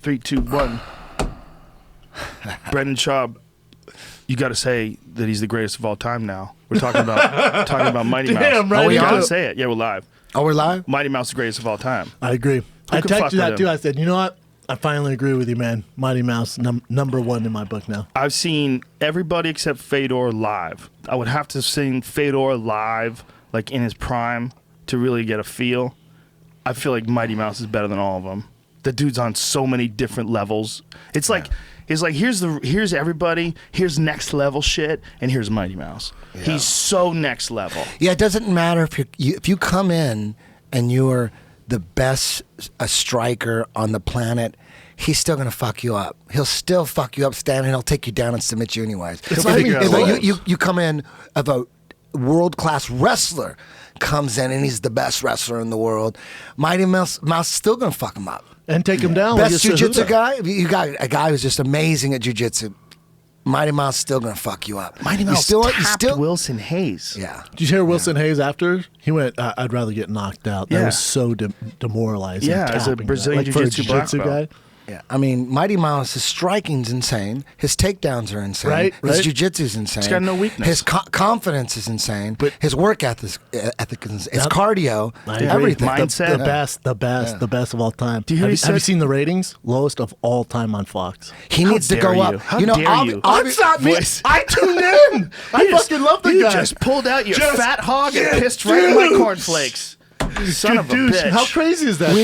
3, 2, 1. Brendan Schaub, you got to say that he's the greatest of all time now. We're talking about Mighty Mouse. Damn, right. Oh, we Yeah. gotta say it. Yeah, we're live. Oh, we're live? Mighty Mouse, the greatest of all time. I agree. I can fuck texted you that with too. him? I said, you know what? I finally agree with you, man. Mighty Mouse, number one in my book now. I've seen everybody except Fedor live. I would have to have seen Fedor live, like in his prime, to really get a feel. I feel like Mighty Mouse is better than all of them. The dude's on so many different levels. It's like here's everybody, here's next level shit, and here's Mighty Mouse. Yeah. He's so next level. Yeah, it doesn't matter if you come in and you're the best striker on the planet. He's still gonna fuck you up. He'll still fuck you up standing. He'll take you down and submit you anyways. It's like you come in of a world-class wrestler comes in and he's the best wrestler in the world. Mighty Mouse is still gonna fuck him up and take him down. Best jiu-jitsu guy. You got a guy who's just amazing at jiu-jitsu. Mighty Mouse still gonna fuck you up. Mighty Mouse tapped Wilson Hayes. Yeah. Did you hear Wilson Hayes after? He went, I'd rather get knocked out. That was so demoralizing. Yeah, as a Brazilian jiu-jitsu black belt. Yeah, I mean, Mighty Mouse, his striking's insane. His takedowns are insane. Right. His jiu-jitsu's insane. He's got no weakness. His confidence is insane. But his work ethic is his cardio, everything. Mindset. The best of all time. Do you hear have you seen the ratings? Lowest of all time on Fox. He needs to go up. How dare you? That's not me. I tuned in. I fucking love the guy. You just pulled out your fat hog and pissed right in my cornflakes. Son of a bitch. How crazy is that? We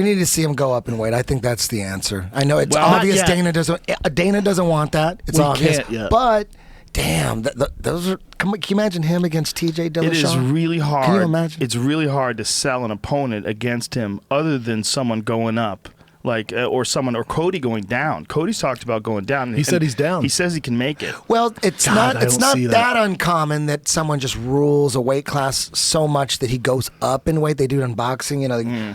need to see him go up in weight. I think that's the answer. I know it's obvious Dana doesn't want that. It's obvious. But damn, those are. Can you imagine him against TJ Dillashaw? It is really hard. Can you imagine? It's really hard to sell an opponent against him other than someone going up. Like or Cody going down. Cody's talked about going down. He said he's down. He says he can make it. Well, it's not that uncommon that someone just rules a weight class so much that he goes up in weight. They do it in boxing,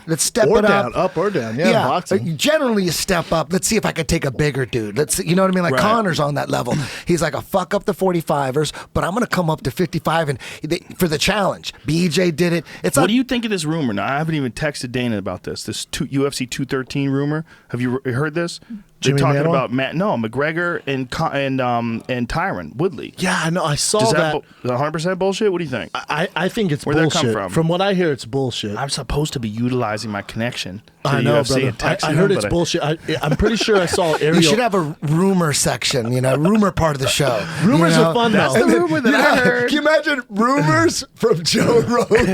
let's step it up. Up or down, yeah. Boxing. Generally, you step up. Let's see if I could take a bigger dude. You know what I mean? Like Connor's on that level. He's like, a fuck up the 45ers, but I'm going to come up to 55 and for the challenge. BJ did it. What do you think of this rumor? Now, I haven't even texted Dana about this. This UFC 213 rumor. Have you heard this? They're talking about McGregor and Tyron Woodley. Yeah, I know. I saw that. 100% bullshit. What do you think? I think it's bullshit. Where'd that come from? From what I hear, it's bullshit. I'm supposed to be utilizing my connection to I the know, UFC brother. I heard it's bullshit. I'm pretty sure I saw Ariel. You should have a rumor section, rumor part of the show. Rumors are fun, That's though. the rumor that I heard. Can you imagine rumors from Joe Rogan?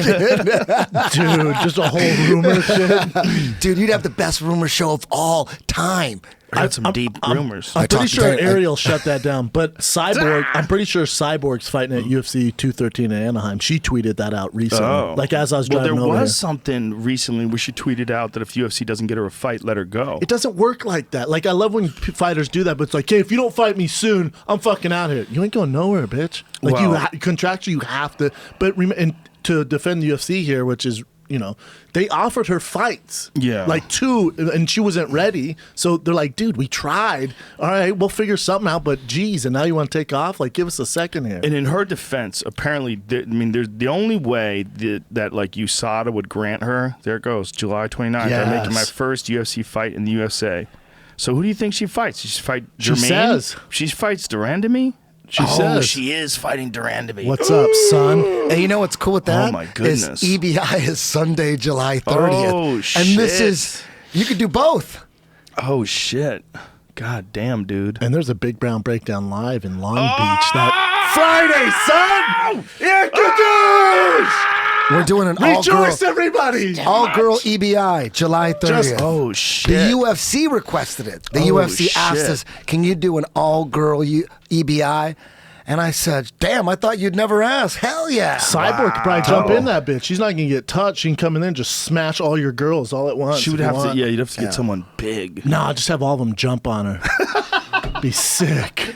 Dude, just a whole rumor shit. Dude, you'd have the best rumor show of all time. I had some deep rumors. I'm pretty sure Ariel shut that down. But Cyborg, I'm pretty sure Cyborg's fighting at UFC 213 in Anaheim. She tweeted that out recently. Oh. Like as I was driving over there was here. something recently where she tweeted out that if UFC doesn't get her a fight, let her go. It doesn't work like that. Like I love when fighters do that, but it's like, hey, if you don't fight me soon, I'm fucking out here. You ain't going nowhere, bitch. Like contractually, you have to. But and to defend the UFC here, which is. They offered her fights. Yeah. Like 2, and she wasn't ready. So they're like, dude, we tried. All right, we'll figure something out, but geez, and now you want to take off? Like, give us a second here. And in her defense, apparently, there's the only way that like USADA would grant her, there it goes, July 29th, I'm making my first UFC fight in the USA. So who do you think she fights? She fight Jermaine? She says. She fights Durandamy? She says. She is fighting Durandamy. What's up, son? And you know what's cool with that? Oh, my goodness. EBI is Sunday, July 30th. Oh, shit. And this is, you could do both. Oh, shit. God damn, dude. And there's a Big Brown Breakdown live in Long Beach that Friday, son! We're doing an Rejoice, everybody! all-girl EBI, July 30th. Shit. The UFC requested it. The UFC asked us, can you do an all-girl EBI? And I said, damn, I thought you'd never ask. Hell yeah. Cyborg could probably jump in that bitch. She's not going to get touched. She can come in there and just smash all your girls all at once. She would have to, you'd have to get someone big. Nah, just have all of them jump on her. Be sick.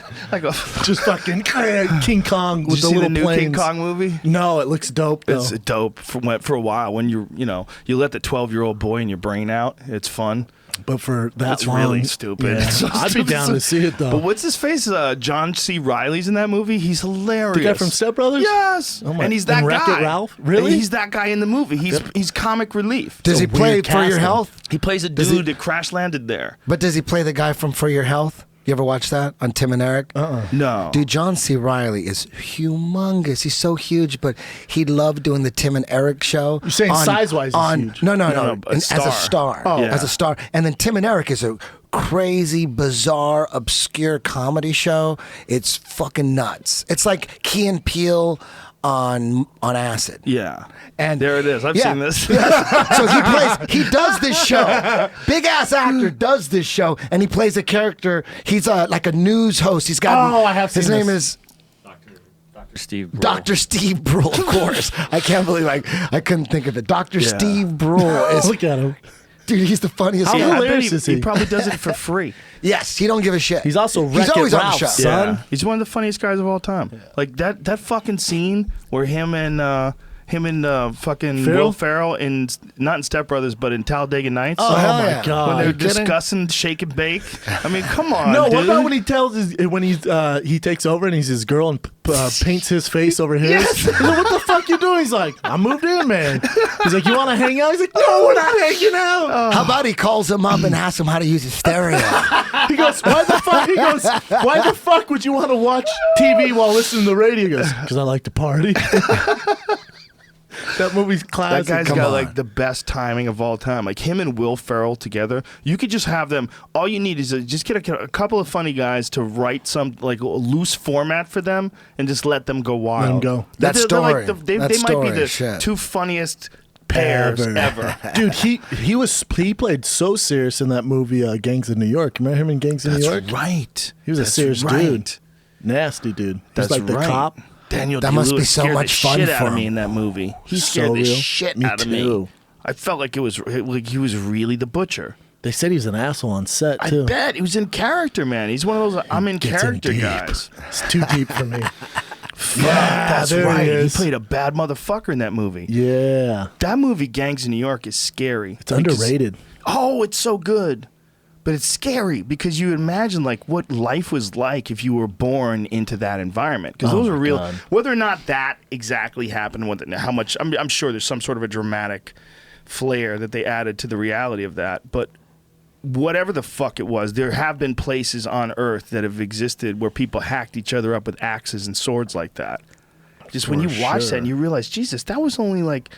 Just fucking King Kong with the little new planes. King Kong movie? No, it looks dope though. It's dope for a while when you let the 12-year-old boy in your brain out. It's fun. But for that That's long, really stupid. yeah. It's so I'd be stupid. down to see it though. But what's his face? John C. Reilly's in that movie. He's hilarious. The guy from Step Brothers? Yes. Oh my- And he's that and guy. Wreck-It Ralph? Really? And he's that guy in the movie. He's comic relief. Does he a play weird For Your casting. Health? He plays a dude that crash landed there. But does he play the guy from For Your Health? You ever watch that on Tim and Eric? No. Dude, John C. Reilly is humongous. He's so huge, but he loved doing the Tim and Eric show. You're saying size-wise he's huge. No, No, a as a star. Oh. As a star. And then Tim and Eric is a crazy, bizarre, obscure comedy show. It's fucking nuts. It's like Key and Peele on acid. Yeah. And there it is. I've yeah. seen this. So he does this show. Big ass actor does this show, and he plays a character. He's like a news host. He's got. Oh, I have his seen name this. is Dr. Steve Brule. Dr. Steve Brule. Of course, I can't believe I couldn't think of it. Dr. Yeah. Steve Brule is. Look at him. Dude, he's the funniest How guy. I bet hilarious is he? he probably does it for free. Yes, he don't give a shit. He's also He's Wreck-It always on the Ralph, show. son. Yeah. He's one of the funniest guys of all time. Like that fucking scene where him and fucking Ferrell? Will Ferrell in not in Step Brothers but in Talladega Nights. Oh, hell my yeah. God. when Are they're you kidding? discussing Shake and Bake. I mean, come on. No, dude. what about when he tells he takes over and he's his girl and paints his face over his? Yes. He's like, what the fuck you doing? He's like, I moved in, man. He's like, you want to hang out? He's like, no, we're not hanging out. How about he calls him up and asks him how to use his stereo? He goes, why the fuck? He goes, why the fuck would you want to watch TV while listening to the radio? He goes, because I like to party. That movie's That classic. guy's Come got on. like the best timing of all time. Like him and Will Ferrell together, you could just have them. All you need is just get a couple of funny guys to write some like a loose format for them and just let them go wild. them go. That They're like story. they That might story be the is shit. two funniest pairs ever. Dude, he played so serious in that movie Gangs of New York. Remember him in Gangs of New York? right. He was a That's serious right. dude. Nasty dude. He's That's like the right. cop. Daniel That Day-Lewis must be so scared much the fun shit out for of me him. in that movie. He So scared the real. shit Me out of too. me. I felt like it was like he was really the butcher. They said he was an asshole on set I too. bet he was in character, man. He's one of those I'm in Gets in character deep. guys. It's too deep for me. Fuck, that's there he right. He is. played a bad motherfucker in that movie. Yeah, That movie, Gangs in New York, is scary. it's underrated. Oh, it's so good. But it's scary because you imagine like what life was like if you were born into that environment. Because those Oh are my real. God. Whether or not that exactly happened, how much I'm sure there's some sort of a dramatic flair that they added to the reality of that. But whatever the fuck it was, there have been places on Earth that have existed where people hacked each other up with axes and swords like that. Just when For you watch sure. that and you realize, Jesus, that was only like,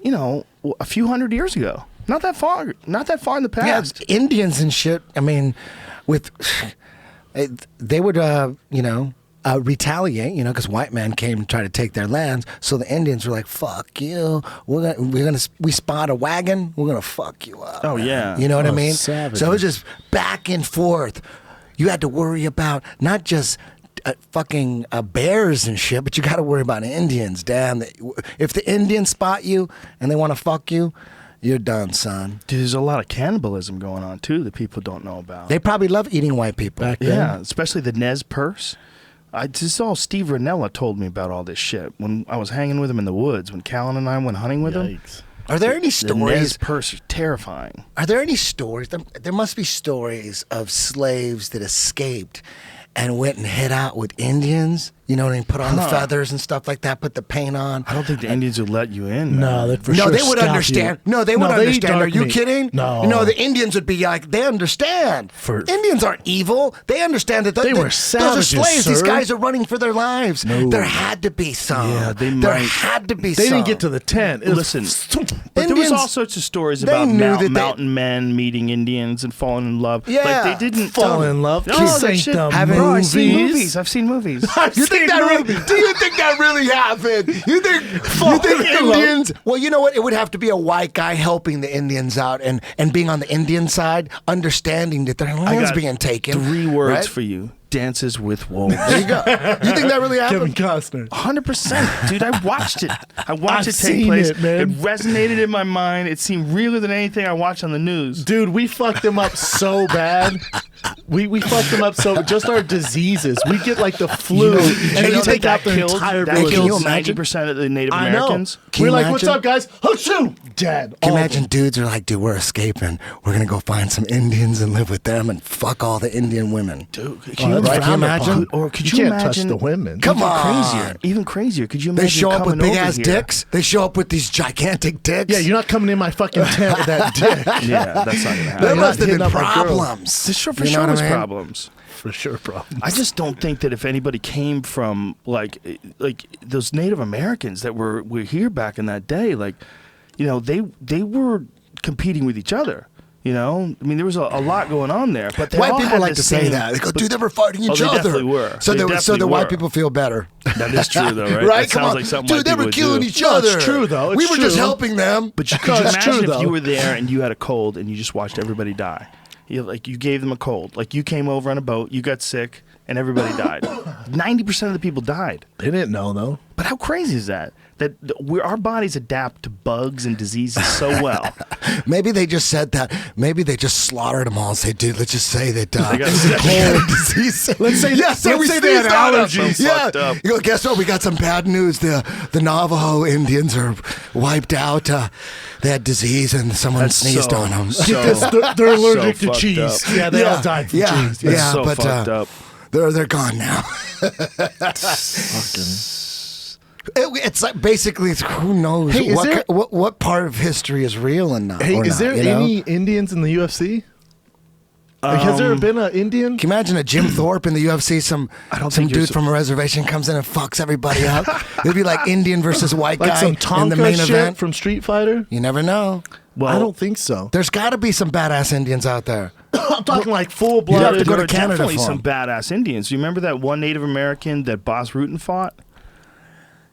a few hundred years ago. Not that far in the Yeah, past. Indians and shit. I mean, they would, retaliate, because white men came and tried to take their lands. So the Indians were like, "Fuck you! We spot a wagon. We're gonna fuck you up." Oh, yeah. You know what I Oh, mean? savages. So it was just back and forth. You had to worry about not just fucking bears and shit, but you got to worry about Indians. Damn, if the Indians spot you and they want to fuck you, you're done, son. Dude, there's a lot of cannibalism going on too that people don't know about. They probably love eating white people. Back yeah, then. especially the Nez Perce. This is all Steve Ranella told me about all this shit when I was hanging with him in the woods when Callan and I went hunting with him. Yikes. Are there any The Nez stories? Perce are terrifying. Are there any stories? There must be stories of slaves that escaped and went and hid out with Indians. You know what I mean? Put on the feathers and stuff like that. Put the paint on. I don't think the Indians would let you in. No, man. they'd for No, sure they would scalp understand. you. No, they would eat understand. Are dark you meat. kidding? No. The Indians would be like, they understand. The Indians aren't evil. They understand that They were those savages, are slaves. These sir. guys are running for their lives. No. There had to be some. Yeah, they There might. had to be They some. didn't get to the tent. It was- Listen, but there was Indians, all sorts of stories they about knew that they- mountain men meeting Indians and falling in love. Yeah. like they didn't Fall in love. No, Kiss that ain't shit. the Bro, I've seen movies. movies. I've seen movies. You think that really? Do you think that really happened? You think Indians? Well, you know what? It would have to be a white guy helping the Indians out and being on the Indian side, understanding that their I land's got being taken. 3 words right? for you: Dances with Wolves. There you go. You think that really Kevin happened? Costner. 100%, dude. I watched it. I watched I've it take seen place. it, man. Resonated in my mind. It seemed realer than anything I watched on the news. Dude, we fucked them up so bad. We fucked them up so just our diseases. We get like the flu, and you take out their entire that village. killed 90% of the Native I know. Americans. Can We're you like, what's imagine? up, guys? Hootsu! Dead. Can you All of imagine them. dudes are like, dude, we're escaping. We're going to go find some Indians and live with them and fuck all the Indian women. Dude, Oh, can you that's can you frowned imagine? upon. Or could you you can't touch imagine the women. Come even on. crazier? Even crazier. Could you imagine They show up with coming big over ass here? dicks. They show up with these gigantic dicks. Yeah, you're not coming in my fucking tent with that dick. Yeah, that's not gonna There happen. you're must have not been hitting up a girl. problems. For sure, You know what I was mean? problems. For sure, bro. I just don't think that if anybody came from like those Native Americans that were here back in that day, like, you know, they were competing with each other. You know, I mean, there was a lot going on there. But they White all people had like the to say same- that. They go, but- dude, they were fighting each they other. definitely were. So They the definitely white were. people feel better. That is true, though, right? Right? That Come sounds on. like something Dude, white they people were would killing do. each No, other. it's true, though. We It's were just true. helping them. But could No, you it's imagine true, if though. you were there and you had a cold and you just watched everybody die? You gave them a cold. Like you came over on a boat, you got sick, and everybody died. 90% of the people died. They didn't know, though. But how crazy is that? That our bodies adapt to bugs and diseases so well. Maybe they just said that. Maybe they just slaughtered them all and said, dude, let's just say that got it was a sick. cold disease. Let's say- yes, let's we say they had sneezed on 'em. allergies. Yeah. Fucked up. You go, guess what? We got some bad news. The Navajo Indians are wiped out. They had disease and someone That's sneezed so- on them. so- Get this, they're allergic so to fucked cheese. up. Yeah, they all died from yeah, cheese. yeah, That's so but fucked up. they're gone now. It's like basically who knows Hey, is there- what part of history is real and not. Hey, or is not, there you know? any Indians in the UFC? Like, has there been an Indian? Can you imagine a Jim Thorpe in the UFC? Some don't think you're dude from a reservation comes in and fucks everybody up. It'd be like Indian versus white Like guy some in the Tonka main shit event. from Street Fighter? You never know. Well, I don't think so. There's got to be some badass Indians out there. I'm talking like You'd have full-blooded. to go to there are Canada definitely for some 'em. badass Indians. You remember that one Native American that Boss Rutan fought?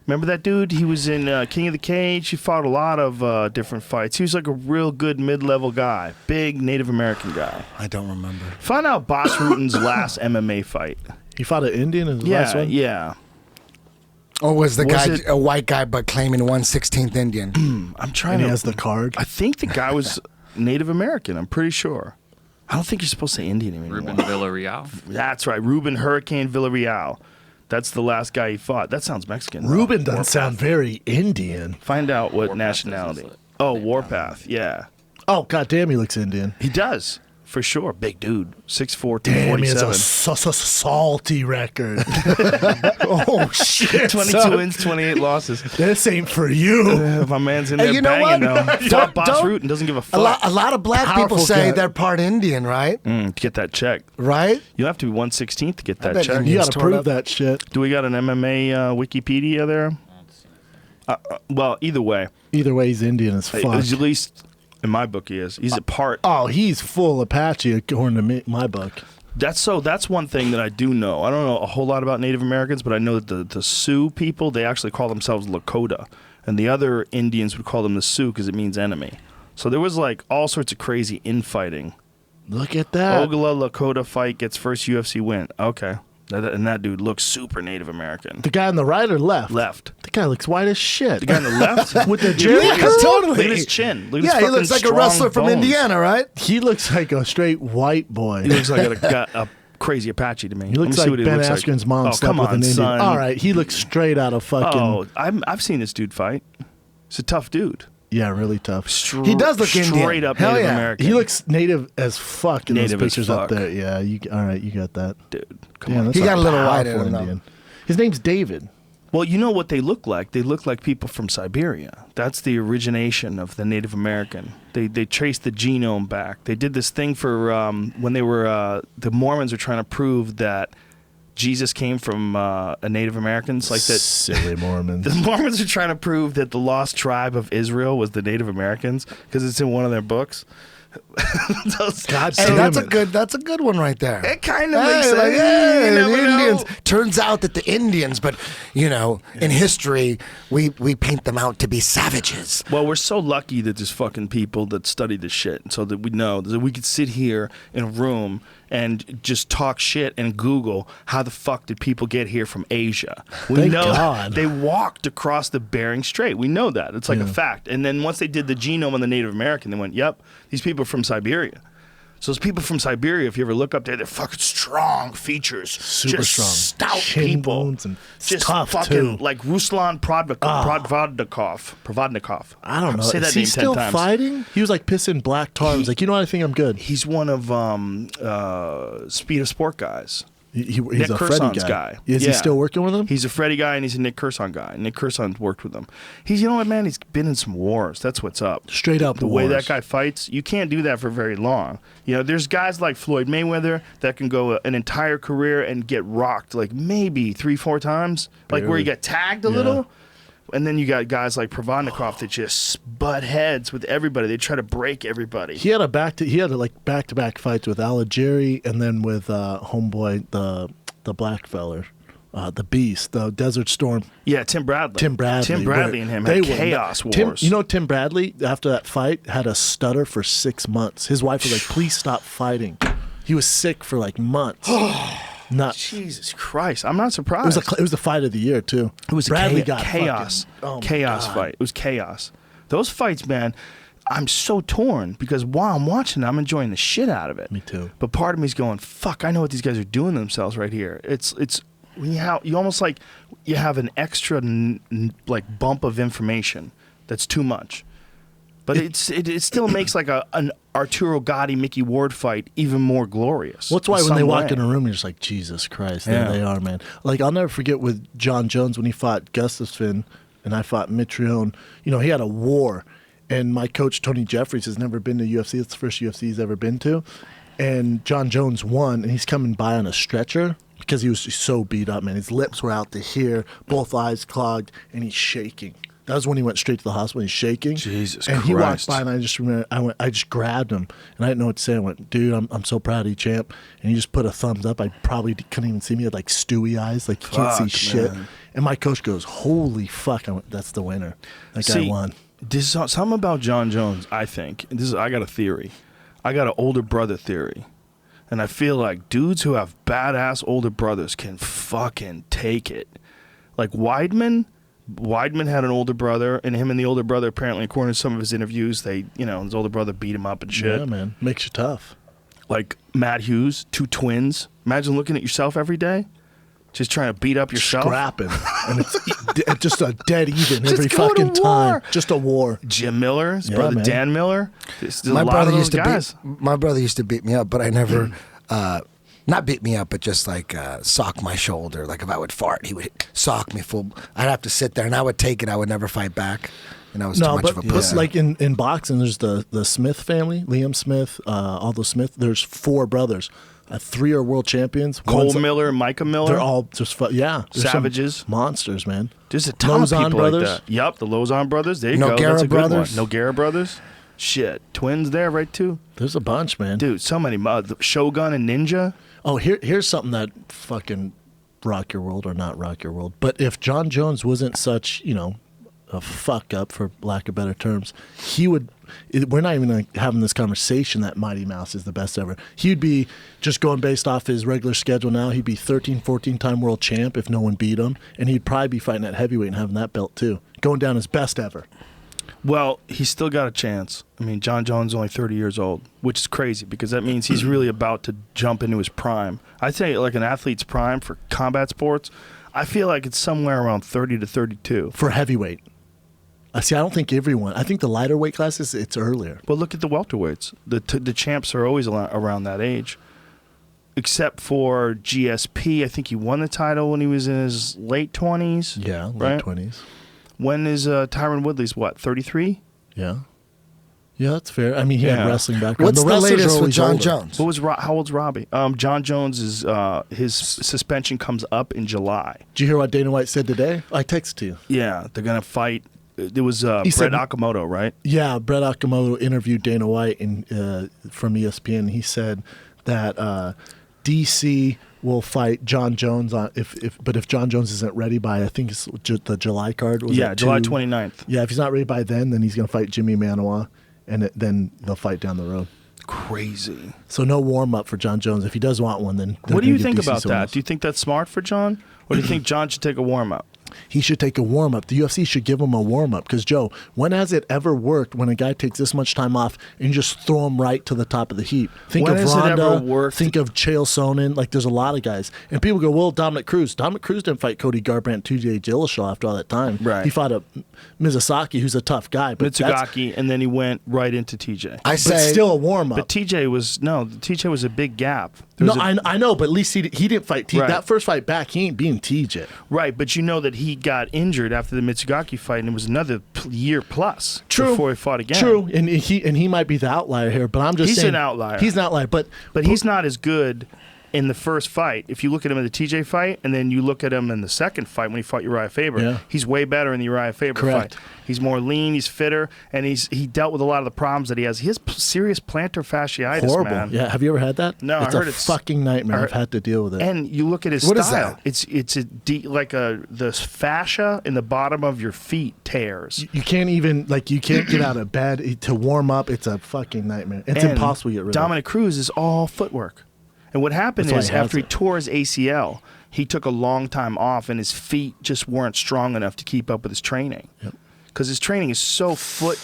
Remember that dude? He was in King of the Cage. He fought a lot of different fights. He was like a real good mid-level guy. Big Native American guy. I don't remember. Find out Boss Rutan's last MMA fight. He fought an Indian in his last Yeah, one? yeah. Or was the Was guy it- a white guy but claiming 1/16th Indian? I'm trying And he to... has the card. I think the guy was Native American. I'm pretty sure. I don't think you're supposed to say Indian anymore. Ruben Villarreal. That's right. Ruben Hurricane Villarreal. That's the last guy he fought. That sounds Mexican. though. Ruben doesn't sound very Indian. Find out what Warpath nationality. business. Oh, Warpath. Yeah. Oh, goddamn, he looks Indian. He does. For sure. Big dude. 6'4", Damn, he has a 247. salty record. Oh, shit. 22 son. wins, 28 losses. This ain't for you. My man's in Hey, there you know banging what? though. Fought Boss Don't- Rutan doesn't give a A fuck. lot of black Powerful people say guy. they're part Indian, right? To get that check. Right? You have to be 1/16 to get that bet check. Indian- You It's gotta torn prove up. that shit. Do we got an MMA Wikipedia there? Well, either way. Either way, he's Indian as fuck. At least in my book he is. He's a part. Oh, he's full Apache according to my book. That's one thing that I do know. I don't know a whole lot about Native Americans, but I know that the Sioux people, they actually call themselves Lakota. And the other Indians would call them the Sioux because it means enemy. So there was like all sorts of crazy infighting. Look at that. Ogla Lakota fight gets first UFC win. Okay. And that dude looks super Native American. The guy on the right or left? Left. The guy looks white as shit. The guy on the left? With the Look Jerry at his- totally. Look at his chin. Look at Yeah, his he fucking looks like a strong wrestler from bones. Indiana, right? He looks like a straight white boy. He looks like a crazy Apache to me. He looks like Ben Askren's mom Oh, slept come with on, an Indian. son. All right, he looks straight out of fucking. Oh, I've seen this dude fight. He's a tough dude. Yeah, really tough. He does look straight Indian. up Hell Native yeah. American. He looks native as fuck in Native those as pictures up fuck. there. Yeah, all right, you got that. dude. Come Damn, on. that's He got a little white powerful in him, though. Indian. His name's David. Well, you know what they look like? They look like people from Siberia. That's the origination of the Native American. They traced the genome back. They did this thing for when they were the Mormons were trying to prove that Jesus came from a Native Americans, like that. Silly Mormons. The Mormons are trying to prove that the lost tribe of Israel was the Native Americans because it's in one of their books. God Hey, damn that's it. that's a good one right there. It kind of Hey, makes sense. like, hey, You the never know. Indians. Turns out that the Indians, but in history, we paint them out to be savages. Well, we're so lucky that there's fucking people that study this shit, so that we know that we could sit here in a room and just talk shit and Google how the fuck did people get here from Asia. We Thank know God. they walked across the Bering Strait. We know that. It's like a fact. And then once they did the genome on the Native American, they went, yep, these people are from Siberia. So those people from Siberia, if you ever look up there, they're fucking strong features. Super just strong. Stout Shin people. bones and just tough, fucking too. like Ruslan Provodnikov. I don't know. Say that Is he name 10 still times. fighting? He was like pissing black tar. He was like, you know what? I think I'm good. He's one of Speed of Sport guys. He's Nick a Freddie Kerson's guy. guy. Is he still working with him? He's a Freddie guy and he's a Nick Kerson guy. Nick Kerson's worked with him. He's, you know what, man? He's been in some wars. That's what's up. Straight up The way that wars. guy fights, you can't do that for very long. You know, there's guys like Floyd Mayweather that can go an entire career and get rocked like maybe 3-4 times, like where Barely. you get tagged a little. And then you got guys like Provodnikov that just butt heads with everybody. They try to break everybody. He had back-to-back fights with Algieri and then with homeboy the black feller, the Beast, the Desert Storm. Yeah, Tim Bradley. Tim Bradley and him had were- chaos wars. Tim Bradley, after that fight, had a stutter for 6 months. His wife was like, please stop fighting. He was sick for like months. Jesus Christ, I'm not surprised. It was the fight of the year, too. It was Bradley a got chaos, fucking- oh my chaos God. fight. It was chaos. Those fights, man, I'm so torn because while I'm watching it, I'm enjoying the shit out of it. Me too. But part of me's going, fuck, I know what these guys are doing to themselves right here. It's when you almost like you have an extra like bump of information that's too much. But it still makes like an Arturo Gatti Mickey Ward fight even more glorious. Well, that's why in when they some walk way. in a room, you're just like, Jesus Christ, there Yeah. they are, man. Like, I'll never forget with John Jones when he fought Gustafsson and I fought Mitrione. You know, he had a war. And my coach, Tony Jeffries, has never been to UFC. It's the first UFC he's ever been to. And John Jones won, and he's coming by on a stretcher because he was so beat up, man. His lips were out to here, both eyes clogged, and he's shaking. That was when he went straight to the hospital. He's shaking. Jesus and he walked Christ. by, and I just remember, I just grabbed him, and I didn't know what to say. I went, dude, I'm so proud of you, champ. And he just put a thumbs up. I probably couldn't even see me. He had like stewy eyes, like you can't see Fuck, shit. man. And my coach goes, holy fuck. I went, that's the winner. That guy See, won. This is something about John Jones, I think. I got a theory. I got an older brother theory. And I feel like dudes who have badass older brothers can fucking take it. Like Weidman had an older brother, and him and the older brother, apparently, according to some of his interviews, his older brother beat him up and shit. Yeah, man. Makes you tough. Like Matt Hughes, 2 twins. Imagine looking at yourself every day, just trying to beat up yourself. Scrapping. And it's just a dead even Just every go to fucking time. war. Just a war. Jim Miller, his Yeah, brother man. Dan Miller. There's a My lot brother of those used to guys. my brother used to beat me up, but I never not beat me up, but just like sock my shoulder. Like if I would fart, he would sock me full. I'd have to sit there, and I would take it. I would never fight back, and I was too No, much but of a pussy. like in boxing, there's the Smith family, Liam Smith, Aldo Smith. There's 4 brothers. 3 are world champions. Cole One's- Miller, Micah Miller. They're all just they're some Savages. monsters, man. There's a ton of Lozon people brothers. like that. Yep, the Lozon brothers. There you Nogueira go. That's a good brothers. one. Nogueira brothers. Shit, twins there, right too. There's a bunch, man. Dude, so many. Shogun and Ninja. Oh, here's something that fucking rock your world or not rock your world. But if John Jones wasn't such, a fuck up, for lack of better terms, he would. We're not even like having this conversation that Mighty Mouse is the best ever. He'd be just going based off his regular schedule now. He'd be 13, 14-time world champ if no one beat him, and he'd probably be fighting at heavyweight and having that belt too, going down as best ever. Well, he's still got a chance. I mean, John Jones is only 30 years old, which is crazy because that means he's really about to jump into his prime. I'd say like an athlete's prime for combat sports, I feel like it's somewhere around 30 to 32. For heavyweight. I don't think everyone. I think the lighter weight classes, it's earlier. But look at the welterweights. The champs are always around that age. Except for GSP, I think he won the title when he was in his late 20s. Yeah, late right? 20s. When is Tyron Woodley's what, 33? Yeah. Yeah, that's fair. I mean, he had Yeah. wrestling background. What's the wrestlers are latest with always John older. Jones? What was how old's Robbie? John Jones is his suspension comes up in July. Did you hear what Dana White said today? I texted to you. Yeah, they're gonna fight it was Brett said- Okamoto, right? Yeah, Brett Okamoto interviewed Dana White from ESPN. He said that DC will fight John Jones if John Jones isn't ready by, I think it's the July card. July 29th. Yeah, if he's not ready by then he's going to fight Jimmy Manoa, and then they'll fight down the road. Crazy. So no warm up for John Jones. If he does want one, then What do you think DC about someone that? else. Do you think that's smart for John, or do you think John should take a warm up? He should take a warm up. The UFC should give him a warm up because, Joe, when has it ever worked when a guy takes this much time off and you just throw him right to the top of the heap? Think When of has it ever Ronda. worked? Think of Chael Sonnen. Like, there's a lot of guys. And people go, well, Dominic Cruz. Dominic Cruz didn't fight Cody Garbrandt, TJ Dillashaw after all that time. Right. He fought a Mizusaki, who's a tough guy. But Mitsugaki, and then he went right into TJ. I but say still a warm up. But TJ was a big gap. No, I know, but at least he didn't fight TJ. Right. That first fight back, he ain't being TJ. Right, but you know that he got injured after the Mitsugaki fight, and it was another year plus True. before he fought again. True, and he might be the outlier here, but I'm just He's saying. an outlier. He's an outlier, but But he's not as good in the first fight. If you look at him in the TJ fight, and then you look at him in the second fight when he fought Uriah Faber, Yeah. he's way better in the Uriah Faber Correct. fight. He's more lean, he's fitter, and he dealt with a lot of the problems that he has. He has serious plantar fasciitis, horrible. man. Yeah, have you ever had that? No, I it's heard a it's- fucking nightmare. I I've heard- had to deal with it. And you look at his What is style. that? It's the fascia in the bottom of your feet tears. you can't even you can't get out of bed to warm up. It's a fucking nightmare. It's And impossible to get rid Dominic Cruz is all footwork. And what happened That's why is he has after he it. tore his ACL, he took a long time off, and his feet just weren't strong enough to keep up with his training. Because his training is so foot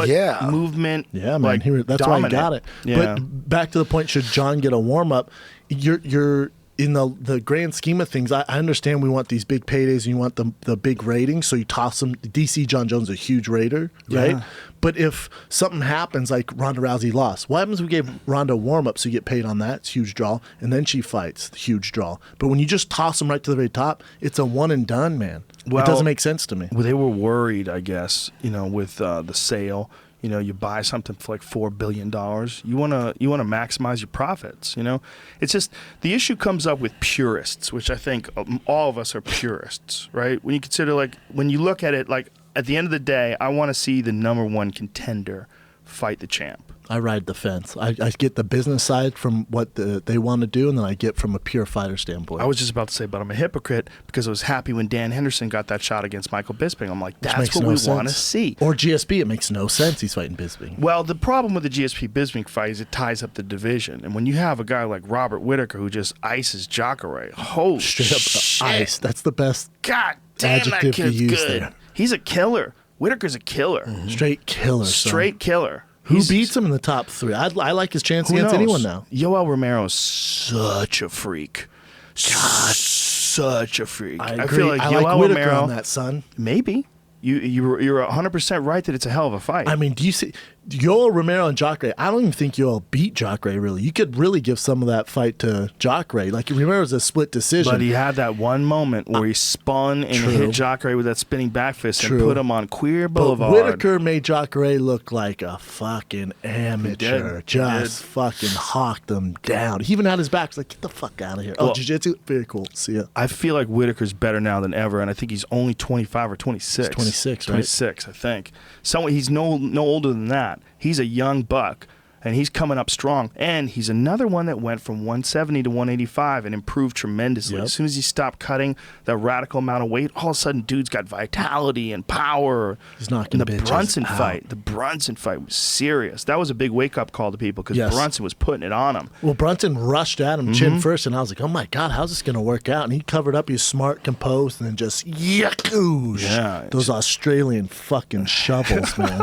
Yeah. movement. of. Yeah, man. like, That's dominant. why he got it. Yeah. But back to the point: should John get a warm up? You're in the grand scheme of things. I understand we want these big paydays and you want the big ratings, so you toss them. DC John Jones is a huge raider, right? Yeah. But if something happens like Ronda Rousey lost, what happens if we gave Ronda a warm up so you get paid on that? It's a huge draw, and then she fights, huge draw. But when you just toss them right to the very top, it's a one and done, man. Well, it doesn't make sense to me. Well, they were worried, I guess, with the sale. You buy something for like $4 billion. You wanna maximize your profits. It's just the issue comes up with purists, which I think all of us are purists, right? When you consider when you look at it, at the end of the day, I want to see the number one contender fight the champ. I ride the fence. I get the business side from what they want to do, and then I get from a pure fighter standpoint. I was just about to say, but I'm a hypocrite because I was happy when Dan Henderson got that shot against Michael Bisping. I'm like, Which that's makes what no we sense. want to see. Or GSP, it makes no sense he's fighting Bisping. Well, the problem with the GSP Bisping fight is it ties up the division. And when you have a guy like Robert Whittaker who just ices Jacare, holy Straight up shit. ice. That's the best God damn, that adjective to kid's use good. there. He's a killer. Whittaker's a killer. straight killer. son. Straight killer. Who He's- beats him in the top three? I like his chance who against knows? anyone now. Yoel Romero's such a freak. Such a freak. I agree. feel like I Yoel like Whittaker Romero, on that, son. maybe. You're 100% right that it's a hell of a fight. I mean, do you see Yoel Romero and Jacare? I don't even think Yoel beat Jacare, really. You could really give some of that fight to Jacare. Like, Romero's a split decision. But he had that one moment where he spun and True. hit Jacare with that spinning back fist and True. put him on Queer But Boulevard. Whittaker made Jacare look like a fucking amateur. did. Just fucking hawked him down. He even had his back. He's like, get the fuck out of here. Well- Oh, jiu-jitsu? Very cool. See ya. I feel like Whittaker's better now than ever, and I think he's only 25 or 26. He's 26, right? 26, I think. He's no older than that. He's a young buck, and he's coming up strong. And he's another one that went from 170 to 185 and improved tremendously. Yep. As soon as he stopped cutting that radical amount of weight, all of a sudden, dude's got vitality and power. He's knocking And the bitches Brunson out. fight. The Brunson fight was serious. That was a big wake-up call to people because Yes. Brunson was putting it on him. Well, Brunson rushed at him Mm-hmm. chin first, and I was like, oh my God, how's this going to work out? And he covered up. He was smart, composed, and then just yakoosh. Yeah. Those Australian fucking shovels, man.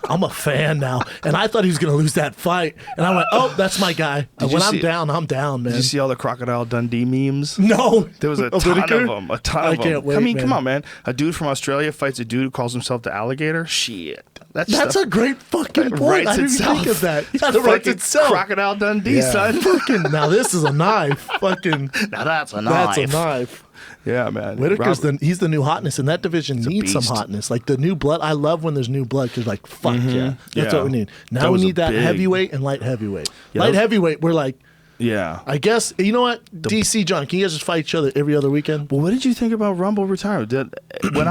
I'm a fan now. And I thought he was going to lose that fight. And I went, oh, that's my guy. Did When you I'm see- down, I'm down, man. Did you see all the Crocodile Dundee memes? No. There was a Of ton Whittaker? of them. A ton I of them. can't wait, I mean, man. come on, man. A dude from Australia fights a dude who calls himself the alligator? Shit. That's a great fucking That point. writes I didn't even itself. think of that. Yeah, that Fucking writes itself. Crocodile Dundee, Yeah. son. Fucking, now this is a knife. Fucking, Now that's a that's a knife. Yeah, man. Whittaker's Robert- he's the new hotness, and that division needs some beast. hotness. Like the new blood, I love when there's new blood because, like, fuck yeah, that's Yeah. what we need. Now That we was a need that big- heavyweight and light heavyweight. Yeah, Light those- heavyweight, we're like, Yeah. I guess, you know what? DC, John, can you guys just fight each other every other weekend? Well, what did you think about Rumble retirement? When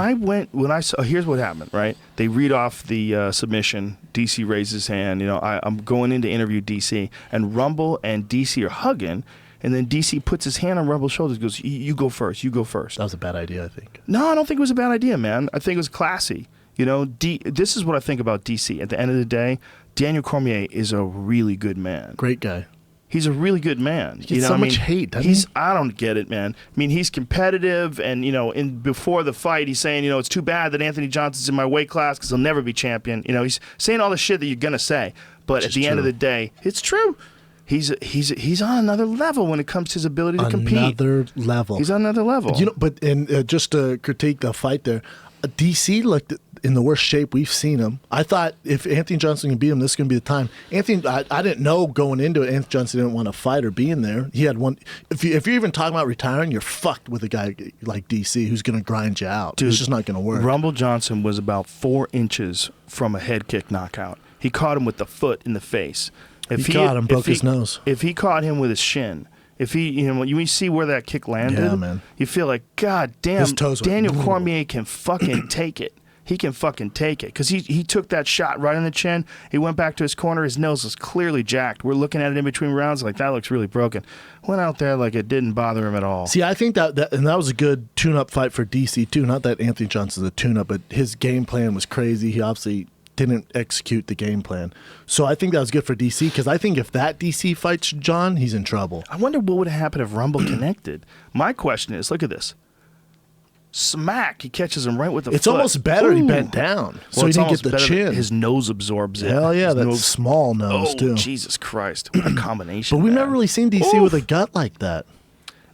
I saw, here's what happened, right? They read off the submission. DC raises his hand. You know, I'm going in to interview DC, and Rumble and DC are hugging, and then DC puts his hand on Rumble's shoulders and goes, you go first, you go first. That was a bad idea, I think. No, I don't think it was a bad idea, man. I think it was classy. You know, this is what I think about DC. At the end of the day, Daniel Cormier is a really good man. Great guy. He's a really good man. He gets so much hate, doesn't he? I don't get it, man. I mean, he's competitive, and you know, before the fight, he's saying, you know, it's too bad that Anthony Johnson's in my weight class because he'll never be champion. You know, he's saying all the shit that you're gonna say, but at the end of the day, it's true. He's on another level when it comes to his ability to compete. Another level. He's on another level. You know, but just to critique the fight there, DC looked in the worst shape we've seen him. I thought if Anthony Johnson can beat him, this is going to be the time. Anthony, I didn't know going into it, Anthony Johnson didn't want to fight or be in there. He had one. If you're even talking about retiring, you're fucked with a guy like DC who's going to grind you out. Dude, it's just not going to work. Rumble Johnson was about 4 inches from a head kick knockout. He caught him with the foot in the face. If he caught him, broke his nose. If he caught him with his shin, if he, you know, when you see where that kick landed, yeah, man. You feel like, God damn, his toes Daniel Cormier can fucking take it. He can fucking take it because he took that shot right in the chin. He went back to his corner. His nose was clearly jacked. We're looking at it in between rounds like that looks really broken. Went out there like it didn't bother him at all. See, I think that was a good tune-up fight for DC too. Not that Anthony Johnson's a tune-up, but his game plan was crazy. He obviously didn't execute the game plan. So I think that was good for DC because I think if that DC fights John, he's in trouble. I wonder what would have happened if Rumble connected. My question is, look at this. Smack, he catches him right with the foot. It's almost better he bent down, so he didn't get the chin. His nose absorbs it. Hell yeah, that small nose too. Jesus Christ, what a combination. But we've never really seen DC with a gut like that.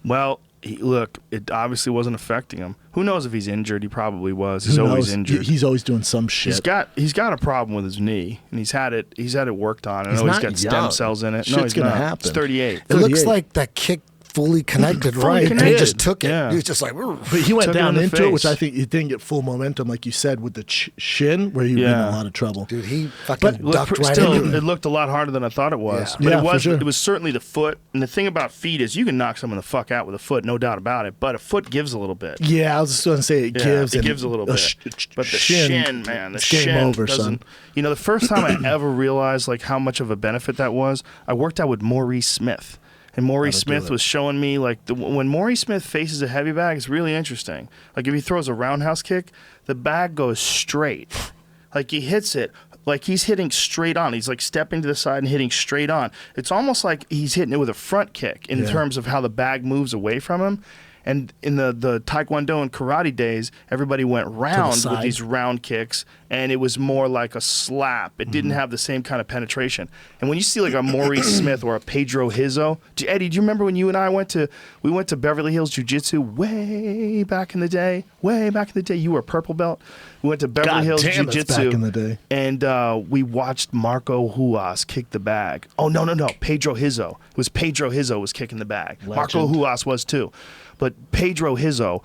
Well, look, it obviously wasn't affecting him. Who knows if he's injured? He probably was. He's always injured. He's always doing some shit. He's got a problem with his knee, and he's had it worked on. I know he's got stem cells in it. Shit's No, he's gonna not. happen. He's 38. It looks like that kick fully connected, right? And he just took it. Yeah. He was just like, but he went Took down it in the into it, face. which I think he didn't get full momentum, like you said, with the shin, where he was in a lot of trouble. dude, he fucking ducked right Still, into it. it looked a lot harder than I thought it was. Yeah. But Yeah, for sure. it was certainly the foot. And the thing about feet is you can knock someone the fuck out with a foot, no doubt about it. But a foot gives a little bit. Yeah, I was just going to say it gives. It and gives a little bit. But the shin, man, the it's shin game over, doesn't. son. You know, the first time I ever realized like how much of a benefit that was, I worked out with Maurice Smith. And Maurice Smith was showing me, like, when Maurice Smith faces a heavy bag, it's really interesting. Like, if he throws a roundhouse kick, the bag goes straight. Like, he hits it like he's hitting straight on. He's, like, stepping to the side and hitting straight on. It's almost like he's hitting it with a front kick in terms of how the bag moves away from him. And in the Taekwondo and karate days, everybody went round with these round kicks, and it was more like a slap. It didn't have the same kind of penetration. And when you see like a Maurice Smith or a Pedro Hizzo, Eddie, do you remember when you and I went to Beverly Hills Jiu-Jitsu way back in the day? Way back in the day, you were a purple belt. We went to Beverly Hills Jiu-Jitsu, back in the day. and we watched Marco Huas kick the bag. Oh no, Pedro Hizzo. It was Pedro Hizzo was kicking the bag. Legend. Marco Huas was too. But Pedro Hizzo,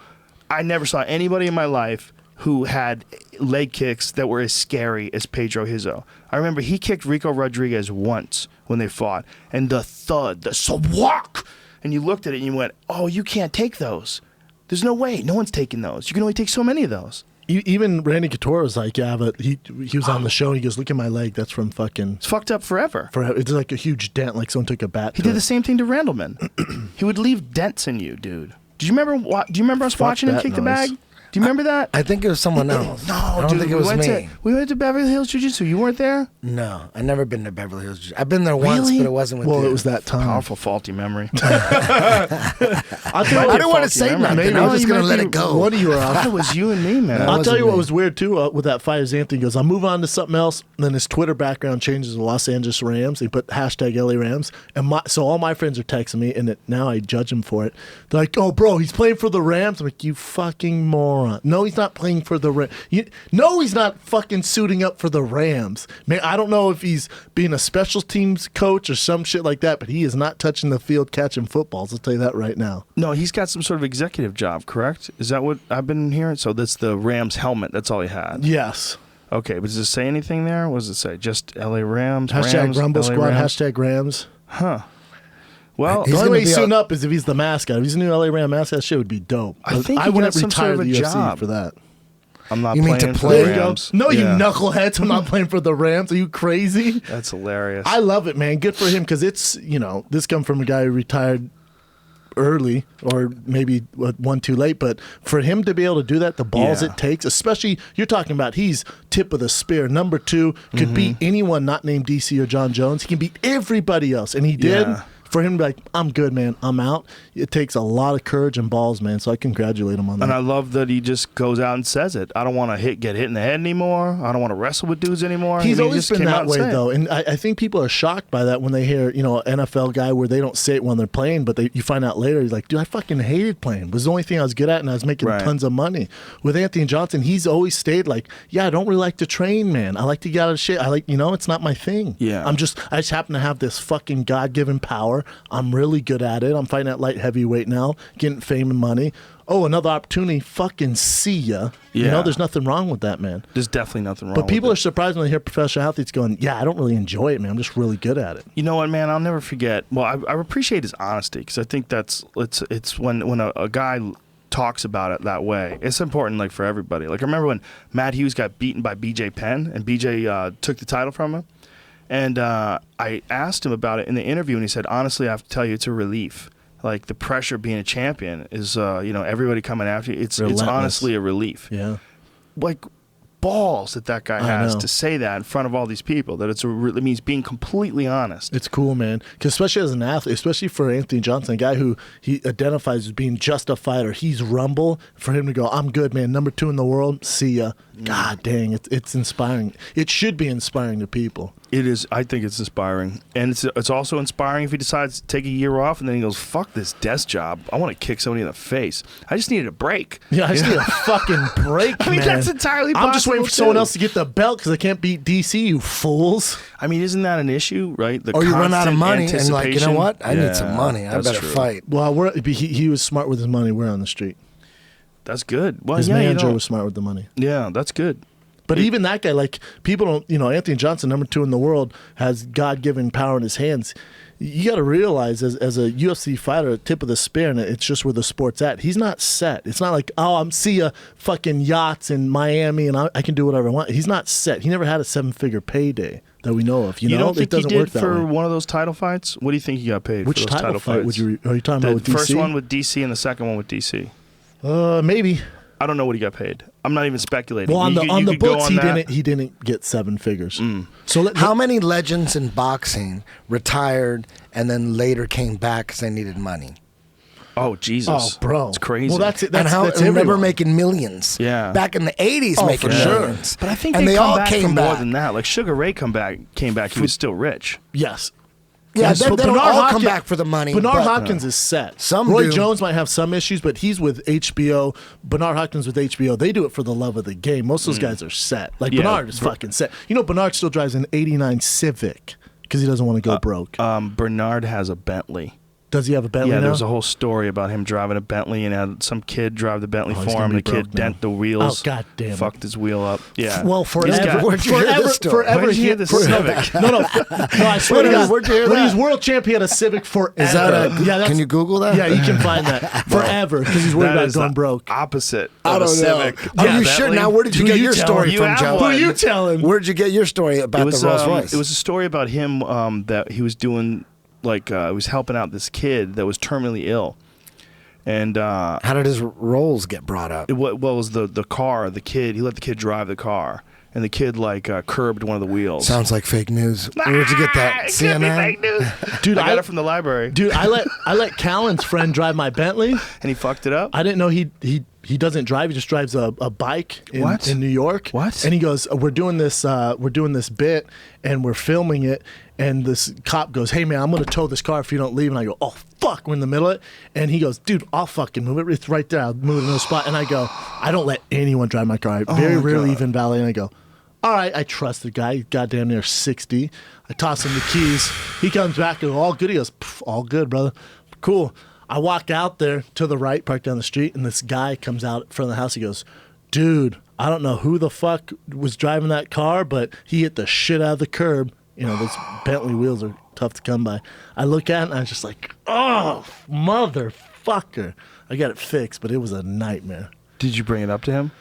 I never saw anybody in my life who had leg kicks that were as scary as Pedro Hizzo. I remember he kicked Rico Rodriguez once when they fought, and the thud, the swak, and you looked at it and you went, oh, you can't take those. There's no way. No one's taking those. You can only take so many of those. Even Randy Couture was like, yeah, but he was on the show and he goes, look at my leg. That's from fucking... It's fucked up forever. It's like a huge dent, like someone took a bat. He did the same thing to Randleman. He would leave dents in you, dude. Do you remember us watching him kick the bag? Do you remember that? I think it was someone else. No, I don't dude. think it was me. We went to Beverly Hills Jiu-Jitsu. You weren't there? No, I've never been to Beverly Hills. I've been there once, Really? but it wasn't with you. Well, it was that time. Powerful, faulty memory. I didn't want to say nothing. I was just going to let it go. One of you were I off. thought it was you and me, man. I'll tell you what me. was weird too with that fight is Anthony goes, I'll move on to something else. And then his Twitter background changes to Los Angeles Rams. He put hashtag LA Rams. And so all my friends are texting me, and now I judge him for it. They're like, oh, bro, he's playing for the Rams. I'm like, you fucking moron. No, he's not playing for the Rams. No, he's not fucking suiting up for the Rams. Man, I don't know if he's being a special teams coach or some shit like that, but he is not touching the field catching footballs. I'll tell you that right now. No, he's got some sort of executive job, correct? Is that what I've been hearing? So that's the Rams helmet. That's all he had. Yes. Okay, but does it say anything there? What does it say? Just LA Rams? Hashtag Rams, Rumble LA Squad, Rams? hashtag Rams. Huh. Well, The He's only gonna way he's be suiting up is if he's the mascot. If he's the new LA Ram mascot, that shit would be dope. I think I he wouldn't got some retire sort of the a UFC job. for that. I'm not You mean playing to for play? the There you go. Rams. No, you Yeah. knuckleheads. I'm not playing for the Rams. Are you crazy? That's hilarious. I love it, man. Good for him because it's, this come from a guy who retired early or maybe one too late, but for him to be able to do that, the balls Yeah. it takes, especially you're talking about he's tip of the spear. Number 2 could beat anyone not named DC or John Jones. He can beat everybody else, and he did. Yeah. For him to be like, I'm good, man, I'm out, it takes a lot of courage and balls, man, so I congratulate him on that. And I love that he just goes out and says it. I don't want to get hit in the head anymore. I don't want to wrestle with dudes anymore. He's I mean, he always just been came out that and way, said it. though, and I think people are shocked by that when they hear, an NFL guy where they don't say it when they're playing, but you find out later, he's like, dude, I fucking hated playing. It was the only thing I was good at, and I was making Right. tons of money. With Anthony Johnson, he's always stayed like, yeah, I don't really like to train, man. I like to get out of shit. I like, it's not my thing. Yeah. I just happen to have this fucking God-given power. I'm really good at it. I'm fighting at light heavyweight now, getting fame and money. Oh, another opportunity. Fucking see ya. Yeah. There's nothing wrong with that, man. There's definitely nothing wrong But people are with it. surprised when they hear professional athletes going, yeah, I don't really enjoy it, man. I'm just really good at it. You know what, man? I'll never forget. Well, I appreciate his honesty because I think it's when a guy talks about it that way. It's important, like, for everybody. Like, I remember when Matt Hughes got beaten by BJ Penn and BJ took the title from him. And I asked him about it in the interview, and he said, honestly, I have to tell you, it's a relief. Like, the pressure of being a champion is, everybody coming after you. It's Relentless. honestly a relief. Yeah. Like, balls that guy I has know. to say that in front of all these people, that it means being completely honest. It's cool, man. 'Cause especially as an athlete, especially for Anthony Johnson, a guy who he identifies as being just a fighter. He's rumble. For him to go, I'm good, man. Number 2 in the world. See ya. God dang, it's inspiring. It should be inspiring to people. It is. I think it's inspiring, and it's also inspiring if he decides to take a year off and then he goes, "Fuck this desk job. I want to kick somebody in the face. I just needed a break." Yeah, I just need a fucking break, I mean, man. that's entirely I'm just waiting possible, for someone too. else to get the belt because I can't beat DC, you fools. I mean, isn't that an issue, right? The Or you run out of constant money and like, you know anticipation. what? I need some Yeah, money. I that's better true. fight. Well, he was smart with his money. We're on the street. That's good. Well, His yeah, manager you know, was smart with the money. yeah, that's good. But even that guy, like, people don't, Anthony Johnson, number 2 in the world, has God-given power in his hands. You got to realize, as a UFC fighter, at tip of the spear, and it's just where the sport's at. He's not set. It's not like, oh, I'm see ya fucking yachts in Miami, and I can do whatever I want. He's not set. He never had a 7-figure payday that we know of. You know, don't think it doesn't he did work that for way. one of those title fights? What do you think he got paid Which for those title fight fights? are you talking The about with DC? first one with DC and the second one with DC. Maybe. I don't know what he got paid. I'm not even speculating. Well, on You the could go books, on that. he didn't get 7 figures. So How many legends in boxing retired and then later came back because they needed money? Oh, Jesus. Oh, bro. It's crazy. Well, that's it. And how That's and remember everyone. making millions. Yeah. Back in the 80s, Oh, making for sure. millions. But I think and they all back came for back. more than that. Like Sugar Ray came back. He was still rich. Yes. Yeah, Yes, they but don't Bernard all come Hopkins- back for the money. Bernard but- Hopkins is set. Some Roy do. Jones might have some issues, but he's with HBO. Bernard Hopkins with HBO. They do it for the love of the game. Most of those guys are set. Like Yeah, Bernard is fucking set. Bernard still drives an '89 Civic because he doesn't want to go broke. Bernard has a Bentley. Does he have a Bentley Yeah, now? there was a whole story about him driving a Bentley and had some kid drive the Bentley Oh, he's for gonna him. be The kid broke now. dent the wheels. Oh, God damn it. Fucked his wheel up. Yeah. Well, He's forever, got- Where'd you hear this story? forever. Where'd you hear the Civic? No, I swear to God. Where'd you hear when that? he's world champ, he had a Civic forever. Is that a? Yeah, that's, can you Google that? Yeah, you can find that forever because he's worried That about is going the broke. opposite I of a don't know. Civic. Are Yeah, you sure? Bentley. Now, where did you Who get you your telling? story You from, have Joe? one. Who you telling? Where'd you get your story about the Rolls Royce? It was a story about him that he was doing, he was helping out this kid that was terminally ill. And How did his rolls get brought up? what was the car, the kid, he let the kid drive the car. And the kid curbed one of the wheels. Sounds like fake news. Where'd you get that? It could be CNN? fake news. Dude, I got it from the library. Dude, I let Callan's friend drive my Bentley. And he fucked it up? I didn't know he doesn't drive. He just drives a bike What? in New York. What? And he goes, we're doing this bit, and we're filming it. And this cop goes, hey man, I'm gonna tow this car if you don't leave. And I go, oh fuck, we're in the middle of it. And he goes, dude, I'll fucking move it. It's right there. I'll move it in a spot. And I go, I don't let anyone drive my car. I very my rarely God. even valet. And I go, all right, I trust the guy. He's goddamn near 60. I toss him the keys. He comes back and all good. He goes, all good, brother. Cool. I walk out there to the right, park down the street, and this guy comes out in front of the house. He goes, dude, I don't know who the fuck was driving that car, but he hit the shit out of the curb. Those Bentley wheels are tough to come by. I look at it and I was just like, Oh, motherfucker. I got it fixed, but it was a nightmare. Did you bring it up to him?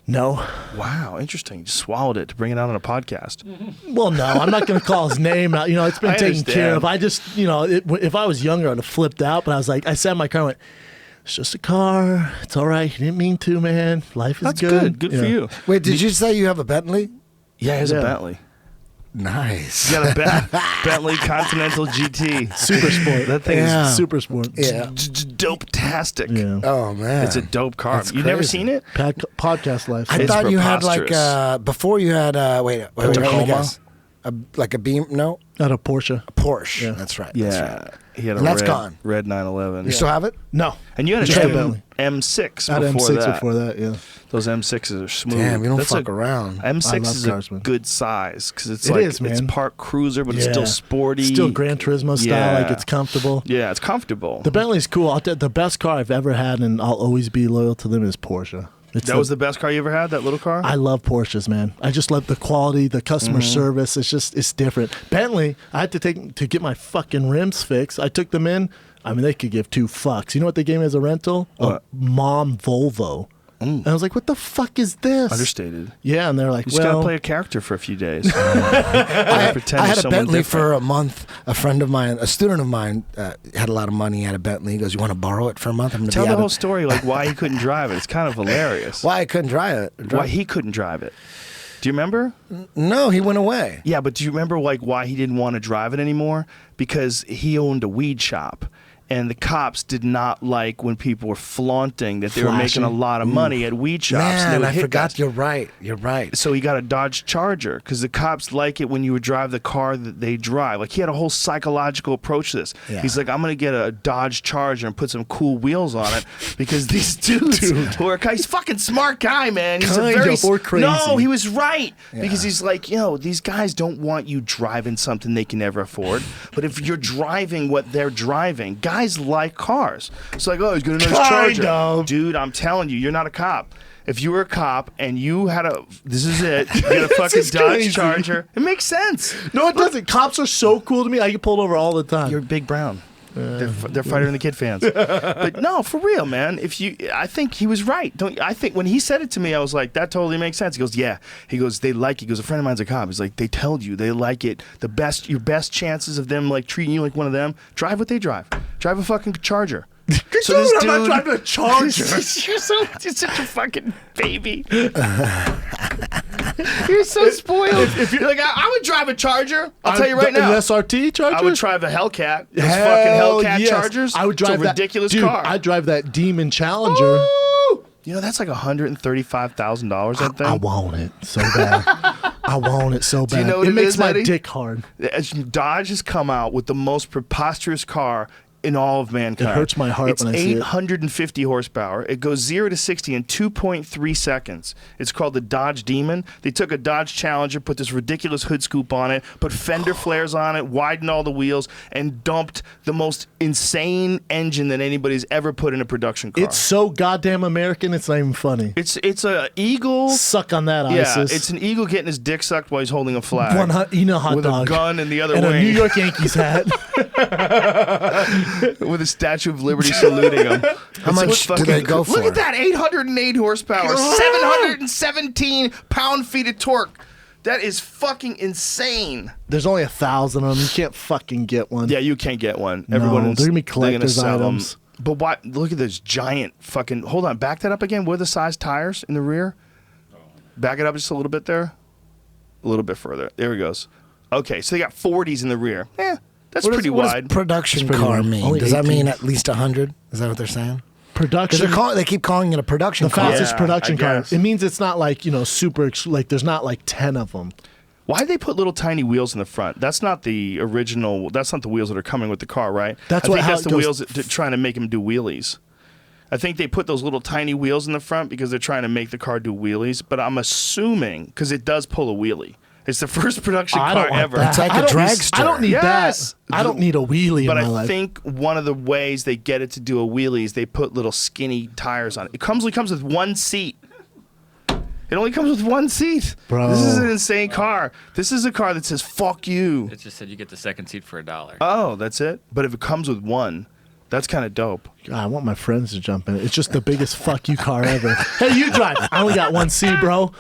No. Wow, interesting. You just swallowed it to bring it out on a podcast. Well, no, I'm not going to call his name out. You know, it's been I taken care understand. of. I just, you know, if I was younger, I'd have flipped out. But I was like, I sat in my car and went, it's just a car. It's all right. He didn't mean to, man. Life is That's good. good. Good for you. Wait, did you say you have a Bentley? Yeah, he has Yeah. a Bentley. Nice. You got a Bentley Continental GT. Super sport. That thing Yeah. Super sport. Yeah. is dope-tastic. Yeah. Oh man, It's a dope car. That's You never crazy. seen it? Podcast life. I It's thought you had like preposterous. before you had wait, let me Tacoma? guess. Like a Beam? No, Not a Porsche. a Porsche. Yeah. That's right. That's right. He had a And that's red, gone. red 911. You still have it? No. And you had Just an a Bentley. M6 I had before M6 that. before that, yeah. Those M6s are smooth. Damn, you don't That's fuck around. M6 I love is cars, a man. good size because it's It like is, it's man. park cruiser, but it's Yeah. still sporty. Still Gran Turismo style, Yeah. like it's comfortable. Yeah, it's comfortable. The Bentley's cool. The best car I've ever had, and I'll always be loyal to them, is Porsche. That was the best car you ever had, that little car? I love Porsches, man. I just love the quality, the customer service. It's different. Bentley, I had to get my fucking rims fixed. I took them in. I mean, they could give two fucks. You know what they gave me as a rental? What? A mom Volvo. And I was like, what the fuck is this? Understated. Yeah, and they're like, You just gotta well, play a character for a few days. I pretend had you're a someone Bentley different. for a month. A friend of mine, a student of mine, had a lot of money. He had a Bentley. He goes, "You want to borrow it for a month? I'm going to Tell be the out whole of." story, like why he couldn't drive it. It's kind of hilarious. Why I couldn't drive it? Why he couldn't drive it. Do you remember? No, he went away. Yeah, but do you remember like why he didn't want to drive it anymore? Because he owned a weed shop. And the cops did not like when people were flaunting that they were making a Flashing. lot of money at weed shops. and they Man, would I hit forgot. guys. You're right. You're right. So he got a Dodge Charger because the cops like it when you would drive the car that they drive. Like he had a whole psychological approach to this. Yeah. He's like, I'm gonna get a Dodge Charger and put some cool wheels on it because these dudes who are he's a fucking smart guy, man. He's Kind a very of, or crazy. No, he was right because Yeah. he's like, these guys don't want you driving something they can never afford. But if you're driving what they're driving, guys like cars. It's like, oh, he's got a nice Kind Charger, of. dude. I'm telling you, you're not a cop. If you were a cop and you had this is it. You had a fucking is Dodge crazy. Charger. It makes sense. no, it doesn't. Cops are so cool to me. I get pulled over all the time. You're Big Brown. They're Fighter and the Kid fans. But no, for real, man. I think he was right. I think when he said it to me, I was like, that totally makes sense. He goes, yeah. He goes, they like it. He goes, a friend of mine's a cop. He's like, they tell you they like it. Your best chances of them like treating you like one of them. Drive what they drive. Drive a fucking Charger. So Dude, this I'm not dude- driving a Charger. you're such a fucking baby. You're so spoiled. You're like, I would drive a Charger. I'll tell you right now. An SRT Charger? I would drive a Hellcat. Those Hell fucking Hellcat yes. Chargers. I would drive it's a ridiculous that, car. Dude, I'd drive that Demon Challenger. Woo! That's like $135,000. That thing. I want it so bad. I want it so bad. you know what it it makes is, my Eddie? dick hard. Dodge has come out with the most preposterous car in all of mankind. It hurts my heart it's when I see it. 850 horsepower. It goes 0 to 60 in 2.3 seconds. It's called the Dodge Demon. They took a Dodge Challenger, put this ridiculous hood scoop on it, put fender flares on it, widened all the wheels, and dumped the most insane engine that anybody's ever put in a production car. It's so goddamn American, it's not even funny. It's a eagle. Suck on that, Yeah, ISIS. it's an eagle getting his dick sucked while he's holding a flag. Hot with dog. a gun in the other and wing. a New York Yankees hat. With a Statue of Liberty saluting him. How much do they go for? Look at that, 808 horsepower, 717 pound-feet of torque. That is fucking insane. There's only 1,000 of them. You can't fucking get one. Yeah, you can't get one. No, Everyone is they're gonna be they're collector's sell 'em. items. But why? Look at this giant fucking. Hold on, back that up again. What are the size tires in the rear? Back it up just a little bit there. A little bit further. There he goes. Okay, so they got 40s in the rear. That's pretty What wide. does production pretty car wide. mean? Only Does that 18. mean at least 100? Is that what they're saying? Production. Because they keep calling it a production the car. fastest Yeah, production I car. guess. It means it's not like, super, like there's not like 10 of them. Why did they put little tiny wheels in the front? That's not the original. That's not the wheels that are coming with the car, right? That's I what- think how that's it the goes. wheels that trying to make them do wheelies. I think they put those little tiny wheels in the front because they're trying to make the car do wheelies. But I'm assuming because it does pull a wheelie. It's the first production I car don't want ever. that. It's like I a don't- dragster. I don't need Yes. that. I don't need a wheelie But in my I life. think one of the ways they get it to do a wheelie is they put little skinny tires on it. It comes with one seat. It only comes with one seat. Bro. This is an insane car. This is a car that says "fuck you." It just said you get the second seat for $1. Oh, that's it. But if it comes with one, that's kind of dope. God, I want my friends to jump in. It's just the biggest fuck you car ever. Hey, you drive. I only got one seat, bro.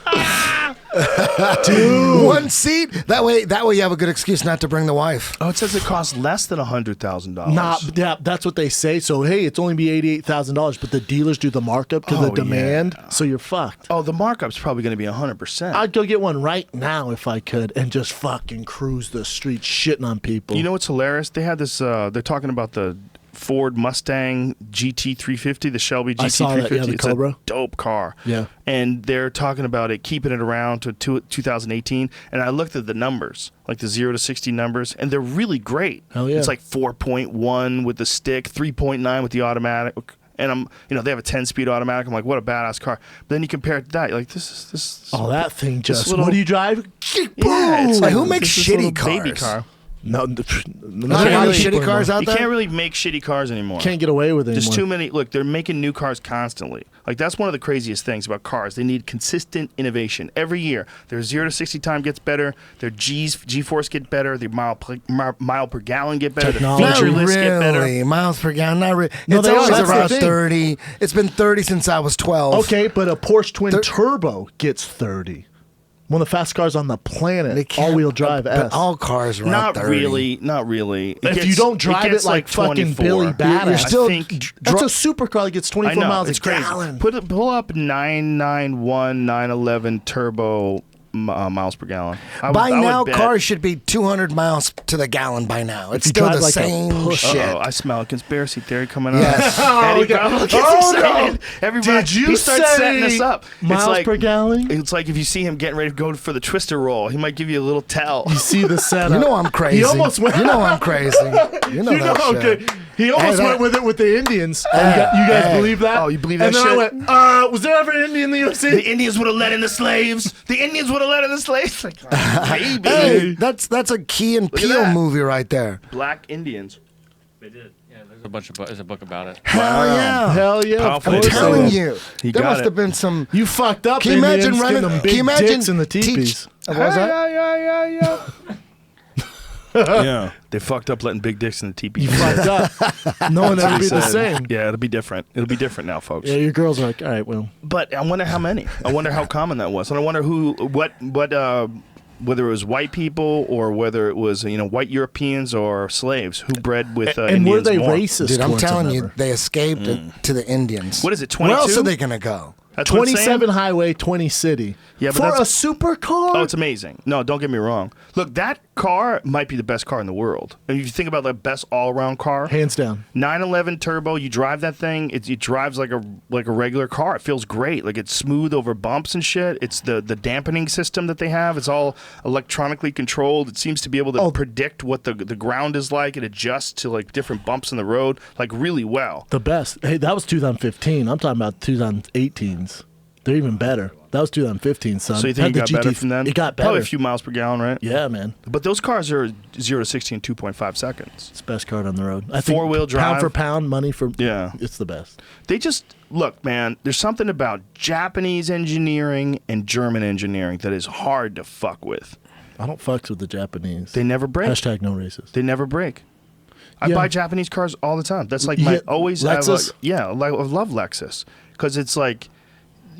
Dude. One seat. That way you have a good excuse not to bring the wife. Oh, it says it costs less than $100,000. Yeah, that's what they say. So hey, it's only be $88,000, but the dealers do the markup because Oh, the demand. yeah. So you're fucked. Oh, the markup's probably going to be 100%. I'd go get one right now if I could, and just fucking cruise the streets shitting on people. You know what's hilarious? They had this. They're talking about the Ford Mustang GT350, the Shelby GT350. I saw that, yeah, the it's Cobra. a dope car. Yeah. And they're talking about it, keeping it around to 2018. And I looked at the numbers, like the 0 to 60 numbers, and they're really great. Hell yeah. It's like 4.1 with the stick, 3.9 with the automatic. And they have a 10-speed automatic. I'm like, what a badass car. But then you compare it to that, you're like, this is. Oh, that thing just. little- What do you drive? Yeah, it's Like, who like makes this shitty little baby cars? car. No, Are there any shitty cars out You there? can't really make shitty cars anymore. Can't get away with it There's anymore. too many. Look, they're making new cars constantly. Like, that's one of the craziest things about cars. They need consistent innovation every year. Their 0 to 60 time gets better. Their G-force get better. Their mile per gallon get better. Technology. Their feature Not list get better. really. Miles per gallon, not really. No, It's they are. always That's the around thing. 30. It's been 30 since I was 12. Okay, but a Porsche Twin They're- Turbo gets 30. One of the fast cars on the They planet. can't- All-wheel drive but S. all cars are around Not 30. really. Not really. If you don't drive it like fucking 24. Billy Badass, You're still I think- that's a supercar that gets 24 I know, miles it's a crazy. gallon. Pull up 991 911 turbo miles per gallon. By I would now, bet. cars should be 200 miles to the gallon by now. It's you still drive the like a same pussy. shit. Uh-oh, I smell a conspiracy theory coming Yes. on. Eddie okay. Bravo gets Oh, no. excited. Everybody, Did you he starts say setting us up. miles per gallon? It's like if you see him getting ready to go for the twister roll, he might give you a little tell. You see the setup. You know I'm crazy. He almost went. You know I'm crazy. You know You that know, shit. okay. He almost Hey, went with it with the Indians. And you guys believe that? Oh, you believe and that then shit? I went, was there ever an Indian in the UFC? The Indians would have let in the slaves. The Indians would have let in the slaves. Like, maybe. Hey, that's a Key and at Peele that. movie right there. Black Indians. They did. Yeah, there's a book about it. Hell yeah. Hell yeah. Powerful. Of I'm course telling it is. you. He There got must it. have been some. You fucked up. Can you imagine Indians, running? getting them Can you big imagine dicks in the teepees. What was that? Yeah. Yeah, they fucked up letting big dicks in the teepee. You fucked up. No one That's what ever he be the said. same. Yeah, it'll be different. It'll be different now, folks. Yeah, your girls are like, all right, well. But I wonder how many. I wonder how common that was, and I wonder whether it was white people or whether it was white Europeans or slaves who bred with And Indians were they more. racist? Dude, I'm towards them telling you, ever? they escaped to the Indians. What is it, Where else 22? are they going to go? That's what I'm saying? 27 highway, 20 city. Yeah, but for a that's- supercar? Oh, it's amazing. No, don't get me wrong. Look, that car might be the best car in the world. And if you think about the best all-around car, Hands down. 911 turbo, you drive that thing, it drives like a regular car. It feels great. Like, it's smooth over bumps and shit. It's the dampening system that they have. It's all electronically controlled. It seems to be able to predict what the ground is like. It adjusts to like different bumps in the road like really well. The best. Hey, that was 2015. I'm talking about 2018s. They're even better. That was 2015, son. So you think Had it got the better GT from then? It got better. Probably a few miles per gallon, right? Yeah, man. But those cars are 0 to 60 in 2.5 seconds. It's the best car on the road. I think Four-wheel Pound drive. for pound, money for... Yeah. It's the best. They just look, man. There's something about Japanese engineering and German engineering that is hard to fuck with. I don't fucks with the Japanese. They never break. Hashtag no racist. They never break. I Yeah. buy Japanese cars all the time. That's like You my get always. Lexus? I love Lexus because it's like,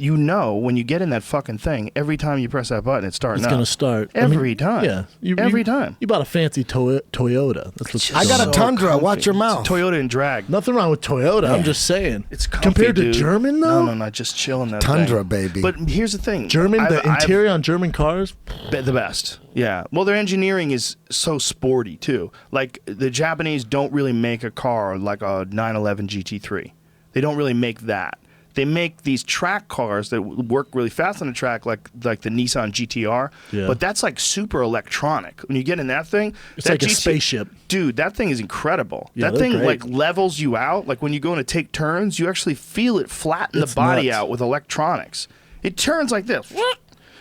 when you get in that fucking thing, every time you press that button, it's starting It's up. going to start. Every time. Yeah. Every time. You bought a fancy Toyota. That's what's I got a So Tundra. comfy. Watch your mouth. It's Toyota and drag. Nothing wrong with Toyota. I'm just saying. It's comfy, Compared to dude. German, though? No, not just chilling that Tundra, thing. baby. But here's the thing. German, the I've- interior on German cars, The best. Yeah. Well, their engineering is so sporty, too. Like, the Japanese don't really make a car like a 911 GT3. They don't really make that. They make these track cars that work really fast on the track, like the Nissan GTR. Yeah. But that's like super electronic. When you get in that thing, it's that like a spaceship. Dude, that thing is incredible. Yeah, that they're thing great. like levels you out. Like when you go in to take turns, you actually feel it flatten It's the body nuts. out with electronics. It turns like this.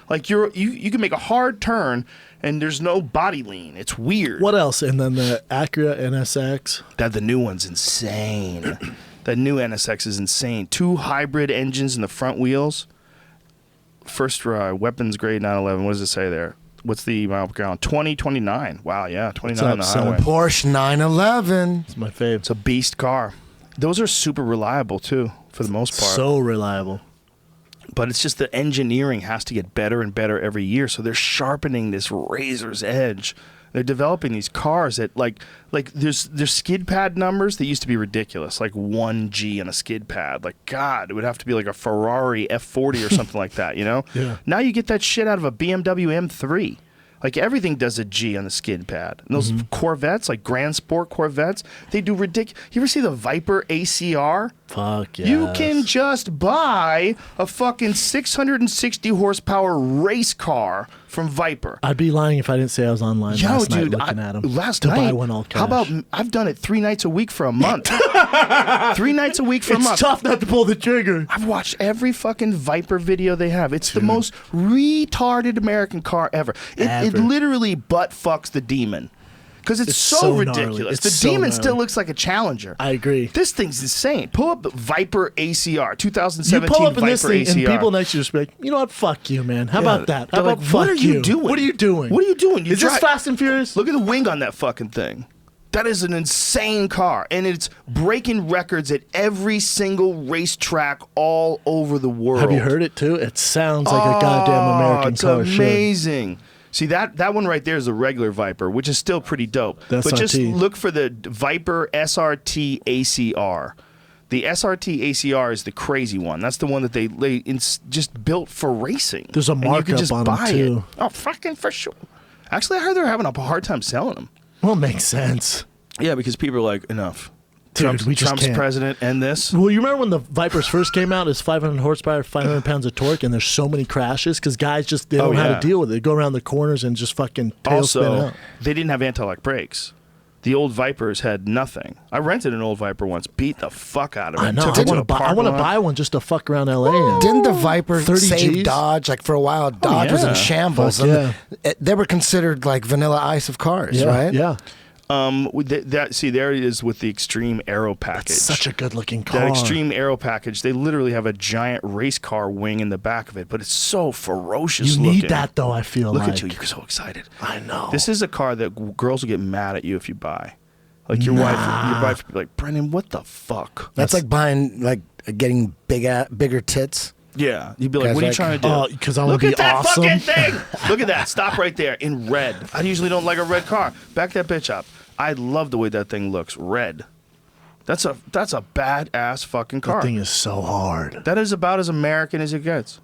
Like you can make a hard turn and there's no body lean. It's weird. What else? And then the Acura NSX. That the new one's insane. The new NSX is insane. 2 hybrid engines in the front wheels. first weapons grade 911. What does it say there? What's the mile per gallon? 2029. Wow, yeah, 29 on the highway. Porsche 911. It's my fave. It's a beast car. Those are super reliable too, for the most part. So reliable. But it's just the engineering has to get better and better every year. So they're sharpening this razor's edge. They're developing these cars that like there's skid pad numbers that used to be ridiculous, like 1G on a skid pad. Like, God, it would have to be like a Ferrari F40 or something like that, you know? Yeah. Now you get that shit out of a BMW M3. Like, everything does a G on the skid pad. And those Corvettes, like Grand Sport Corvettes, they do ridiculous. You ever see the Viper ACR? Fuck yeah. You can just buy a fucking 660 horsepower race car from Viper. I'd be lying if I didn't say I was online last night looking at them. Last to night, buy one all cash. how about I've done it 3 nights a week for a month. 3 nights a week for a month. It's tough not to pull the trigger. I've watched every fucking Viper video they have. It's the most retarded American car ever. It literally butt fucks the Demon. Because it's so ridiculous. Gnarly. It's the so Demon gnarly. still looks like a Challenger. I agree. This thing's insane. Pull up Viper ACR, You 2017 pull up in Viper this thing, ACR. and people next to you just be like, you know what? Fuck you, man. How about that? How They're about like, fuck what are you doing? What are you doing? What are you doing? Is this Fast and Furious? Look at the wing on that fucking thing. That is an insane car, and it's breaking records at every single racetrack all over the world. Have you heard it too? It sounds like a goddamn American car. It's amazing. See, that one right there is the regular Viper, which is still pretty dope. The but just SRT. look for the Viper SRT ACR. The SRT ACR is the crazy one. That's the one that they just built for racing. There's a And you markup could just on them, buy too. it. Oh, fucking for sure. Actually, I heard they're having a hard time selling them. Well, it makes sense. Yeah, because people are like, enough. Dude, we just Trump's can't. president and this. Well, you remember when the Vipers first came out? It's 500 horsepower, 500 pounds of torque, and there's so many crashes because guys just they don't know how to deal with it. They go around the corners and just fucking tail spin Also, out. they didn't have anti-lock brakes. The old Vipers had nothing. I rented an old Viper once, beat the fuck out of it. I know. Took I it to want a to buy. I parking want to lot. buy one just to fuck around LA. In. Didn't the Viper 30 save Gs? Dodge? Like for a while, Dodge was yeah. in shambles. Fuck and they were considered like Vanilla Ice of cars, Yeah, right? yeah. See, there it is with the Extreme Aero package. It's such a good-looking car. That Extreme Aero package, they literally have a giant race car wing in the back of it, but it's so ferocious You looking. need that though. I feel Look like. at you, you're so excited. I know. This is a car that girls will get mad at you if you buy. Like your wife would be like, Brendan, what the fuck? That's like buying, like getting bigger tits. Yeah, you'd be like, Guys what are you like, trying to do? Oh, 'cause I wanna Look be at that awesome. fucking thing. Look at that. Stop right there in red. I usually don't like a red car. Back that bitch up. I love the way that thing looks. Red. That's a badass fucking car. That thing is so hard. That is about as American as it gets.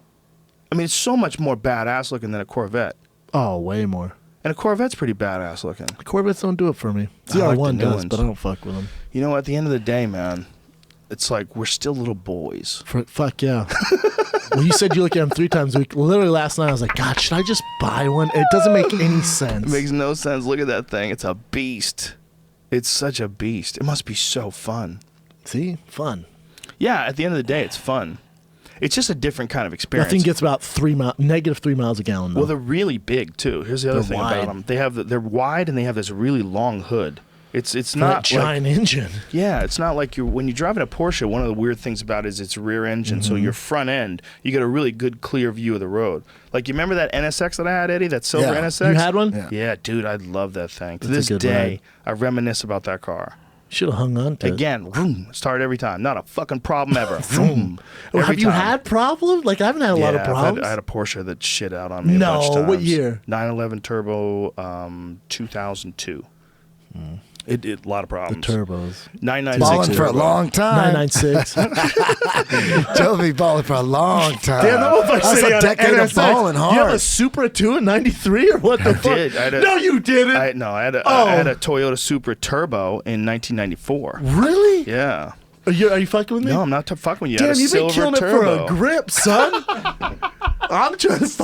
I mean, it's so much more badass looking than a Corvette. Oh, way more. And a Corvette's pretty badass looking. Corvettes don't do it for me. I like the ZR1 new does, ones. but I don't fuck with them. You know, at the end of the day, man, it's like we're still little boys. Fuck yeah. Well, you said you look at them 3 times a week. Literally last night, I was like, God, should I just buy one? It doesn't make any sense. It makes no sense. Look at that thing. It's a beast. It's such a beast. It must be so fun. See? Fun. Yeah, at the end of the day, it's fun. It's just a different kind of experience. That thing gets about negative 3 miles a gallon, though. Well, they're really big too. Here's the other They're thing wide. about them. They're wide and they have this really long hood. It's For not that like, giant engine. yeah, it's not like when you're driving a Porsche. One of the weird things about it is its rear engine. So your front end, you get a really good clear view of the road. Like you remember that NSX that I had, Eddie? That silver Yeah. NSX. You had one? Yeah. Yeah, dude, I love that thing. To That's this a good day, ride. I reminisce about that car. Should have hung on to it. Again, vroom, start every time. Not a fucking problem ever. Vroom. Well, Every have you time. had problems? Like, I haven't had a lot of Yeah, problems. I had a Porsche that shit out on me. No, a bunch of times. what year? 911 Turbo, 2002. It a lot of the problems. turbos. 996 Balling for a Turbo. long time. 996. Jovi balling for a long time. Damn, that motherfucker That's said he a had an decade of NSX. balling You have a hard. Supra 2 in 93 or what the fuck? did. I had a- No, you didn't. I had a Toyota Supra Turbo in 1994. Really? Yeah. Are you fucking with me? No, I'm not fucking with you. I Damn, had a you've been silver killing turbo. it for a grip, son. I'm just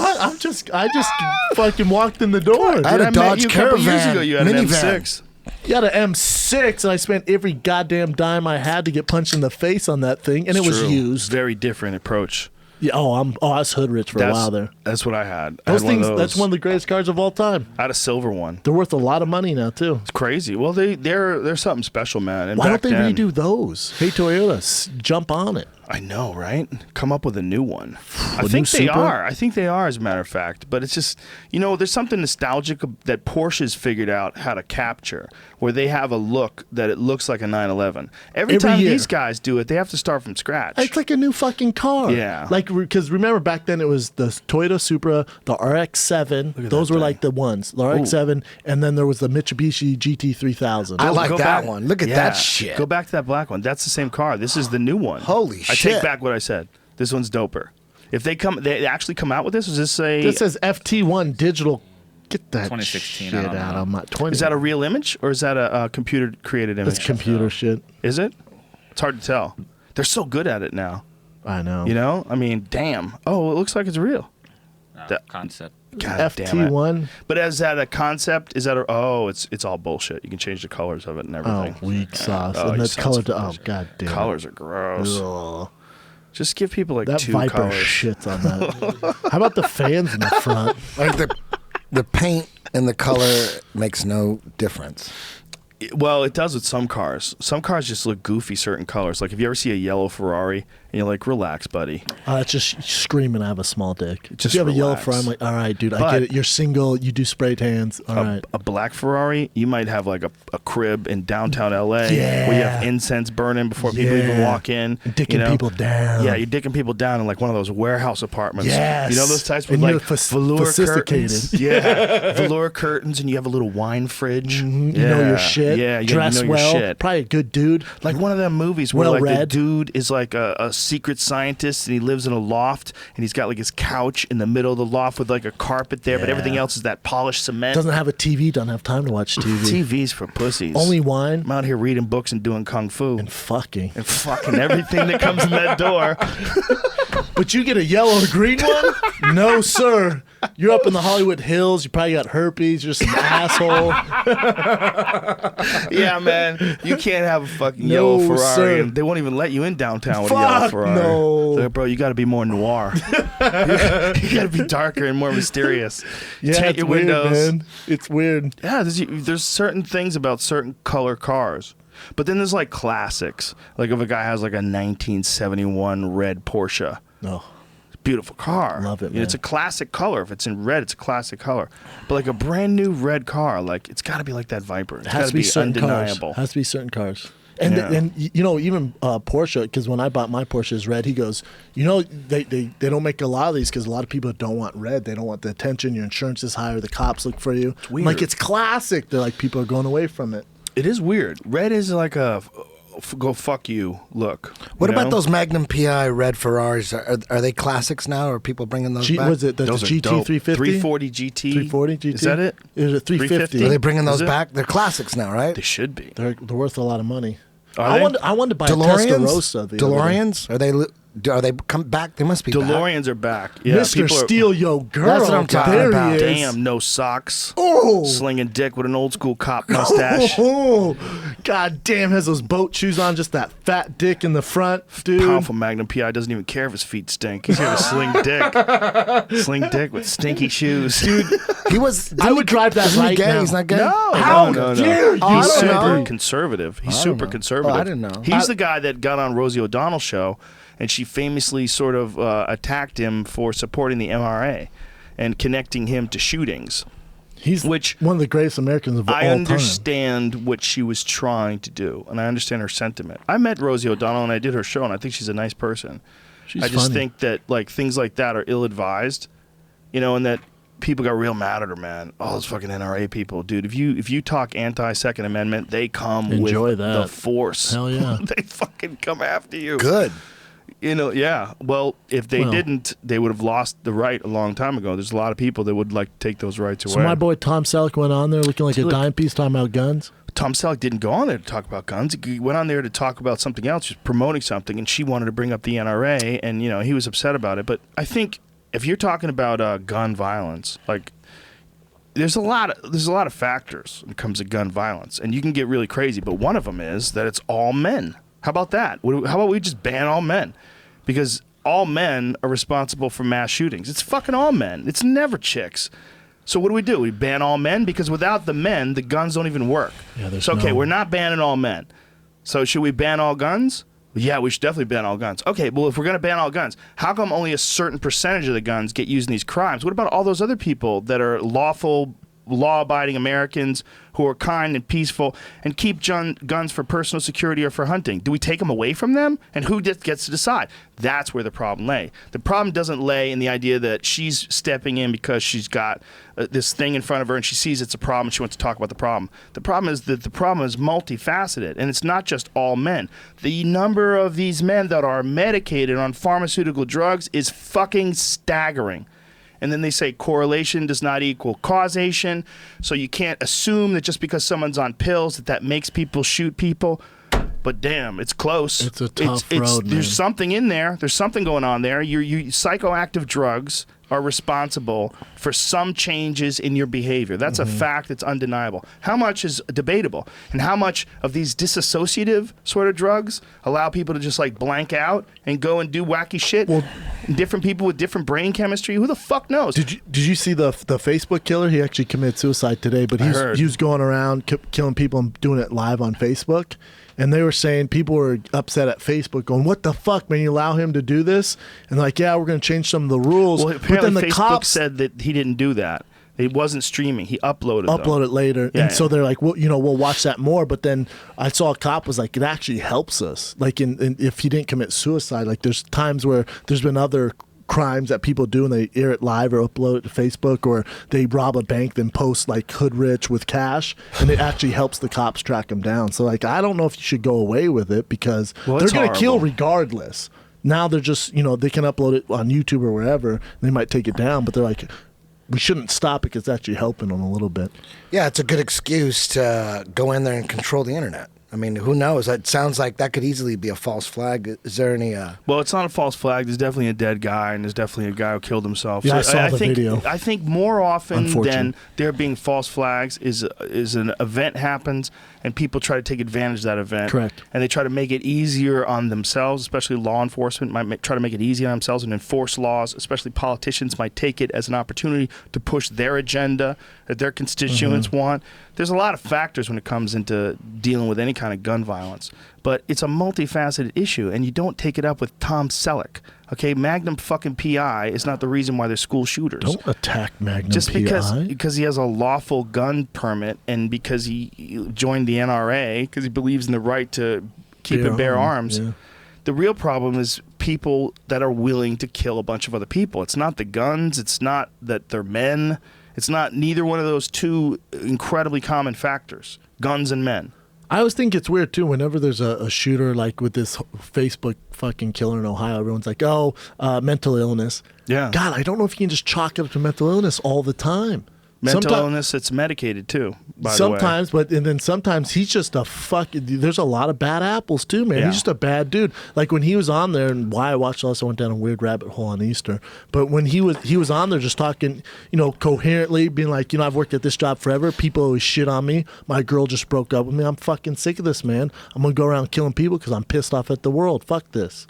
I just fucking walked in the door. I had a met Dodge you a couple years Caravan ago. You had an minivan. M6. You had an M6, and I spent every goddamn dime I had to get punched in the face on that thing, and it was True. used. Very different approach. Yeah, I was hood rich for a while there. That's what I had. I Those had one of things, that's those. one of the greatest cars of all time. I had a silver one. They're worth a lot of money now too. It's crazy. Well, they're something special, man. And Why back don't they then, redo those? Hey Toyota, jump on it. I know, right? Come up with a new one. I new think they Supra? are. I think they are, as a matter of fact. But it's just, there's something nostalgic that Porsche's figured out how to capture, where they have a look that it looks like a 911. Every time year. these guys do it, they have to start from scratch. It's like a new fucking car. Yeah. Like, because remember back then it was the Toyota Supra, the RX-7. at Those that were thing. like the ones. The RX-7, and then there was the Mitsubishi GT3000. I like Go that back- one. Look at Yeah. that shit. Go back to that black one. That's the same car. This is the new one. Holy I shit. take back what I said. This one's doper. If they actually come out with this, is this This says FT1 digital. Get that 2016, shit I don't out know. of my 20. is that a real image or is that a computer created image? That's computer shit. Is it? It's hard to tell. They're so good at it now. I know. I mean, damn. Oh, it looks like it's real. That- Concept. God damn it. FT1. But is that a concept? Is that it's all bullshit. You can change the colors of it and Oh, everything. weak sauce. Oh, and you the sons color. of Oh, bitches. god damn. Colors are gross. Ugh. Just give people like That 2 Viper colors. shits on that. How about the fans in the front? Like the paint and the color makes no difference. Well, it does with some cars. Some cars just look goofy, certain colors. Like if you ever see a yellow Ferrari and you're like, relax, buddy. It's just screaming I have a small dick. Just if you have a yellow relax. Ferrari, I'm like, all right, dude, I But- get it. You're single. You do spray tans. All right. A black Ferrari, you might have like a crib in downtown LA where you have Yeah. incense burning before people even Yeah. walk in. Dicking people down. Yeah, you're dicking people down in like one of those warehouse apartments. Yes. You know those types with And you're like velour sophisticated. curtains. Yeah, velour curtains, and you have a little wine fridge. You know your shit. Yeah, Dress you know well. your shit. Probably a good dude. Like one of them movies where Well like the read. dude is like a secret scientist and he lives in a loft and he's got like his couch in the middle of the loft with like a carpet there, but Yeah. everything else is that polished cement. Doesn't have a TV. Doesn't have time to watch TV. TV's for pussies. Only wine I'm out here reading books and doing kung fu and fucking. and fucking everything that comes in that door. But you get a yellow or green one? No, sir. You're up in the Hollywood Hills. You probably got herpes. You're some asshole. Yeah, man, you can't have a fucking No, yellow Ferrari. sir. And they won't even let you in downtown with a yellow Fuck Ferrari. no. They're like, bro, you got to be more noir. you got to be darker and more mysterious. Yeah, Tint it's your weird, windows. man. It's weird. Yeah, there's certain things about certain color cars. But then there's like classics. Like if a guy has like a 1971 red Porsche. No. Beautiful car. Love it, You know, it's a man. classic color. If it's in red, it's a classic color. But like a brand new red car, like it's got to be like that Viper. It's It got has to to be be certain undeniable. cars. Has to be certain cars. And Yeah. and even Porsche, because when I bought my Porsche red, he goes, they don't make a lot of these because a lot of people don't want red. They don't want the attention. Your insurance is higher. The cops look for you. I'm like, weird. it's classic. They're like, people are going away from it. It is weird. Red is like a go fuck you look. What you about know? those Magnum PI red Ferraris? Are they classics now? Or are people bringing those back? Was it the Those are GT dope. 350? 340 GT. 340 GT? Is that it? It was a 350. Are they bringing Is those it? back? They're classics now, right? They should be. They're worth a lot of money. Are I they? wanted to buy a DeLoreans? Testarossa. the other day. DeLoreans? Are they come back? They must be back. DeLoreans are back. Yeah, Mr. people are- Steal Yo Girl. That's what I'm talking there about. He is. Damn, no socks. Oh. Slinging dick with an old school cop mustache. Oh, god damn, has those boat shoes on, just that fat dick in the front, dude. Powerful Magnum PI doesn't even care if his feet stink. He's here to sling dick. Sling dick with stinky shoes. Dude, He was. I would drive that Isn't he right gay? now. He's not gay. no, How no, no, dare no. you, He's I don't super know. conservative. He's I don't super know. conservative. Oh, I didn't know. He's the guy that got on Rosie O'Donnell's show, and she famously sort of attacked him for supporting the MRA and connecting him to shootings. He's Which one of the greatest Americans of I all understand what she was trying to do, and I understand her sentiment. I met Rosie O'Donnell, and I did her show, and I think she's a nice person. time. She's I just funny. think that like things like that are ill-advised, and that people got real mad at her, man. All those fucking NRA people, dude. If you talk anti-Second Amendment, they come Enjoy with that. the force. Hell yeah. They fucking come after you. Good. Yeah. Well, if they Well- didn't, they would have lost the right a long time ago. There's a lot of people that would like to take those rights away. So my boy Tom Selleck went on there looking like a Look. dime piece, talking about guns. Tom Selleck didn't go on there to talk about guns. He went on there to talk about something else, just promoting something, and she wanted to bring up the NRA, and he was upset about it. But I think if you're talking about gun violence, like there's a lot of factors when it comes to gun violence, and you can get really crazy. But one of them is that it's all men. How about that? How about we just ban all men? Because all men are responsible for mass shootings. It's fucking all men. It's never chicks. So what do? We ban all men? Because without the men, the guns don't even work. Yeah, there's so, okay, no- we're not banning all men. So should we ban all guns? Yeah, we should definitely ban all guns. Okay, well, if we're going to ban all guns, how come only a certain percentage of the guns get used in these crimes? What about all those other people that are lawful, law-abiding Americans who are kind and peaceful and keep guns for personal security or for hunting? Do we take them away from them? And who gets to decide? That's where the problem lay. The problem doesn't lay in the idea that she's stepping in because she's got this thing in front of her and she sees it's a problem and she wants to talk about the problem. The problem is that the problem is multifaceted, and it's not just all men. The number of these men that are medicated on pharmaceutical drugs is fucking staggering. And then they say correlation does not equal causation. So you can't assume that just because someone's on pills that makes people shoot people. But damn, it's close. It's a tough road, man. There's something in there. There's something going on there. Psychoactive drugs are responsible for some changes in your behavior. That's a fact that's undeniable. How much is debatable? And how much of these dissociative sort of drugs allow people to just like blank out and go and do wacky shit? Well, different people with different brain chemistry. Who the fuck knows? Did you see the Facebook killer? He actually committed suicide today, but he was going around killing people and doing it live on Facebook. And they were saying people were upset at Facebook going, what the fuck, man, you allow him to do this? And like, yeah, we're going to change some of the rules. Well, apparently but then the Facebook cops said that he didn't do that. It wasn't streaming. He uploaded it later. Yeah, and so they're like, well, we'll watch that more. But then I saw a cop was like, it actually helps us. Like if he didn't commit suicide, like there's times where there's been other crimes that people do and they air it live or upload it to Facebook, or they rob a bank then post like hood rich with cash, and it actually helps the cops track them down. So like, I don't know if you should go away with it because they're going to kill regardless. Now they're just, they can upload it on YouTube or wherever. They might take it down, but they're like, we shouldn't stop it because it's actually helping them a little bit. Yeah, it's a good excuse to go in there and control the internet. I mean, who knows? It sounds like that could easily be a false flag. Is there any... Well, it's not a false flag. There's definitely a dead guy, and there's definitely a guy who killed himself. Yeah, so I saw the video. I think more often than there being false flags is an event happens, and people try to take advantage of that event. Correct. And they try to make it easier on themselves, especially law enforcement might try to make it easy on themselves and enforce laws, especially politicians might take it as an opportunity to push their agenda that their constituents want. There's a lot of factors when it comes into dealing with any kind of gun violence, but it's a multifaceted issue, and you don't take it up with Tom Selleck. Okay, Magnum fucking PI is not the reason why there's school shooters. Don't attack Magnum just PI. because he has a lawful gun permit and because he joined the NRA because he believes in the right to keep and bear arms. Yeah. The real problem is people that are willing to kill a bunch of other people. It's not the guns. It's not that they're men. It's not neither one of those two incredibly common factors, guns and men. I always think it's weird, too, whenever there's a shooter, like with this Facebook fucking killer in Ohio, everyone's like, oh, mental illness. Yeah. God, I don't know if you can just chalk it up to mental illness all the time. Mental illness, it's medicated, too, by sometimes, the way. and then sometimes he's just a there's a lot of bad apples, too, man. Yeah. He's just a bad dude. Like when he was on there, and why I watched also went down a weird rabbit hole on Easter, but when he was on there just talking, coherently, being like, I've worked at this job forever. People always shit on me. My girl just broke up with me. I'm fucking sick of this, man. I'm going to go around killing people because I'm pissed off at the world. Fuck this.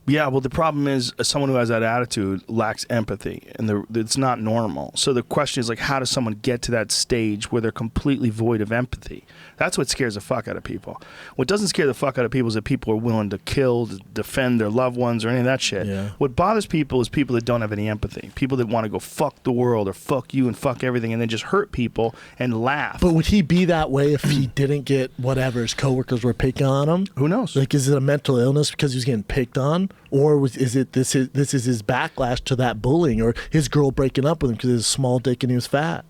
Yeah, well, the problem is someone who has that attitude lacks empathy, and it's not normal. So the question is, like, how does someone get to that stage where they're completely void of empathy? That's what scares the fuck out of people. What doesn't scare the fuck out of people is that people are willing to kill, to defend their loved ones, or any of that shit. Yeah. What bothers people is people that don't have any empathy. People that want to go fuck the world or fuck you and fuck everything and then just hurt people and laugh. But would he be that way if he didn't get whatever his coworkers were picking on him? Who knows? Like, is it a mental illness because he was getting picked on? Or is it this is his backlash to that bullying, or his girl breaking up with him because he was a small dick and he was fat?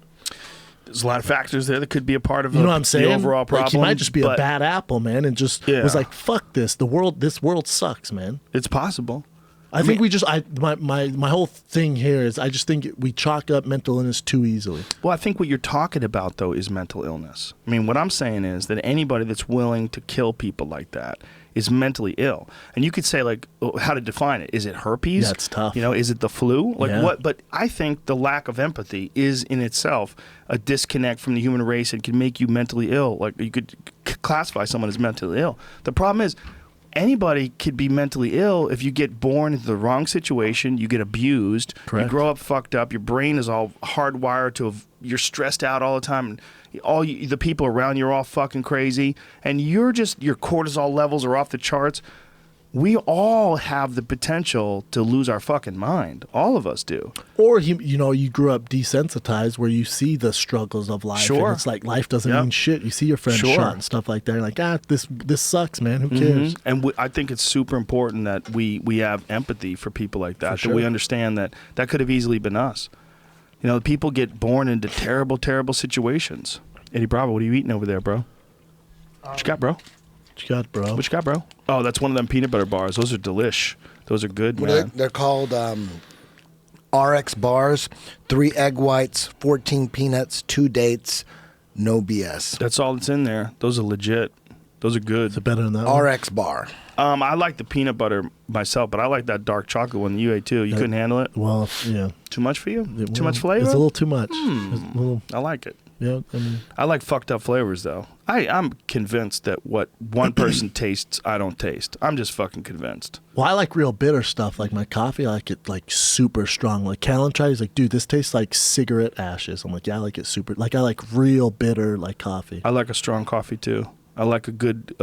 There's a lot of factors there that could be a part of what I'm saying? The overall problem. Like he might just be a bad apple, man, and just was like, fuck this. This world sucks, man. It's possible. I think my whole thing here is I just think we chalk up mental illness too easily. Well, I think what you're talking about, though, is mental illness. I mean, what I'm saying is that anybody that's willing to kill people like that is mentally ill. And you could say, like, how to define it. Is it herpes? That's tough. Is it the flu? Like Yeah. what? But I think the lack of empathy is in itself a disconnect from the human race and can make you mentally ill. Like you could classify someone as mentally ill. The problem is anybody could be mentally ill if you get born into the wrong situation, you get abused, Correct. you grow up fucked up, your brain is all hardwired to you're stressed out all the time, and the people around you are all fucking crazy, and your cortisol levels are off the charts. we all have the potential to lose our fucking mind. All of us do. Or you grew up desensitized where you see the struggles of life. Sure. And it's like life doesn't Yep. mean shit. You see your friends Sure. shot and stuff like that. You're like, this sucks, man. Who cares? And I think it's super important that we have empathy for people like that. For That we sure. understand that could have easily been us. You know, people get born into terrible, terrible situations. Eddie Bravo, what are you eating over there, bro? What you got, bro? What you got, bro? What you got, bro? Oh, that's one of them peanut butter bars. Those are delish. Those are good, man. They're called RX bars, 3 egg whites, 14 peanuts, 2 dates, no BS. That's all that's in there. Those are legit. Those are good. Is it better than that one? RX bar. I like the peanut butter myself, but I like that dark chocolate one you ate too. You couldn't handle it? Well, yeah. Too much for you? Well, Too much flavor? It's a little too much. It's a little, I like it. yeah, I mean, I like fucked up flavors though. I'm convinced that what one person tastes, I don't taste. I'm just fucking convinced. well, I like real bitter stuff. Like my coffee, I like it like super strong. Like Callan tried, he's like, dude, this tastes like cigarette ashes. I'm like, yeah, I like it super. Like I like real bitter like coffee. I like a strong coffee too. I like a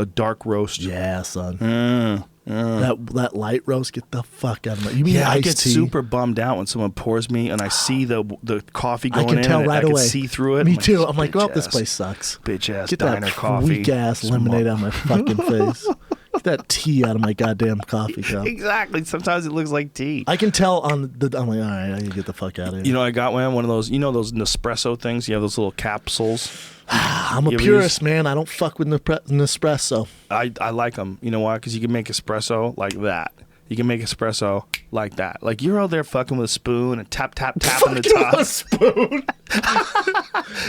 dark roast. Yeah, son. Mm. That light roast, get the fuck out of my. You mean Yeah, I iced get tea? super bummed out when someone pours me and I see the coffee I going can in. tell and right I away. can see through it. Me too. I'm like, well, bitch this ass- place sucks. Bitch ass Get diner that coffee. weak ass lemonade out of my fucking face. Get that tea out of my goddamn coffee cup. Exactly. Sometimes it looks like tea. I can tell on the. I'm like, all right, I need to get the fuck out of here. You know, I got one of those. You know those Nespresso things. You have those little capsules. I'm a you ever purist, man. I don't fuck with Nespresso. I like them. You know why? Because you can make espresso like that. You can make espresso like that. Like you're out there fucking with a spoon and tapping the top. A spoon.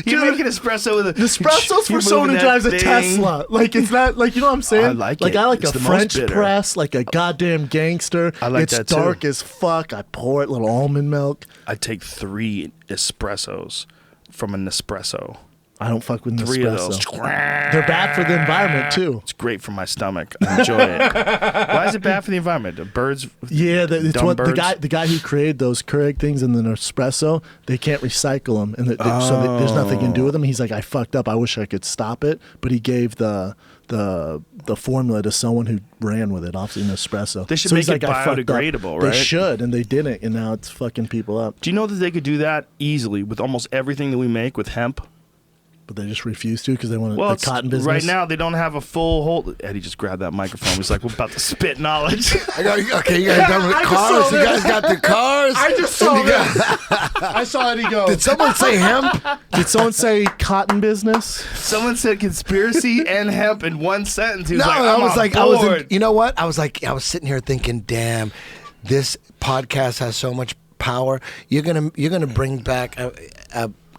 You make an espresso with a Nespresso's for you're someone who moving drives that a thing. Tesla. Like it's not like, you know what I'm saying? I like Like it. I like It's a the most French bitter. press, like a goddamn gangster. I like it's that, too. dark as fuck. I pour it, little almond milk. I take 3 espressos from a Nespresso. I don't fuck with 3 of those. Nespresso. They're bad for the environment too. It's great for my stomach. I enjoy it. Why is it bad for the environment? The birds. Yeah, it's dumb what birds? the guy who created those Keurig things in the Nespresso, they can't recycle them, and so there's nothing you can do with them. He's like, I fucked up. I wish I could stop it, but he gave the formula to someone who ran with it off in Nespresso. They should So make he's it like, I fucked up. biodegradable, right? They should, and they didn't, and now it's fucking people up. Do you know that they could do that easily with almost everything that we make with hemp? But they just refuse to because they want Well, the it's- cotton business. right now they don't have a full hold. Eddie just grabbed that microphone. He's like, we're about to spit knowledge. Okay, you guys done with I just cars? saw You guys got the cars? I just saw that. I saw Eddie go. Did someone say hemp? Did someone say cotton business? Someone said conspiracy and hemp in one sentence. He was No, like, I I'm was on like, board. you know what? I was sitting here thinking, damn, this podcast has so much power. You're gonna bring back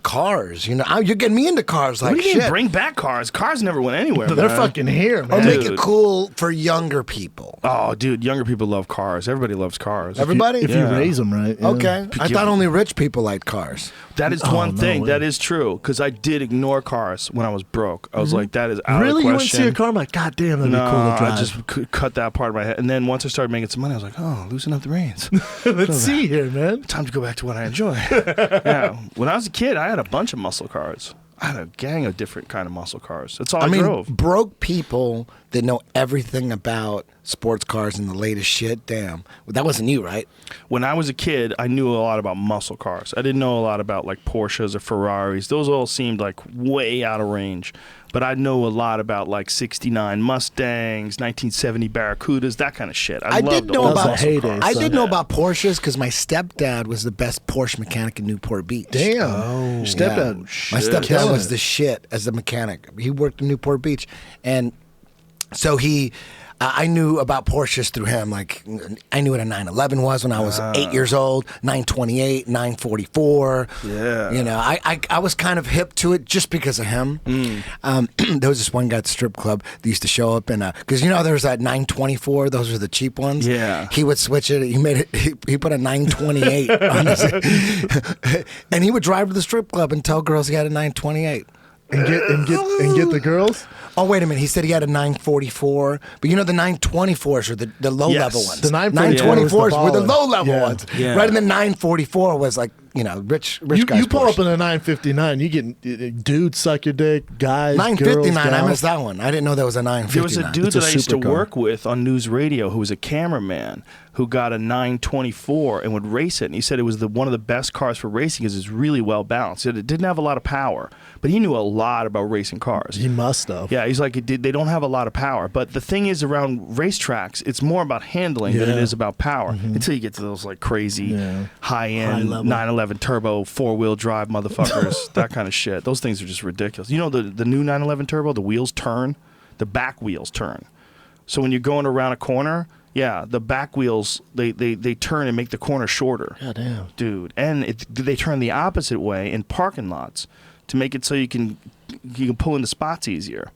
cars. You know, you're getting me into cars like What do you shit. mean bring back cars? Cars never went anywhere. They're man. fucking here, or man. make Dude. it cool for younger people. Oh, dude, younger people love cars. Everybody loves cars. Everybody? If Yeah. you raise them right. yeah. Okay. I thought only rich people liked cars. That is Oh, one no thing. way. That is true. Because I did ignore cars when I was broke. I was like, that is out Really? of You the wouldn't see a question. car? I'm like, God damn, that'd No, be cool to drive. I just cut that part of my head. And then once I started making some money, I was like, oh, loosen up the reins. Let's see here, man. Time to go back to what I enjoy. Yeah. When I was a kid, I had a bunch of muscle cars. I had a gang of different kind of muscle cars. That's all I, I mean, drove. broke people that know everything about sports cars and the latest shit. Damn, that wasn't you, right? When I was a kid, I knew a lot about muscle cars. I didn't know a lot about like Porsches or Ferraris. Those all seemed like way out of range. But I know a lot about like 69 Mustangs, 1970 Barracudas, that kind of shit. I did loved know old about muscle heyday, cars. I son. did know about Porsches because my stepdad was the best Porsche mechanic in Newport Beach. Damn. Oh, Your stepdad. My stepdad Killing was it. the shit as a mechanic. He worked in Newport Beach, and so I knew about Porsches through him. Like I knew what a 911 was when I was 8 years old. 928, 944. Yeah. You know, I was kind of hip to it just because of him. There was this one guy at the strip club that used to show up and because you know there was that 924. Those were the cheap ones. Yeah. He would switch it. He made it. He put a 928 on his, and he would drive to the strip club and tell girls he had a 928. And get the girls. Oh, wait a minute. He said he had a 944. But you know the 924s are the low-level Yes. ones. The 944 was the 924s were the baller. low-level Yeah. ones. Yeah. Right, and the 944 was like rich You guys. pull up in a 959, you get dudes suck your dick, guys, 959. girls, I gals. missed that one. I didn't know there was a 959. There was a dude It's a that I used to supercar. work with on news radio who was a cameraman who got a 924 and would race it. And he said it was one of the best cars for racing because it's really well balanced. It didn't have a lot of power, but he knew a lot about racing cars. He must have. Yeah, he's like, they don't have a lot of power. But the thing is, around racetracks, it's more about handling than it is about power until you get to those like crazy high-end High-level. 911 turbo 4-wheel drive motherfuckers, that kind of shit. Those things are just ridiculous. You know the new 911 turbo, the wheels turn, the back wheels turn. So when you're going around a corner, yeah, the back wheels, they turn and make the corner shorter. God damn. Dude, and they turn the opposite way in parking lots to make it so you can pull into spots easier.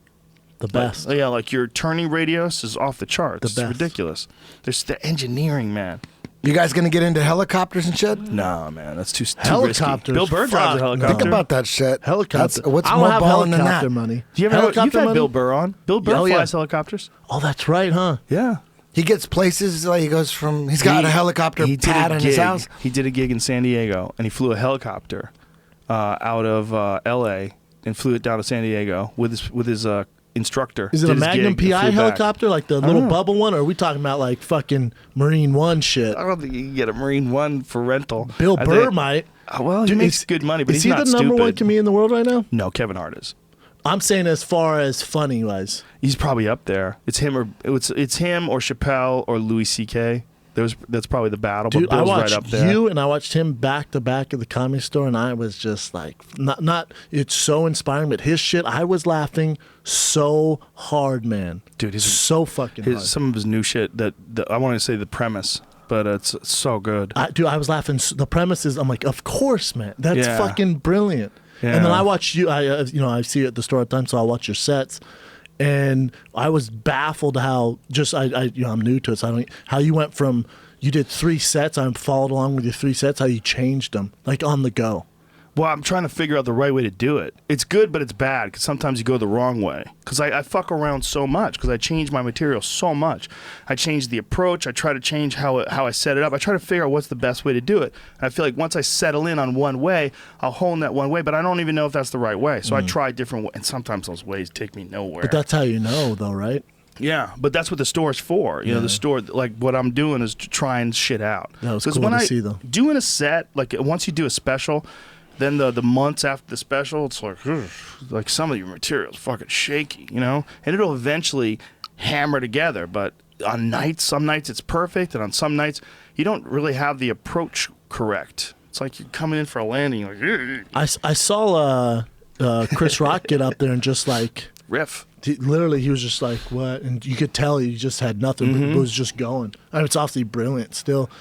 The best. Yeah, like your turning radius is off the charts. The It's best. ridiculous. There's the engineering, man. You guys gonna get into helicopters and shit? Nah, man, that's too risky. Helicopters, Bill Burr drives a fuck, helicopter. Think about that shit. Helicopter. What's I don't more have balling than helicopter that? money. Do you ever helicopter you've had money? Bill Burr on? Bill Burr Oh, yeah. flies helicopters. Oh, that's right, huh? Yeah. He gets places like he's got a helicopter he did pad a in his gig. house. He did a gig in San Diego, and he flew a helicopter out of L.A. and flew it down to San Diego with his instructor. Is it Did a his Magnum gig and PI flew back. helicopter, like the little know. bubble one, or are we talking about like fucking Marine One shit? I don't think you can get a Marine One for rental. Bill I Burr think- might. Well, he Dude, makes good money, but is he's he not the number one stupid. comedian in the world right now? No, Kevin Hart is. I'm saying as far as funny wise. He's probably up there. It's him or Chappelle or Louis C.K. That's probably the battle. Dude, but I Bill's watched right up there. you and I watched him back to back at the Comedy Store, and I was just like, not. It's so inspiring, but his shit, I was laughing so hard, man. Dude, his- so fucking hard. Some of his new shit I want to say the premise, but it's so good. I was laughing. The premise is, I'm like, of course, man. That's Yeah. fucking brilliant. Yeah. And then I watch you. I see you at the store at the time, so I watch your sets, and I was baffled how I'm new to it, so how you went from. You did 3 sets. I followed along with your 3 sets. How you changed them, like on the go. Well, I'm trying to figure out the right way to do it. It's good, but it's bad because sometimes you go the wrong way. Because I fuck around so much because I change my material so much. I change the approach. I try to change how I set it up. I try to figure out what's the best way to do it. And I feel like once I settle in on one way, I'll hone that one way, but I don't even know if that's the right way. So I try different ways, and sometimes those ways take me nowhere. But that's how you know, though, right? Yeah, but that's what the store's for. You know, the store, like what I'm doing is trying shit out. That was 'Cause cool when to I see, though. doing a set, like once you do a special, then the months after the special, it's like some of your material's fucking shaky, you know? And it'll eventually hammer together, but some nights it's perfect, and on some nights you don't really have the approach correct. It's like you're coming in for a landing, you're like, I saw Chris Rock get up there and just like riff. literally he was just like, what? And you could tell he just had nothing, but it was just going. I mean, it's obviously brilliant still.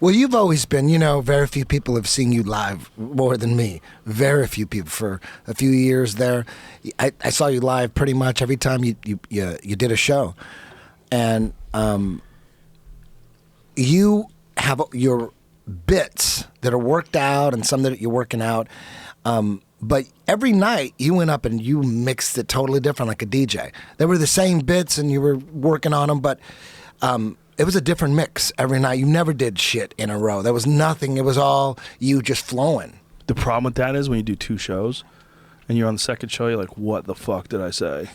Well, you've always been, very few people have seen you live more than me. Very few people for a few years there. I saw you live pretty much every time you did a show. And you have your bits that are worked out and some that you're working out. But every night you went up and you mixed it totally different like a DJ. They were the same bits and you were working on them, but it was a different mix every night. You never did shit in a row. There was nothing. It was all you just flowing. The problem with that is when you do 2 shows and you're on the second show, you're like, what the fuck did I say?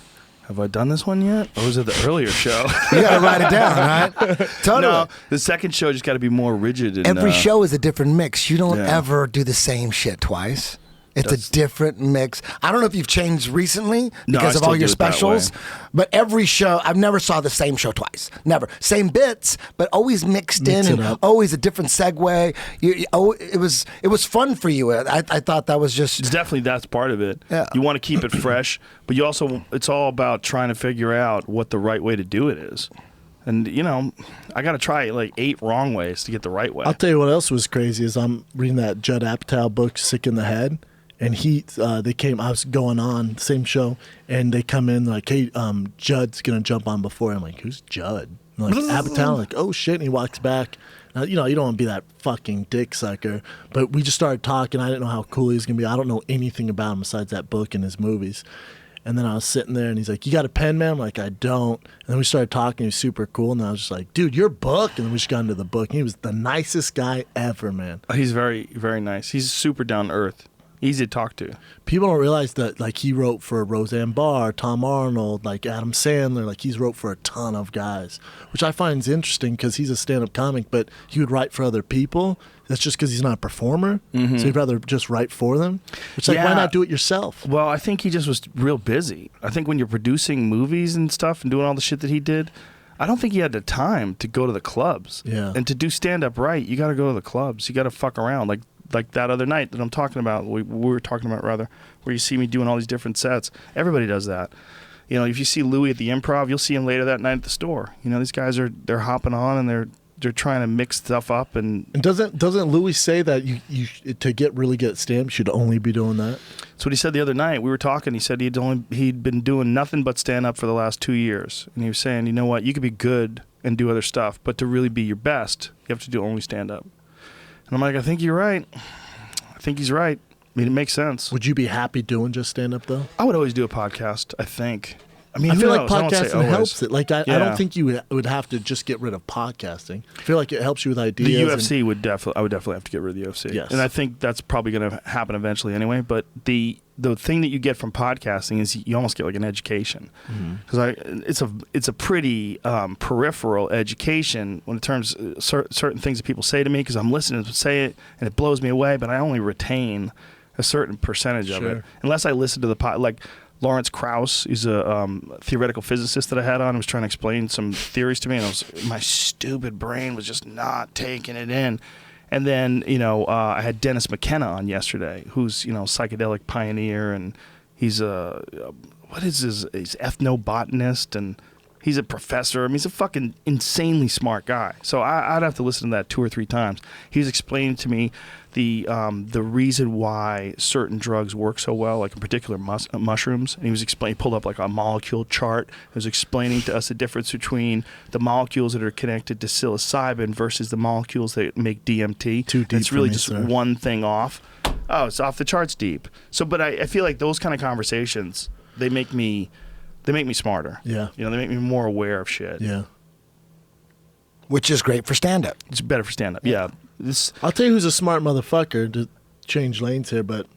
Have I done this one yet? Or was it the earlier show? You got to write it down, right? Totally. No, the second show just got to be more rigid. And, Every show is a different mix. You don't Yeah. ever do the same shit twice. It's That's- a different mix. I don't know if you've changed recently No, because I of all still your do it that specials, way. but every show, I've never saw the same show twice. Never. Same bits, but always mixed Mix in it and up. always a different segue. It was fun for you. I thought that was just... It's definitely that's part of it. Yeah. You want to keep it fresh, but you also, it's all about trying to figure out what the right way to do it is. And, I got to try like 8 wrong ways to get the right way. I'll tell you what else was crazy is I'm reading that Judd Apatow book, Sick in the Head. And I was going on, same show, and they come in like, hey, Judd's going to jump on before. I'm like, who's Judd? I'm like, Apatow, like, oh shit. And he walks back. Now, you don't want to be that fucking dick sucker. But we just started talking. I didn't know how cool he was going to be. I don't know anything about him besides that book and his movies. And then I was sitting there, and he's like, "You got a pen, man?" I'm like, "I don't." And then we started talking. He was super cool, and I was just like, "Dude, your book." And then we just got into the book. And he was the nicest guy ever, man. He's very, very nice. He's super down to earth. Easy to talk to. People don't realize that, like, he wrote for Roseanne Barr, Tom Arnold, like Adam Sandler. Like, he's wrote for a ton of guys, which I find is interesting because he's a stand-up comic, but he would write for other people. That's just because he's not a performer, so he'd rather just write for them. It's like, why not do it yourself? Well, I think he just was real busy. I think when you're producing movies and stuff and doing all the shit that he did, I don't think he had the time to go to the clubs. Yeah. And to do stand-up right, you got to go to the clubs. You got to fuck around. Like that other night that I'm talking about, we were talking about rather, where you see me doing all these different sets. Everybody does that. You know, if you see Louis at the Improv, you'll see him later that night at the store. You know, these guys they're hopping on and they're trying to mix stuff up. And doesn't Louis say that you to get really good at stand-up, you should only be doing that? That's what he said the other night. We were talking. He said he'd been doing nothing but stand-up for the last 2 years. And he was saying, you know what, you could be good and do other stuff, but to really be your best, you have to do only stand-up. And I'm like, I think you're right. I think he's right. I mean, it makes sense. Would you be happy doing just stand-up, though? I would always do a podcast, I think. I mean, I who feel like knows? I don't say podcasting always. helps it. Like, I don't think you would have to just get rid of podcasting. I feel like it helps you with ideas. The UFC would definitely. I would definitely have to get rid of the UFC. Yes. And I think that's probably going to happen eventually anyway. But the thing that you get from podcasting is you almost get like an education, because it's a pretty peripheral education when it terms certain things that people say to me, because I'm listening to them say it and it blows me away, but I only retain a certain percentage of it unless I listen to the like. Lawrence Krauss, he's a theoretical physicist that I had on. He was trying to explain some theories to me, and my stupid brain was just not taking it in. And then, I had Dennis McKenna on yesterday, who's, psychedelic pioneer, and he's he's ethnobotanist, and he's a professor. I mean, he's a fucking insanely smart guy. So I'd have to listen to that 2 or 3 times. He was explaining to me the reason why certain drugs work so well, like in particular mushrooms. And he pulled up like a molecule chart. He was explaining to us the difference between the molecules that are connected to psilocybin versus the molecules that make DMT. Too deep. It's really for me, just sir. one thing off. Oh, it's off the charts deep. So, but I feel like those kind of conversations, they make me smarter. Yeah. They make me more aware of shit. Yeah. Which is great for stand-up. It's better for stand-up. Yeah. I'll tell you who's a smart motherfucker, to change lanes here, but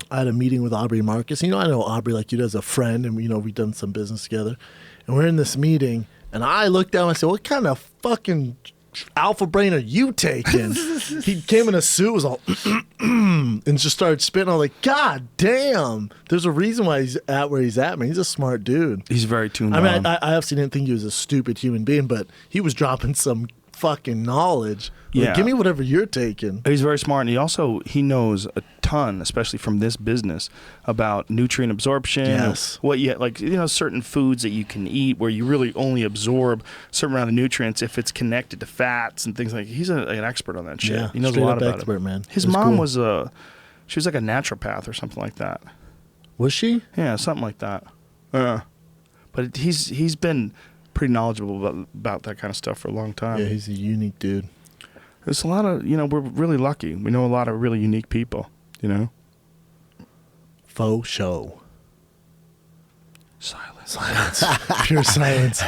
I had a meeting with Aubrey Marcus. I know Aubrey like you as a friend, and we've done some business together. And we're in this meeting, and I looked down and I said, "What kind of fucking alpha brain are you taking?" He came in a suit, was all and just started spitting. I was like, God damn, there's a reason why he's at where he's at, man. He's a smart dude. He's very tuned I mean, on. I obviously didn't think he was a stupid human being, but he was dropping some fucking knowledge. Like, Yeah. give me whatever you're taking. He's very smart, and he knows a ton, especially from this business, about nutrient absorption. Yes. Certain foods that you can eat where you really only absorb a certain amount of nutrients if it's connected to fats and things like. He's an expert on that shit. Yeah, He knows a straight lot up about expert, it. man. His That's mom cool. was she was like a naturopath or something like that. Was she? Yeah, something like that. But he's been pretty knowledgeable about that kind of stuff for a long time. Yeah, he's a unique dude. There's a lot of, we're really lucky. We know a lot of really unique people, Faux show. Silence. Pure silence.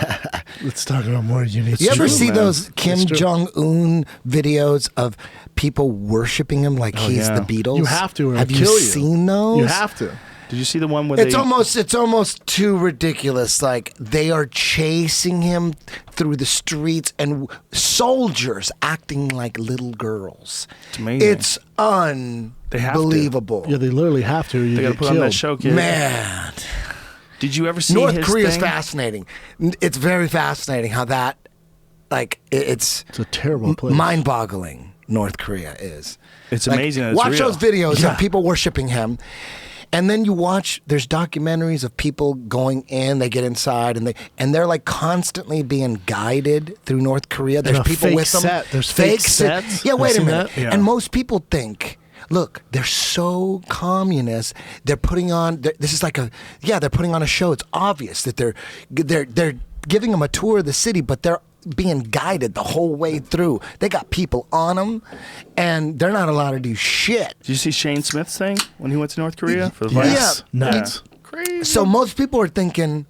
Let's talk about more unique. You ever true, see man. those Kim It's true. Jong-un videos of people worshiping him like he's yeah. the Beatles? You have to, or Have I'll you kill you. seen those? You have to. Did you see the one where It's almost too ridiculous. Like they are chasing him through the streets and soldiers acting like little girls. It's amazing. It's unbelievable. Yeah, they literally have to. Or you they got to get put killed. on that show, kid? Man, Did you ever see North his Korea is thing? fascinating. It's very fascinating how that, it's It's a terrible place. mind-boggling. North Korea is. It's amazing that it's watch real. those videos Yeah. of people worshiping him. And then you watch, there's documentaries of people going in, they get inside, and they're like constantly being guided through North Korea. There's a people fake with them. set. There's fake sets. Yeah, Have wait you a seen minute. that? Yeah. And most people think, look, they're so communist. They're putting on, this is like they're putting on a show. It's obvious that they're giving them a tour of the city, but they're being guided the whole way through. They got people on them, and they're not allowed to do shit. Did you see Shane Smith's thing when he went to North Korea for the Yeah. Vice? Nuts. Crazy. So most people are thinking,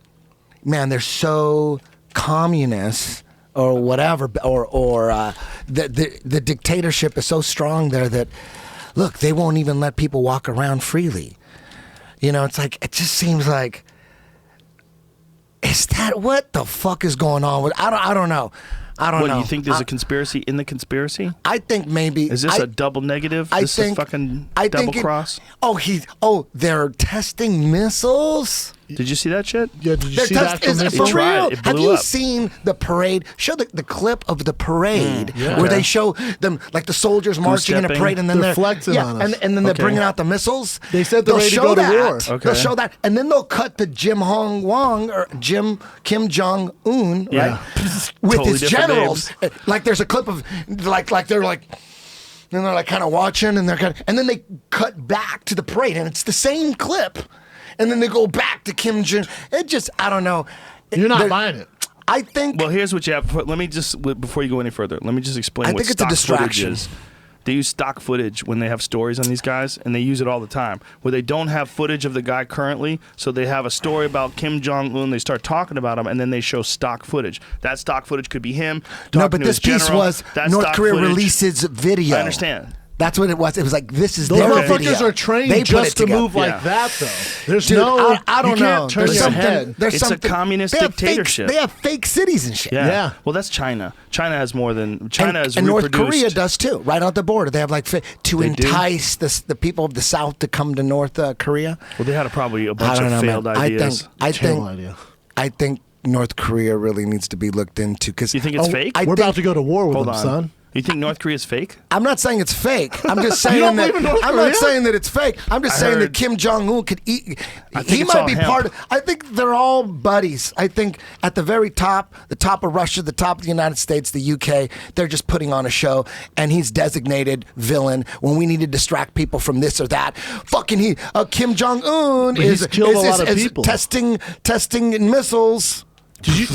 man, they're so communist or whatever, or the dictatorship is so strong there that, look, they won't even let people walk around freely. You know, it's like, it just seems like, is that what the fuck is going on with? I don't know. I don't know. What, do you think there's a conspiracy in the conspiracy? I think maybe. Is this a double negative? This is fucking double cross? They're testing missiles? Did you see that shit? Yeah, did you see that? Is it for It tried. real? It blew Have you up. seen the parade? Show the clip of the parade Yeah. where they show them, like the soldiers marching in a stepping. parade, and then They're flexing on us. and then they're Okay. bringing out the missiles. They said they're They'll ready to show go to that. war. Okay. They'll show that, and then they'll cut to Kim Jong Un, Yeah. right, with Totally his different generals. Like there's a clip of like they're like. And they're like kind of watching, and and then they cut back to the parade, and it's the same clip, and then they go back to Kim Jong. It just, I don't know. You're not They're- buying it. I think. Well, here's what you have. Let me just, before you go any further, let me just explain I what think it's a stock footage distraction. is. They use stock footage when they have stories on these guys, and they use it all the time. Where they don't have footage of the guy currently, so they have a story about Kim Jong-un, they start talking about him, and then they show stock footage. That stock footage could be him talking No, but to this his piece general. was That North stock Korea footage- releases video. I understand. That's what it was. It was like, this is Those their motherfuckers video. are trained They put just it to together. move like Yeah. that, though. There's Dude, no. I don't you know. can't turn There's your something. head. There's It's a something. communist they have dictatorship. They have fake cities and shit. Yeah. Yeah. Well, that's China. China has more than China has and North reproduced. Korea does too, right on the border. They have like to They do? entice the people of the South to come to North Korea. Well, they had probably a I bunch don't of know, failed man. ideas. Terrible idea. I think North Korea really needs to be looked into because You think it's fake? I We're think, about to go to war with Hold them, on. son. You think North Korea's fake? I'm not saying it's fake. I'm just saying don't that believe in North I'm not Korea? saying that it's fake. I'm just I saying that heard- Kim Jong Un could eat. I think He it's might all be hemp. part of. I think they're all buddies. I think at the very top, the top of Russia, the top of the United States, the UK, they're just putting on a show, and he's designated villain when we need to distract people from this or that. Fucking Kim Jong Un But he's killed a lot of people. testing missiles. Did you?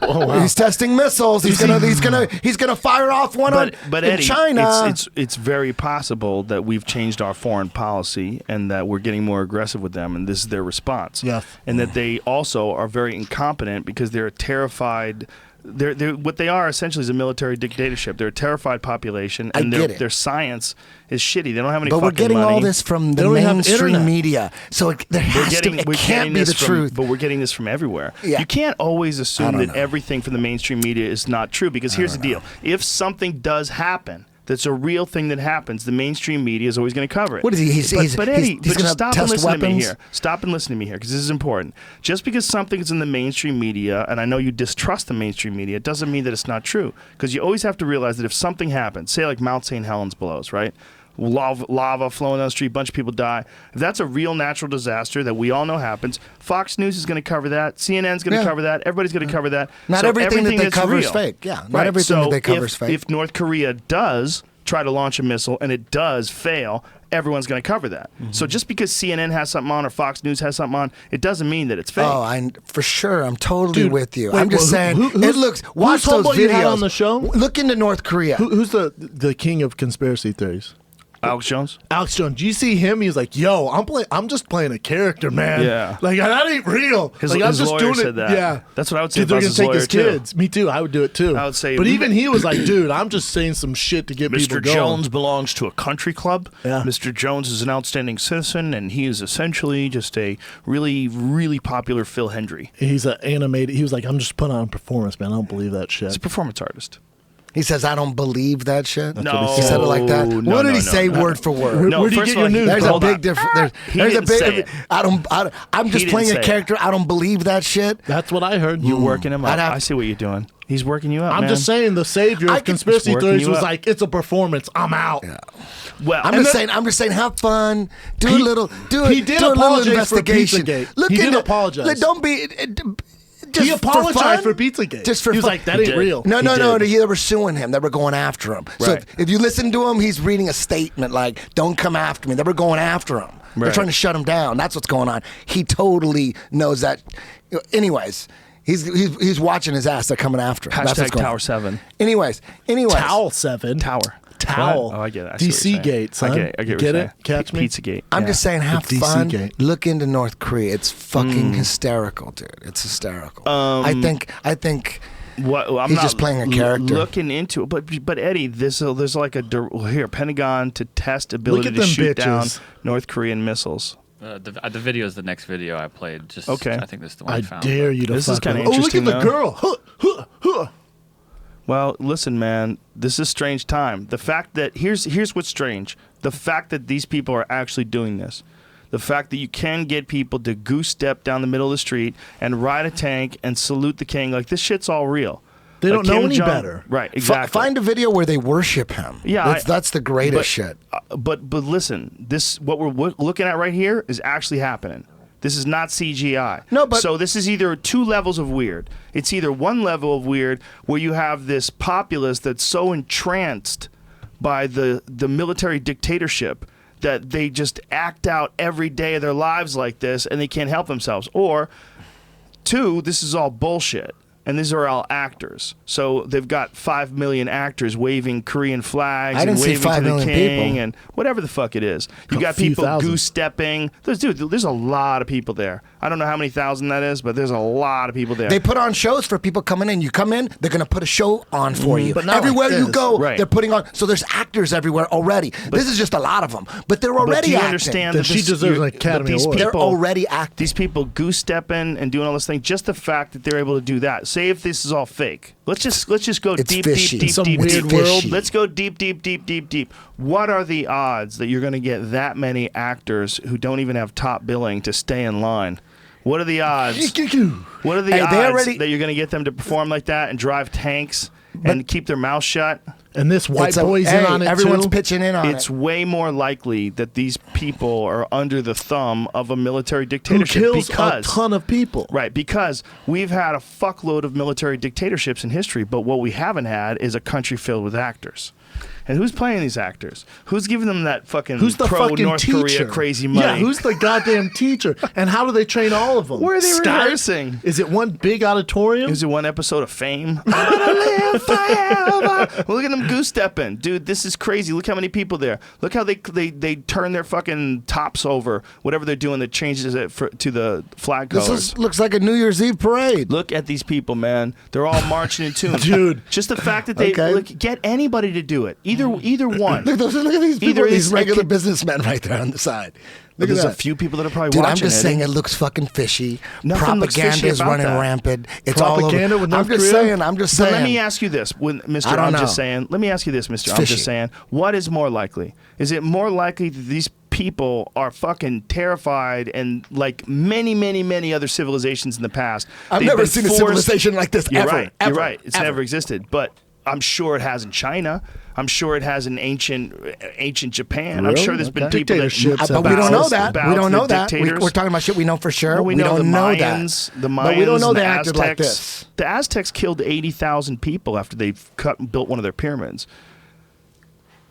Oh wow. He's testing missiles. He's gonna fire off one But in Eddie, China. it's very possible that we've changed our foreign policy and that we're getting more aggressive with them, and this is their response. Yes. And that they also are very incompetent because they're terrified. They're what they are essentially is a military dictatorship. They're a terrified population, and get it. their science is shitty. They don't have any But fucking we're getting money. all this from They the don't even have mainstream internet. media, so it can't be the truth. But we're getting this from everywhere. Yeah. You can't always I assume don't that know. everything from the mainstream media is not true because here's the deal. If something does happen, that's a real thing that happens, the mainstream media is always going to cover it. What is he? But Eddie, he's just gonna stop and test listen to me weapons? here. Stop and listen to me here because this is important. Just because something's in the mainstream media, and I know you distrust the mainstream media, it doesn't mean that it's not true. Because you always have to realize that if something happens, say like Mount St. Helens blows, right? Lava flowing down the street, bunch of people die. If that's a real natural disaster that we all know happens, Fox News is going to cover that. CNN's going to Yeah. cover that. Everybody's going to cover that. Not So everything that they that's cover is real. fake. Yeah, not Right. everything So that they cover is if, fake. If North Korea does try to launch a missile and it does fail, everyone's going to cover that. So just because CNN has something on or Fox News has something on, it doesn't mean that it's fake. Oh, for sure. I'm totally Dude, with you. wait, I'm just well, saying. who's- It looks. Watch who's those homeboy videos you had on the show? Look into North Korea. Who's the king of conspiracy theories? Alex Jones? Alex Jones. Do you see him? He's like, "Yo, I'm just playing a character, man. Yeah. like that ain't real. His like I'm just lawyer doing said it. that. Yeah, That's what I would say Dude, if I they're was gonna his take lawyer, his too. kids. Me too. I would do it too. I would say but we- even he was like, "Dude, I'm just saying some shit to get people Mr. going." Jones belongs to a country club. Yeah. Mr. Jones is an outstanding citizen, and he is essentially just a really, really popular Phil Hendry. He's an animated. He was like, "I'm just putting on a performance, man. I don't believe that shit." He's a performance artist. He says, "I don't believe that shit." No. He said it like that. No, What did no, he no, say, no. word for word? No, Where do you first get of all, your news? There's a Hold big on. difference. He There's a didn't say big. it. I'm He just didn't playing a say it. character. I don't believe that shit. That's what I heard. You're working him up. I'd have- I see what you're doing. He's working you up, I'm man. just saying the savior I of can- conspiracy He's working theories you was up. like, "It's a performance. I'm out." Well, I'm just saying, have fun. Do a He- little. Do he a, did do a little apologize for investigation. Pizzagate. Look He did into- apologize. Like, don't be. Just He for apologized fun? for Pizzagate. Just for he was fun. like, "That He ain't did. real." No, He no. did. They were suing him. They were going after him. So Right. if you listen to him, he's reading a statement like, "Don't come after me." They were going after him. They're Right. trying to shut him down. That's what's going on. He totally knows that. Anyways, he's watching his ass. They're coming after him. That's what's Hashtag going Tower on. 7. Anyways. Towel 7. Tower. towel. Oh, I get it. I see what you're DC saying. Gate, son. I get it. I get what Get you're it? saying. Catch me? Pizzagate. I'm Yeah. just saying, have The DC fun. gate. Look into North Korea. It's fucking hysterical, dude. It's hysterical. I think What, I'm He's not just playing a character. Looking into it, but Eddie, there's like here Pentagon to test ability at to them shoot down bitches. North Korean missiles. The video is the next video I played. Just Okay. I think this is the one I I found. dare you to This is fuck kinda with- Oh, look at interesting, the though. girl. Huh, huh, huh. Well, listen, man, this is a strange time. The fact that here's what's strange: the fact that these people are actually doing this. The fact that you can get people to goose step down the middle of the street and ride a tank and salute the king, like this shit's all real. They Like don't know Kim any Jong- better. Right, exactly. find a video where they worship him. Yeah, that's the greatest but, shit. But listen, this what we're looking at right here is actually happening. This is not CGI. No, but- so this is either two levels of weird. It's either one level of weird where you have this populace that's so entranced by the military dictatorship that they just act out every day of their lives like this and they can't help themselves. Or two, this is all bullshit. And these are all actors. So they've got 5 million actors waving Korean flags I and didn't see waving 5 to the million king people. and whatever the fuck it is. You A got few people thousand. goose stepping. There's a lot of people there. I don't know how many thousand that is, but there's a lot of people there. They put on shows for people coming in. You come in, they're going to put a show on for you. but not everywhere like you this. go, Right. they're putting on. So there's actors everywhere already. This is just a lot of them, but they're but already do you acting. understand Then that she this- deserves you're- an Academy but these Award. They're people- already acting. These people goose stepping and doing all this thing. Just the fact that they're able to do that. Say if this is all fake. Let's just go It's deep, fishy. deep, deep, Some deep, weird deep. world. Let's go deep, deep, deep, deep, deep. What are the odds that you're going to get that many actors who don't even have top billing to stay in line? What are the odds? What are the Hey, they odds already- that you're going to get them to perform like that and drive tanks and keep their mouth shut? And this white It's a- boy's hey, in on it everyone's too. pitching in on It's it. way more likely that these people are under the thumb of a military Who dictatorship kills because a ton of people. right, because we've had a fuckload of military dictatorships in history, but what we haven't had is a country filled with actors. And who's playing these actors? Who's giving them that fucking Who's the pro fucking North teacher? Korea crazy money? Yeah, who's the goddamn teanger? And how do they train all of them? Where are they Sky- rehearsing? Is it one big auditorium? Is it one episode of Fame? I'm gonna live forever. Well, look at them goose stepping, dude. This is crazy. Look how many people there. Look how they turn their fucking tops over, whatever they're doing that changes it to the flag colors. Looks like a New Year's Eve parade. Look at these people, man. They're all marching in tune. Dude. Just the fact that they Okay. look, get anybody to do it. Either one. Look at these people, Either these it's- regular businessmen right there on the side. Look at There's a that. few people that are probably Dude, watching I'm just it. saying it looks fucking fishy. Nothing looks fishy Propaganda is about running that. rampant. It's all Propaganda over. with I'm North just Korea? saying. I'm just But saying. let me ask you this, Mr. I don't I'm know. just saying. Let me ask you this, Mr. I'm fishy. just saying. What is more likely? Is it more likely that these people are fucking terrified and like many, many, many other civilizations in the past? I've they've never been seen a forced- civilization like this You're ever. right. Ever. You're right. It's ever. never existed, but I'm sure it has in China. I'm sure it has in ancient Japan. I'm Really? sure there's been Okay. people that Dictatorships But we don't know that. bow We to don't the know that. dictators. We're talking about shit we know for sure. Well, we know the don't know Mayans, that. the Mayans, But we don't know and they the acted like Aztecs. this. The Aztecs killed 80,000 people after they built one of their pyramids.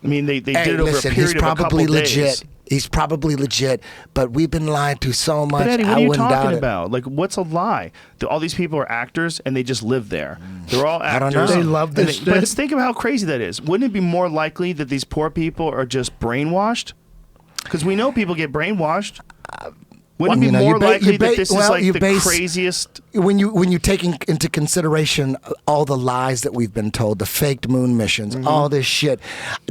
I mean, they Hey, did it over listen, a period he's of a couple probably days. legit. He's probably legit, but we've been lied to so much. But Eddie, what I are you wouldn't doubt talking it. about? Like, what's a lie? All these people are actors, and they just live there. They're all I don't actors. know. They love this And But shit. think of how crazy that is. Wouldn't it be more likely that these poor people are just brainwashed? Because we know people get brainwashed. Wouldn't it You be know, more you ba- likely you that ba- this is well, like you the base- craziest? When you take into consideration all the lies that we've been told, the faked moon missions, all this shit,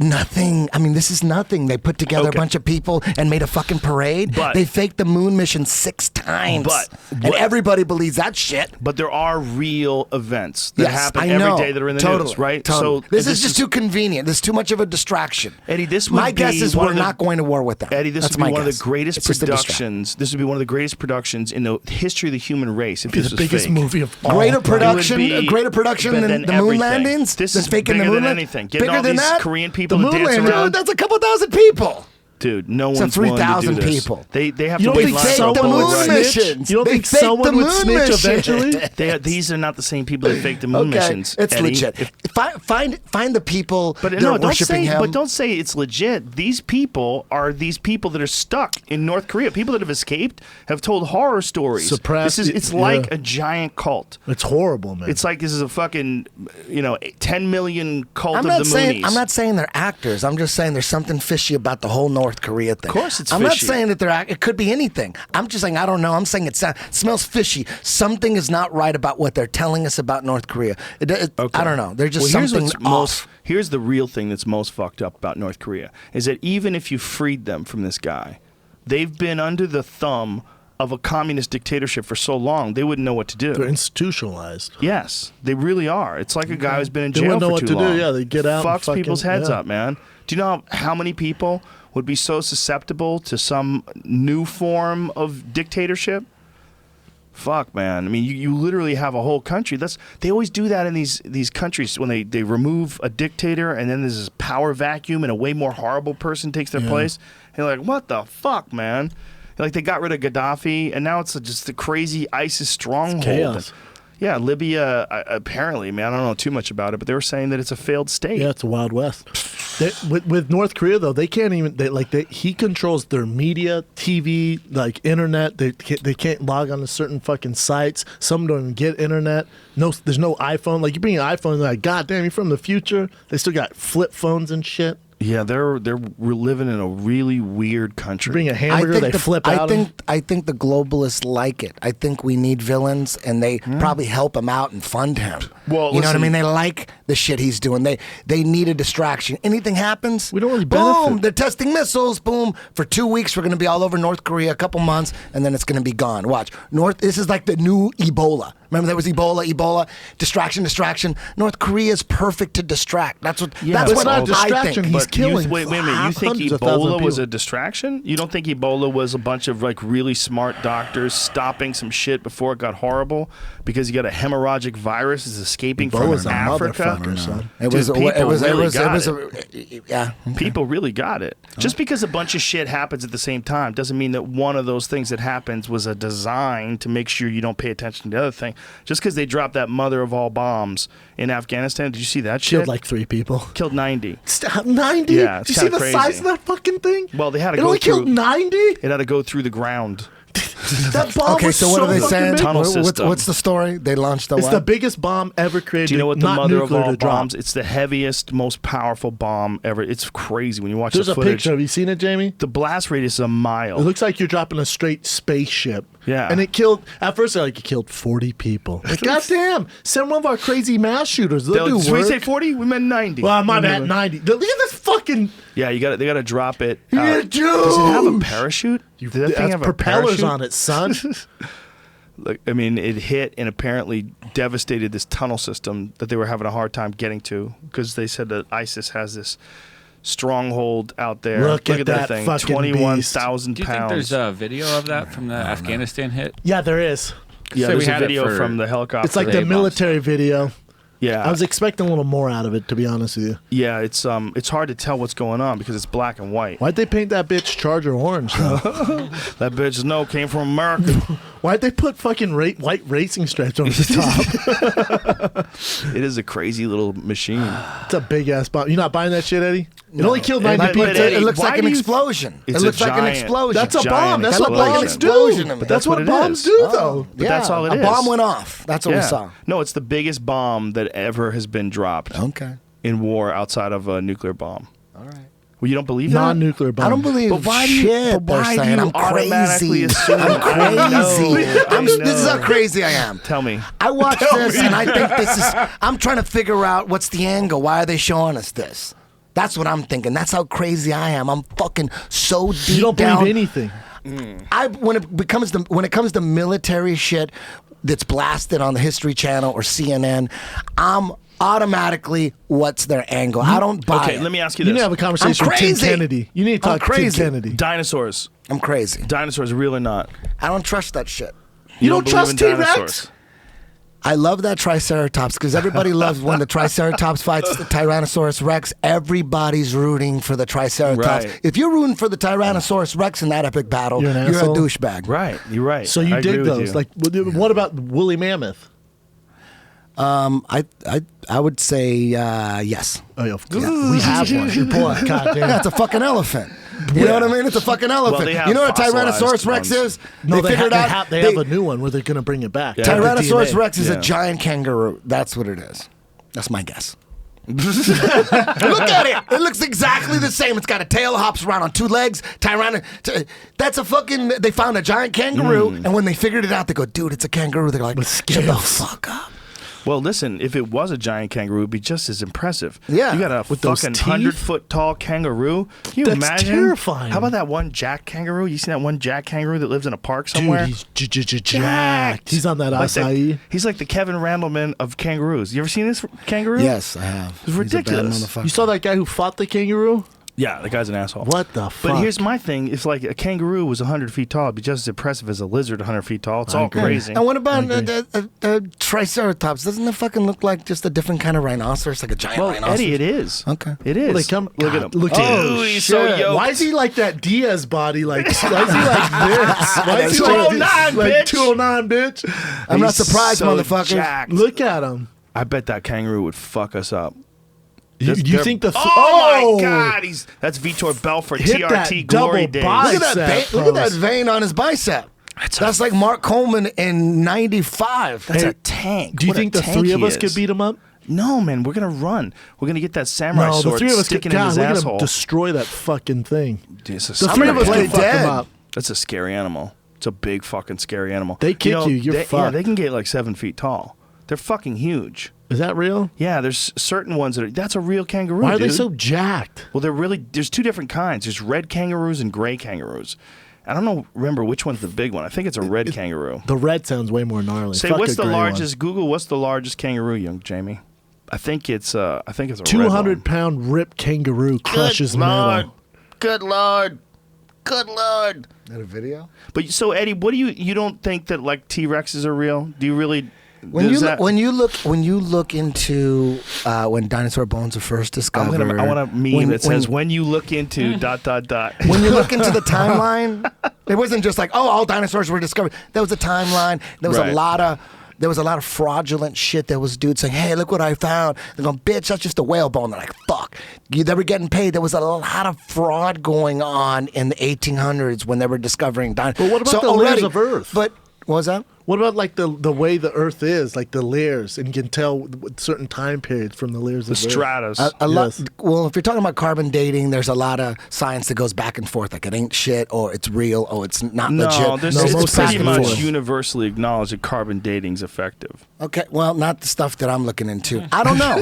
nothing. I mean, this is nothing. They put together Okay. a bunch of people and made a fucking parade. But- they faked the moon mission 6 times. But- and but- everybody believes that shit. But there are real events that Yes, happen I every know. day that are in the Totally, news, right? Totally. So this is just too convenient. This is too much of a distraction. Eddie, this would My guess be is one we're of the- not going to war with them. Eddie, this That's would be my one of guess. the greatest It's just a distraction. productions. This would be one of the greatest productions in the history of the human race. If Be this the was biggest fake. movie of all Greater time. production, It would be greater production better than the everything. moon landings. This than is faking bigger the moon than land- anything. Getting Bigger all than these that? Korean people the to moon dance landing, around. dude, that's a couple thousand people. Dude, no So one's willing to do 3,000 this. people. They have You to don't wait think lines someone for would bullet snitch? rights. missions. You don't They think faked someone the would moon snitch mission. eventually? These are not the same people that fake the moon missions. It's Eddie. legit. Find the people But that no, are don't worshiping say. him. But don't say it's legit. These people are these people that are stuck in North Korea. People that have escaped have told horror stories. Suppressed, It's yeah. like a giant cult. It's horrible, man. It's like this is a fucking 10 million cult I'm of not the saying Moonies. I'm not saying they're actors. I'm just saying there's something fishy about the whole North Korea thing. Of course it's I'm not fishy. saying that it could be anything. I'm just saying I don't know. I'm saying it smells fishy. Something is not right about what they're telling us about North Korea. I don't know. There's just here's something what's off. Here's the real thing that's most fucked up about North Korea is that even if you freed them from this guy, they've been under the thumb of a communist dictatorship for so long they wouldn't know what to do. They're institutionalized. Yes, they really are. It's like a guy who's been in They jail wouldn't know for what too to do. long. Yeah, they get out and Fucks fucking- people's heads yeah. up, man. Do you know how many people would be so susceptible to some new form of dictatorship? Fuck, man. I mean, you literally have a whole country. They always do that in these countries when they remove a dictator and then there's this power vacuum and a way more horrible person takes their place. And you're like, what the fuck, man? Like they got rid of Gaddafi and now it's just a crazy ISIS stronghold. chaos. Yeah, Libya, apparently, man, I don't know too much about it, but they were saying that it's a failed state. Yeah, it's a Wild West. With North Korea though, they can't even. He controls their media, TV, like internet. They can't log on to certain fucking sites. Some don't even get internet. No, there's no iPhone. Like you bring an iPhone, they're like, God damn, you're from the future. They still got flip phones and shit. Yeah, we're living in a really weird country. You bring a hamburger, they flip out. I think the globalists like it. I think we need villains, and they probably help him out and fund him. Well, you know what I listen- mean? They like the shit he's doing. They need a distraction. Anything happens, We don't really boom, benefit. they're testing missiles. Boom, for 2 weeks we're going to be all over North Korea. A couple months, and then it's going to be gone. Watch, This is like the new Ebola. Remember there was Ebola, distraction. North Korea is perfect to distract. That's what. Yeah, that's but what it's not a distraction. I think. He's killing Wait a minute. You think hundreds of thousands of Ebola was people. a distraction? You don't think Ebola was a bunch of like really smart doctors stopping some shit before it got horrible because you got a hemorrhagic virus is escaping Ebola's from a Africa? motherfucker, son. It Dude, was. people It was. really It got was. it. Yeah. People really got it. Just because a bunch of shit happens at the same time doesn't mean that one of those things that happens was a design to make sure you don't pay attention to the other thing. Just because they dropped that mother of all bombs in Afghanistan, did you see that shit? Killed like 3 people. Killed 90. 90? Yeah, Did it's you see kinda the crazy. size of that fucking thing? Well, they had to It go only killed through. 90? It had to go through the ground. That bomb Okay, was so what are they fucking saying? big. Tunnel system. What's the story? They launched the It's what? the biggest bomb ever created. Do you know what the not mother of nuclear all to drop. bombs? It's the heaviest, most powerful bomb ever. It's crazy when you watch There's the a footage. picture. Have you seen it, Jamie? The blast radius is a It mile. looks like you're dropping a straight spaceship. Yeah. And it killed, at first they're like, it killed 40 people. Like, goddamn, send one of our crazy mass shooters. They'll do Did we work. say 40? We meant 90. Well, my bad, 90. Look at this fucking... Yeah, they got to drop it. Yeah, Does it have a dude. parachute? Did that thing That's have a propellers parachute? on it, son. Like, I mean, it hit and apparently devastated this tunnel system that they were having a hard time getting to because they said that ISIS has this stronghold out there. Look at that thing. fucking 21,000 Do you think pounds. there's a video of that from the Afghanistan hit? Yeah, there is. Yeah, Say we there's a had it video for- from the helicopter. It's like They the bombed. military video. Yeah, I was expecting a little more out of it, to be honest with you. yeah. It's hard to tell what's going on because it's black and white. Why'd they paint that bitch Charger orange, though? That bitch came from America. Why'd they put fucking white racing stripes over the top? It is a crazy little machine. It's a big-ass bomb. You not buying that shit, Eddie? It only killed 90 But people. Eddie, It looks why like an do you- explosion. It It's a looks like an giant- explosion. That's a giant bomb. That's what That looked like an bombs explosion do. to me. That's what what it bombs is. do, though. But that's all it a is. bomb went off. That's what we saw. No, it's the biggest bomb that ever has been dropped Okay. in war outside of a nuclear bomb. All right. Well, you don't believe that? Non-nuclear bomb. I don't believe But why do you- shit but why they're do saying. you I'm automatically crazy. assume- I'm I know. crazy. I This is how know. crazy I am. Tell me. I watched this and I think this is. I'm trying to figure out what's the angle. Why are they showing us this? That's what I'm thinking. That's how crazy I am. I'm fucking so deep You don't down. believe anything. When it comes to military shit that's blasted on the History Channel or CNN, I'm automatically what's their angle. I don't buy Okay, it. let me ask you You this. need to have a conversation I'm with Tim crazy. Kennedy. You need to I'm talk to Tim crazy. Kennedy. Dinosaurs. I'm crazy. Dinosaurs, real or not? I don't trust that shit. You don't believe trust in T-Rex? dinosaurs? I love that Triceratops because everybody loves when the Triceratops fights the Tyrannosaurus Rex. Everybody's rooting for the Triceratops. Right. If you're rooting for the Tyrannosaurus Rex in that epic battle, You're an you're a asshole. douchebag. Right, you're right. So you I dig agree with those? you. Like, what about woolly mammoth? I would say yes. Oh, yeah, we have one. You pull out. God damn. Yeah, it's a fucking elephant. You know what I mean? It's a fucking elephant. they have You know what a fossilized Tyrannosaurus Rex ones. is? No, they figured out have a new one where they're going to bring it back. Yeah. The Tyrannosaurus DNA. Rex is Yeah. a giant kangaroo. That's what it is. That's my guess. Look at it. It looks exactly the same. It's got a tail, hops around on 2 legs. That's a fucking. They found a giant kangaroo, and when they figured it out, they go, "Dude, it's a kangaroo." They're like, "Shut the scales. fuck up." Well, listen, if it was a giant kangaroo, it'd be just as impressive. Yeah. You got a With those fucking teeth? 100-foot tall kangaroo. Can you That's imagine? terrifying. How about that one jack kangaroo? You seen that one jack kangaroo that lives in a park somewhere? Dude, he's jacked. He's on that acai. He's like the Kevin Randleman of kangaroos. You ever seen this kangaroo? Yes, I have. It's He's a bad ridiculous. motherfucker. You saw that guy who fought the kangaroo? Yeah, the guy's an asshole. What the fuck? But here's my thing. If like a kangaroo was 100 feet tall, it'd be just as impressive as a lizard 100 feet tall. It's all agree. crazy. And what about I agree. the Triceratops? Doesn't it fucking look like just a different kind of rhinoceros, like a giant Well, rhinoceros? Eddie, it is. Okay. It is. Well, they come. Look God, at him. Look oh, at him. he's so yoked. Why is he like that Diaz body? Like, why is he like this? Why is he 209, like bitch. 209, bitch? I'm not He's surprised, so motherfucker. jacked. Look at him. I bet that kangaroo would fuck us up. You They're- think the? Oh, my God! That's Vitor Belfort, Hit that TRT double Glory Days. bicep. Look at that vein. Look at that pose. vein on his bicep. That's like Mark Coleman in '95. That's Hey, a tank. Do you What a think the tank 3 of he us could is. beat him up? No, man. We're gonna run. We're gonna get that samurai No, the sword 3 of us could. sticking in God, his we're gonna asshole. destroy that fucking thing. Dude, it's a The scary 3 of us play could fuck dead. him up. That's a scary animal. It's a big fucking scary animal. They kick you, you're Yeah, fucked. they can get like 7 feet tall. They're fucking huge. Is that real? Yeah, there's certain ones that are. That's a real kangaroo. Why are they dude. so jacked? Well, they're really. There's 2 different kinds. There's red kangaroos and gray kangaroos. I don't know. Remember which one's the big one? I think it's a red kangaroo. The red sounds way more gnarly. Say, Fuck what's a the gray largest? Google, what's the largest kangaroo, young Jamie? I think it's a. one. red one. 200-pound ripped kangaroo crushes metal. Good lord. Good lord. Is that a video? But so Eddie, what do you don't think that like T-Rexes are real? Do you really? When does you that- look, when you look into when dinosaur bones were first discovered, I want a meme when- that says when you look into ... When you look into the timeline, it wasn't just like, oh, all dinosaurs were discovered. There was a timeline. There was Right. a lot of fraudulent shit. There was dudes saying, hey, look what I found. They're going, bitch, that's just a whale bone. They're like, fuck. They were getting paid. There was a lot of fraud going on in the 1800s when they were discovering dinosaurs. But what about the layers of Earth? But what was that? What about like the way the Earth is, like the layers, and you can tell with certain time periods from the layers the of Earth? stratus. A lot. Yes. Well, if you're talking about carbon dating, there's a lot of science that goes back and forth. Like it ain't shit, or it's real, or it's not no, legit. there's, No, it's most pretty back and much forth. universally acknowledged that carbon dating's effective. Okay, well, not the stuff that I'm looking into. I don't know.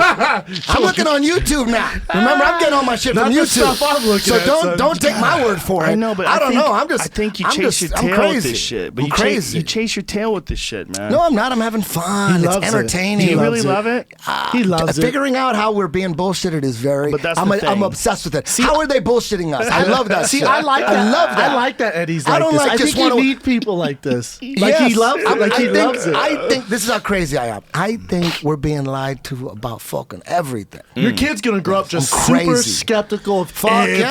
I'm looking on YouTube now. Remember, I'm getting all my shit Not from the YouTube. stuff I'm looking so at, son. don't take my word for it. I know, but I don't think, know. I'm just. I think you I'm chase just- your I'm tail crazy. with this shit. But I'm you crazy. you chase your tail with this shit, man. No, I'm not. I'm having fun. He It's loves it. entertaining. Do you He really loves love it? He loves it. Figuring out how we're being bullshitted is very. But that's I'm, the thing. I'm obsessed with it. How are they bullshitting us? I love that. See, shit. I like that. I love that. I like that Eddie's like I don't this. like I just think you wanna- need people like this. Like Yes. he loves it. Like he think, loves it. I think this is how crazy I am. I think we're being lied to about fucking everything. Your kid's gonna grow up just I'm super crazy. skeptical of Fuck everything.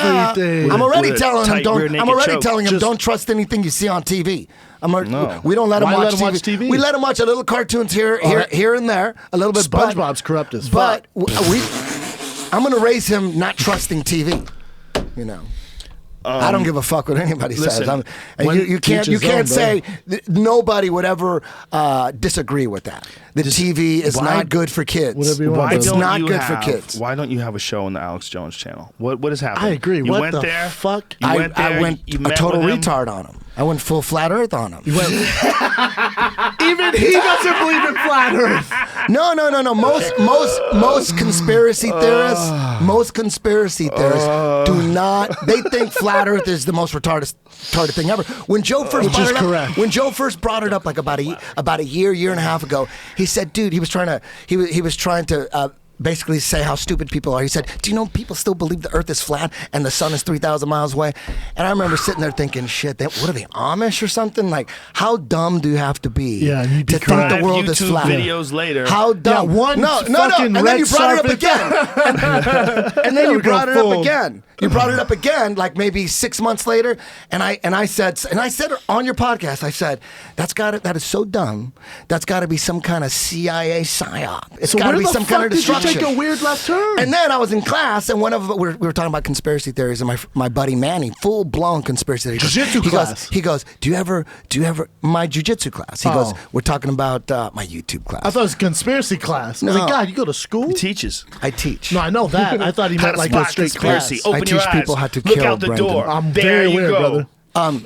yeah! I'm already With a telling him tight rear don't. naked I'm already choke. telling him Just- don't trust anything you see on TV. No. We don't let him Why watch let him watch TV? We let him watch a little cartoons here and there, a little bit. SpongeBob's corrupt as but fuck. I'm gonna raise him not trusting TV. You know. I don't give a fuck what anybody listen, says. when You can't teach his own, say nobody would ever disagree with that. The TV is why- not good for kids. Whatever you want, Why brother. It's don't not you good have, for kids. Why don't you have a show on the Alex Jones channel? What has happened? I agree. You What went the there. fuck? You went there. I went you a met total with him. retard on him. I went full flat earth on him. Even he doesn't believe in flat Earth. No. Most conspiracy theorists, do not. They think flat Earth is the most retarded thing ever. When Joe first brought is it up, correct. when Joe first brought it up, like about a year and a half ago, he said, "Dude, he was trying to basically say how stupid people are. He said, "Do you know people still believe the Earth is flat and the sun is 3,000 miles away?" And I remember sitting there thinking, "Shit, what are they, Amish or something? Like, how dumb do you have to be you'd to be think crying. the world is YouTube flat?" videos later. How dumb? one no, fucking and then you red brought it up Sharpie. again, and then you we go brought it up full. again. You brought it up again, like maybe 6 months later, and I said on your podcast, I said that is so dumb. That's got to be some kind of CIA psyop. It's So got to where be the some kind fuck of did you destruction. take a weird left turn? And then I was in class, and we were talking about conspiracy theories, and my buddy Manny, full blown conspiracy theories. Jiu-Jitsu class. He goes, do you ever my jiu-jitsu class? He goes, we're talking about my YouTube class. I thought it was a conspiracy class. I was No. like, God, you go to school? He teaches. I teach. No, I know that. I thought he How meant to like a spot straight conspiracy. class. Open I your teach eyes. people how to Look kill, out the Brendan. door. I'm there very you aware, go. brother.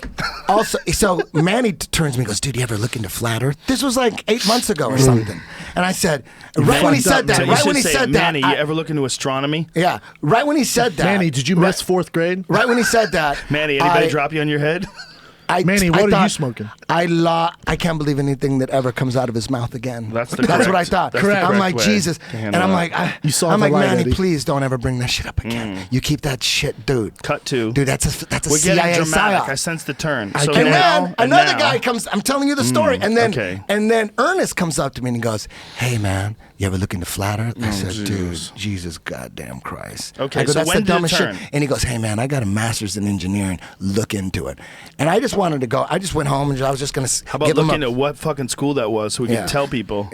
Also, so Manny turns to me and goes, "Dude, you ever look into flat Earth?" This was like 8 months ago or something. And I said, right when he said that, So you right should when he say, said Manny, that, you ever look into astronomy? yeah, right when he said that, Manny, did you miss fourth grade? right when he said that, Manny, anybody drop you on your head? Manny, what are you smoking? I can't believe anything that ever comes out of his mouth again. That's the what I correct- thought. that's the I'm correct like, way Jesus. to And handle I'm it. like, You saw I'm the like, light, Manny, Eddie. please don't ever bring that shit up again. You keep that shit, dude. Cut to. Dude, that's a We're CIA getting dramatic. psyop. I sense the turn. I So can- And now, then another now- guy comes. I'm telling you the story, and then okay. and then Ernest comes up to me and he goes, "Hey man, you ever look into flat Earth?" I said, Jesus. "Dude, Jesus, goddamn Christ." Okay, I go, so "That's when the did it dumbest turn? shit." And he goes, "Hey man, I got a master's in engineering. Look into it." And I just wanted to go. I just went home and I was just gonna How about give him looking a, at what fucking school that was so we Yeah. can tell people?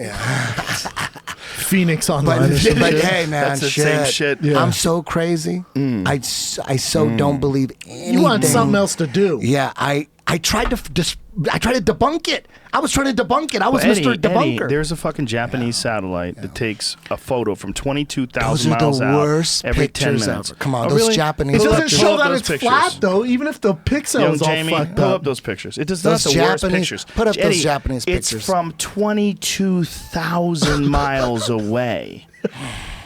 Phoenix But, Online. or some but shit. hey, man, That's the same shit. Yeah. I'm so crazy. I so don't believe anything. You want something else to do. Yeah, I tried to debunk it. I was trying to debunk it. I was Mr. Eddie, Debunker. there's a fucking Japanese satellite that takes a photo from 22,000 Those are miles the out worst every 10 pictures minutes. ever. Come on, Oh, those really? Japanese It Pull doesn't up- pictures. show pull up that those it's pictures. flat though, even if the Young pixels all Jamie, fucked pull up. up those pictures. It does Those not the worst Japanese- pictures. put up those Eddie, Japanese It's pictures. from 22,000 miles away.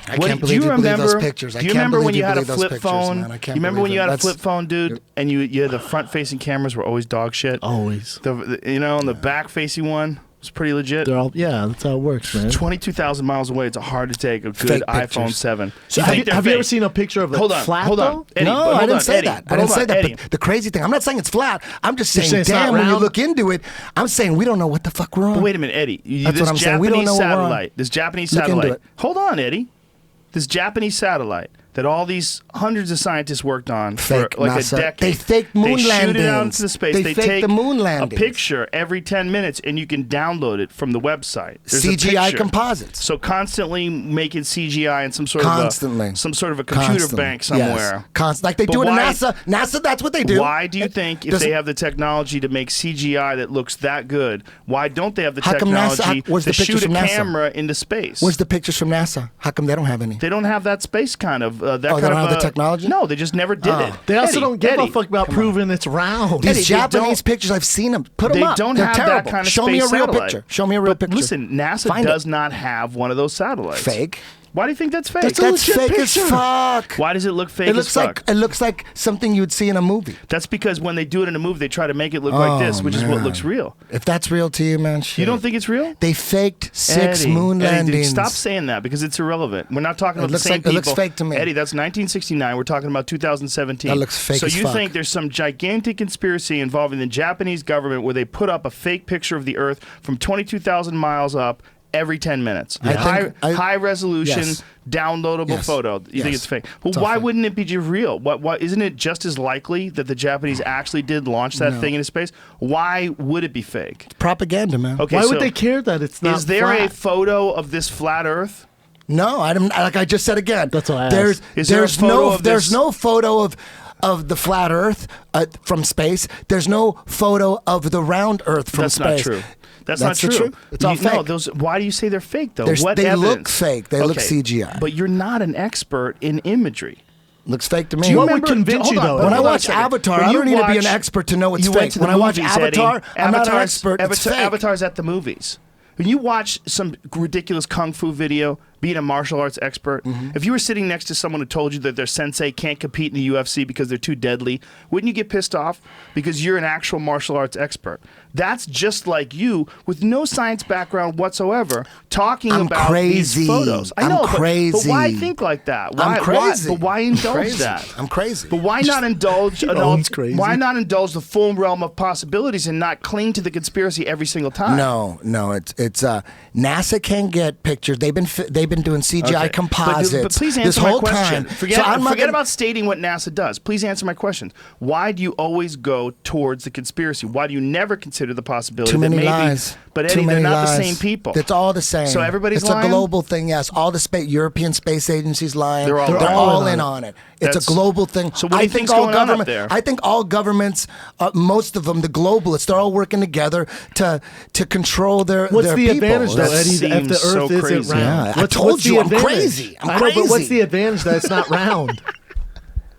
I can't believe you believe those pictures. Do you remember when you had a flip pictures, phone? man. I can't You remember believe when you it. had a That's- flip phone, dude, and you had the front-facing cameras were always dog shit. Always. And the back-facing one was pretty legit. They're all, yeah, that's how it works, man. 22,000 miles away. It's hard to take a good Fake iPhone pictures. 7. So You have, think they're have you ever fake? seen a picture of it Hold on, flat hold though? on. Eddie, No, but I hold didn't on, say Eddie, that. I but didn't hold say on, that. Eddie. But the crazy thing, I'm not saying it's flat. I'm just You're saying, saying it's not damn, when you round? look into it, I'm saying we don't know what the fuck we're on. But wait a minute, Eddie. That's This what I'm saying. We don't Japanese know what we're on. satellite. This Japanese Look into satellite. it. Hold on, Eddie. This Japanese satellite that all these hundreds of scientists worked on Fake for like NASA. a decade. They faked moon They shoot it out landings. into space. They They faked take the moon a landings. picture every 10 minutes, and you can download it from the website. There's a CGI picture. composites. So constantly making CGI in some sort Constantly. of a computer Constantly. bank somewhere. Yes. Like they But do it in why- NASA. NASA, that's what they do. Why do you think if Does they it- have the technology to make CGI that looks that good, why don't they have the How come technology where's to the pictures shoot a from NASA? camera into space? Where's the pictures from NASA? How come they don't have any? They don't have that space kind of that they kind don't of have the technology? No, they just never did Oh. it. They also Eddie, don't give Eddie, a fuck about proving it's round. These Eddie, they Japanese don't- pictures, I've seen them. Put them They up. don't They're have terrible. that kind of Show me a space real satellite. picture. Show me a real But picture. listen, NASA Find does it. not have one of those satellites. Fake. Why do you think that's fake? That's That's legit fake as picture. fuck. Why does it look fake It looks as fuck? like something you'd see in a movie. That's because when they do it in a movie, they try to make it look like this, which is what man. looks real. If that's real to you, man, shit. You don't think it's real? They faked 6 Eddie, moon Eddie, dude, landings? stop saying that because it's irrelevant. We're not talking It about the looks same like- it people. looks fake to me. Eddie, that's 1969. We're talking about 2017. That looks fake So as you fuck. think there's some gigantic conspiracy involving the Japanese government where they put up a fake picture of the Earth from 22,000 miles up every 10 minutes? I think- High resolution, yes. downloadable Yes. photo. You think Yes. it's fake? Well, It's all why fake. wouldn't it be real? Why isn't it just as likely that the Japanese actually did launch that No. thing into space? Why would it be fake? Propaganda, man. Okay, Why so would they care that it's not is there a flat? photo of this flat Earth? No, I don't. Like I just said again. That's what I There's asked. Is there a there's photo no of there's this- no photo of the flat Earth from space. There's no photo of the round Earth from That's space. not true. That's not That's the true. truth. It's all No, fake. those. Why do you say they're fake though? There's- What they look evidence? fake. They look CGI. But you're not an expert in imagery. Looks fake to me. you What would convince hold you, on, though, hold When I on a watch second. Avatar, When I you don't need to be an watch- expert to know it's you went fake. to When the I watch movies, Avatar, Eddie. I'm not an expert. It's fake. Avatar's at the movies. When you watch some ridiculous kung fu video, being a martial arts expert, if you were sitting next to someone who told you that their sensei can't compete in the UFC because they're too deadly, wouldn't you get pissed off? Because you're an actual martial arts expert. That's just like you, with no science background whatsoever, talking about crazy. these photos. I I'm know, crazy. But why think like that? Why, I'm crazy. But why indulge Crazy. that? I'm crazy. But why not indulge? owns crazy. Why not indulge the full realm of possibilities and not cling to the conspiracy every single time? No, it's NASA can get pictures. They've been doing CGI Okay. composites But please answer this my whole question. time. Forget, So I'm not forget gonna- about stating what NASA does. Please answer my question. Why do you always go towards the conspiracy? Why do you never consider the possibility Too many that maybe? lies. But Too Eddie, they're many not lies. the same people. It's all the same. So everybody's It's lying? a global thing. Yes, all the European space agencies lying. They're all They're lying. all in on it. It's That's- a global thing. So what do you think's going on up there? I think all governments, most of them, the globalists, they're all working together to control their What's their the people. advantage, though, That Eddie, if the seems so Earth isn't crazy. round? Yeah, I What's told the you I'm advantage? crazy. I'm I know, but what's crazy. the advantage that it's not round?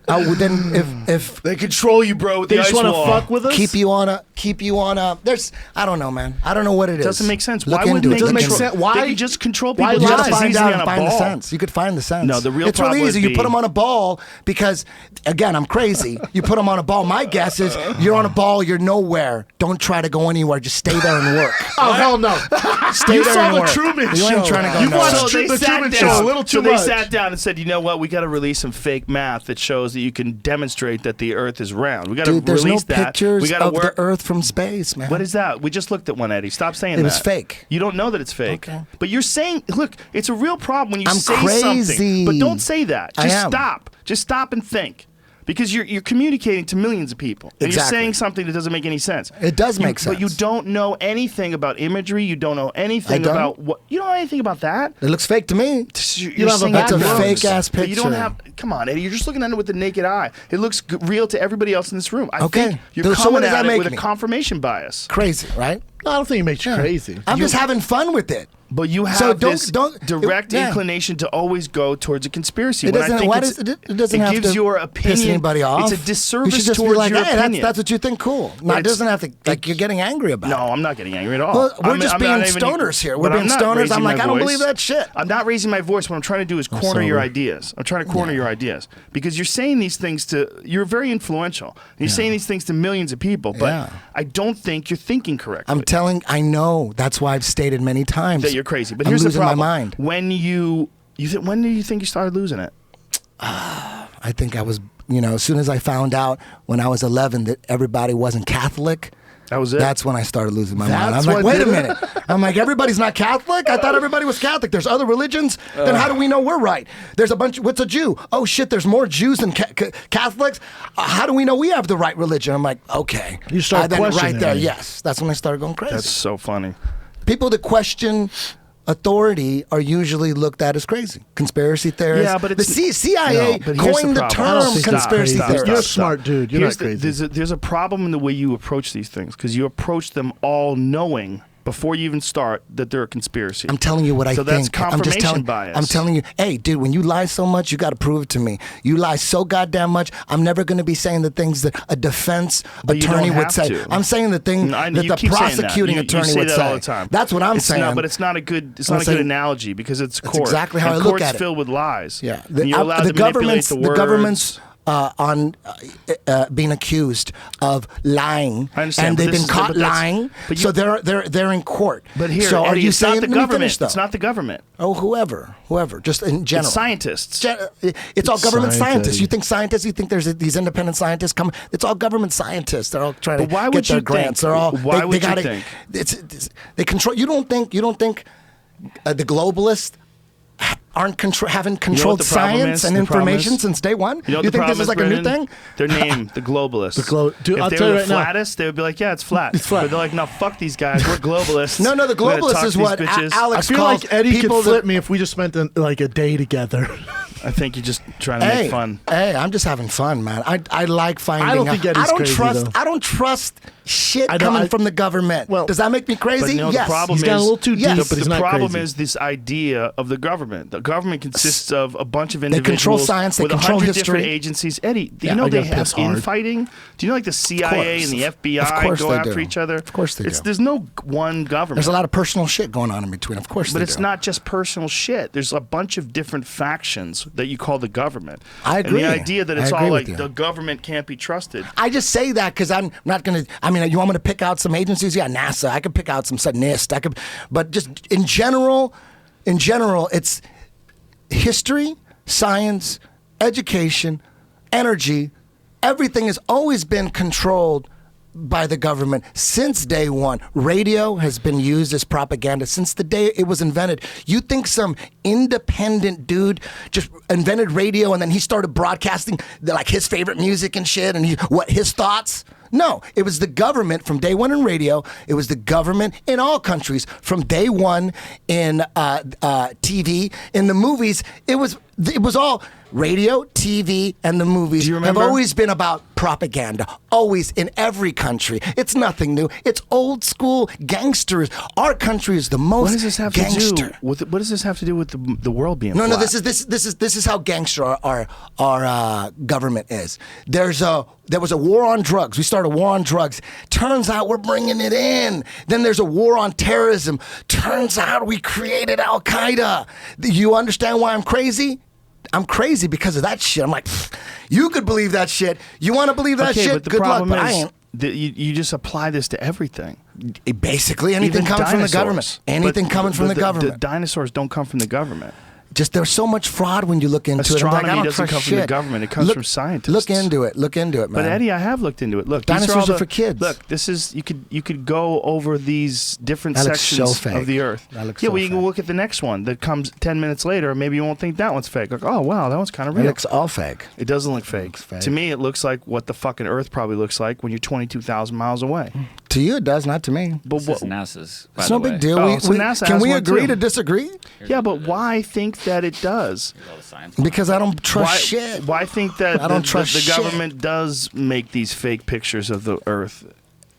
Well, then if They control you, bro. With They the just ice want to wall. fuck with us? keep you on a there's I don't know, man. I don't know what it is. Doesn't make sense. Look Why into wouldn't it. they Doesn't Look make into sense. it. Why? They could just control why people You lie? just gotta as find easily out on and a find the ball. sense. You could find the sense. No, the real it's really problem easy. would You put be- them on a ball because, again, I'm crazy. You put them on a ball. My guess is you're on a ball. You're nowhere. Don't try to go anywhere. Just stay there and work. Oh, hell no. Stay You there saw and the work. Truman You ain't Show. trying to go You nowhere. watched So they the sat Truman down. Show a little So too they much. sat down and said, you know what? We got to release some fake math that shows that you can demonstrate that the Earth is round. We got to Dude, there's no release that. pictures We got to of work. the Earth from space, man. What is that? We just looked at one, Eddie. Stop saying that. It was fake. You don't know that it's fake. Okay. But you're saying, look, it's a real problem when you I'm say crazy. something. But don't say that. I Just am. stop. Just stop and think. Because you're communicating to millions of people. And Exactly. you're saying something that doesn't make any sense. It does make But you sense. don't know anything about imagery. You don't know anything I don't? about what. You don't know anything about that. It looks fake to me. You're don't have a saying That's a words, fake-ass but you don't picture. have. Come on, Eddie. You're just looking at it with the naked eye. It looks real to everybody else in this room. I Okay. think you're So what coming does that at it make with me? a confirmation bias. Crazy, right? No, I don't think it makes you crazy. I'm just having fun with it. But you have So don't- this don't- direct yeah. inclination to always go towards a conspiracy. It when I doesn't. think Why it's- does it doesn't it have gives to your piss opinion. anybody off? It's a You disservice should just towards be like, your hey, opinion. that's what you think. Cool. No, it It's- doesn't have to. Like you're getting angry about. No, it. I'm not getting angry at all. Well, we're I'm just being not even- stoners here. We're but I'm being not stoners. raising I'm like, my I don't voice. believe that shit. I'm not raising my voice. What I'm trying to do is corner your sober. ideas. I'm trying to corner your ideas because you're saying these things to. You're very influential. You're saying these things to millions of people, but Yeah. I don't think you're thinking correctly. I'm telling. I know. That's why I've stated many times that you're crazy. But I'm here's the losing problem. my mind. When when do you think you started losing it? I think I was. As soon as I found out when I was 11 that everybody wasn't Catholic. That was it. That's when I started losing my mind. That's I'm like, what wait a did it? minute. I'm like, everybody's not Catholic? I thought everybody was Catholic. There's other religions? Then how do we know we're right? There's a bunch. What's a Jew? Oh, shit, there's more Jews than Catholics? How do we know we have the right religion? I'm like, okay. You start then questioning right there, it. yes. That's when I started going crazy. That's so funny. People that question authority are usually looked at as crazy. Conspiracy theorists. Yeah, but it's- the CIA No, but here's coined the the problem. I don't term think conspiracy stop, theorist. You're a smart dude. You're Here's not crazy. There's a problem in the way you approach these things because you approach them all knowing before you even start that they're a conspiracy. I'm telling you what I so think. that's confirmation I'm just telling, bias. I'm telling you, hey, dude, when you lie so much, you got to prove it to me. You lie so goddamn much. I'm never going to be saying the things that a defense But you attorney don't would have say. to. I'm saying the thing No, that you the keep saying that. prosecuting You attorney say would that say. all the time. That's what I'm It's saying. not, but it's not a good. It's I'm not a good saying- analogy because it's That's court. exactly how and I look court's at it. filled with lies. Yeah, And you're allowed to manipulate the words. government's on being accused of lying, I understand, and but they've this been is- caught but that's- lying. but So you- they're in court. But here, so are Eddie, you it's saying? not the let me government. finish, though. It's not the government. Oh, whoever, just in general. It's scientists. It's all government Scientists. scientists. You think scientists? You think there's these independent scientists coming? It's all government scientists. They're all trying But to why get would their you grants. think- They're all. why they would you gotta, think? They control. You don't think the globalists aren't haven't controlled the problem science is? and The problem information is? since day one? You know what You the think this problem is like a new Brendan? thing? Their name, the globalists. Dude, if I'll they tell were you the right now. flattest, they would be like, yeah, it's flat. It's flat. But they're like, no, fuck these guys. We're globalists. No, the We're gonna globalist talk is these what bitches. I Alex feel calls like Eddie people could flip that, me if we just spent like a day together. I think you're just trying to Hey, make fun. hey, I'm just having fun, man. I like finding. I don't think Eddie's I don't crazy, trust. though. I don't trust shit I know, coming from the government. Well, Does that make me crazy? But you know, yes. the problem He's got a little too Yes. deep, but he's the not problem crazy. is this idea of the government. The government consists of a bunch of They individuals control science, they with control 100 different history. agencies. Eddie, do Yeah, you know I they gotta have piss hard. infighting? Do you know like the CIA course. and the Of FBI course go they after do. each other? Of course they do. There's no one government. There's a lot of personal shit going on in between. Of course But they it's do. not just personal shit. There's a bunch of different factions that you call the government. I agree. And the idea that I it's agree all with like you. the government can't be trusted. I just say that because I'm not going to. I mean, you want me to pick out some agencies? Yeah, NASA. I could pick out some NIST. I could, but just in general, it's history, science, education, energy. Everything has always been controlled by the government since day one. Radio has been used as propaganda since the day it was invented. You think some independent dude just invented radio and then he started broadcasting like his favorite music and shit and his thoughts? No, it was the government from day one in radio. It was the government in all countries from day one in TV, in the movies. It was all radio, TV, and the movies Do you have remember? always been about propaganda. Always in every country. It's nothing new. It's old school gangsters. Our country is the most What does this have gangster. to do with? What does this have to do with the world being No, flat? this is how gangster our government is. There was a war on drugs. We started a war on drugs. Turns out we're bringing it in. Then there's a war on terrorism. Turns out we created Al Qaeda. You understand why I'm crazy? I'm crazy because of that shit. I'm like, you could believe that shit. You want to believe that Okay, shit? but the Good luck, problem but I is ain't. that you just apply this to everything. Basically, anything Even coming from the dinosaurs. government. Anything But- coming from but the government. The dinosaurs don't come from the government. Just there's so much fraud when you look into it. I'm like, I Astronomy don't doesn't trust come from the shit. government. It comes Look- from scientists. Look into it, man. But Eddie, I have looked into it. Look, these Dinosaurs all are for kids. Look, this is you could go over these different That looks sections so fake. of the Earth. That looks yeah, so well, you can fake. look at the next one that comes 10 minutes later. Maybe you won't think that one's fake. Like, oh wow, that one's kind of It real. looks all fake. It doesn't look fake. fake. To me, it looks like what the fucking Earth probably looks like when you're 22,000 miles away. To you, it does, not to me. But This what? is NASA's. By It's the no way. big deal. Oh, so NASA can has we one agree too. to disagree? Yeah, but why think that it does? All the science. Because I don't trust Why, shit. why think that I don't the trust shit. government does make these fake pictures of the Earth?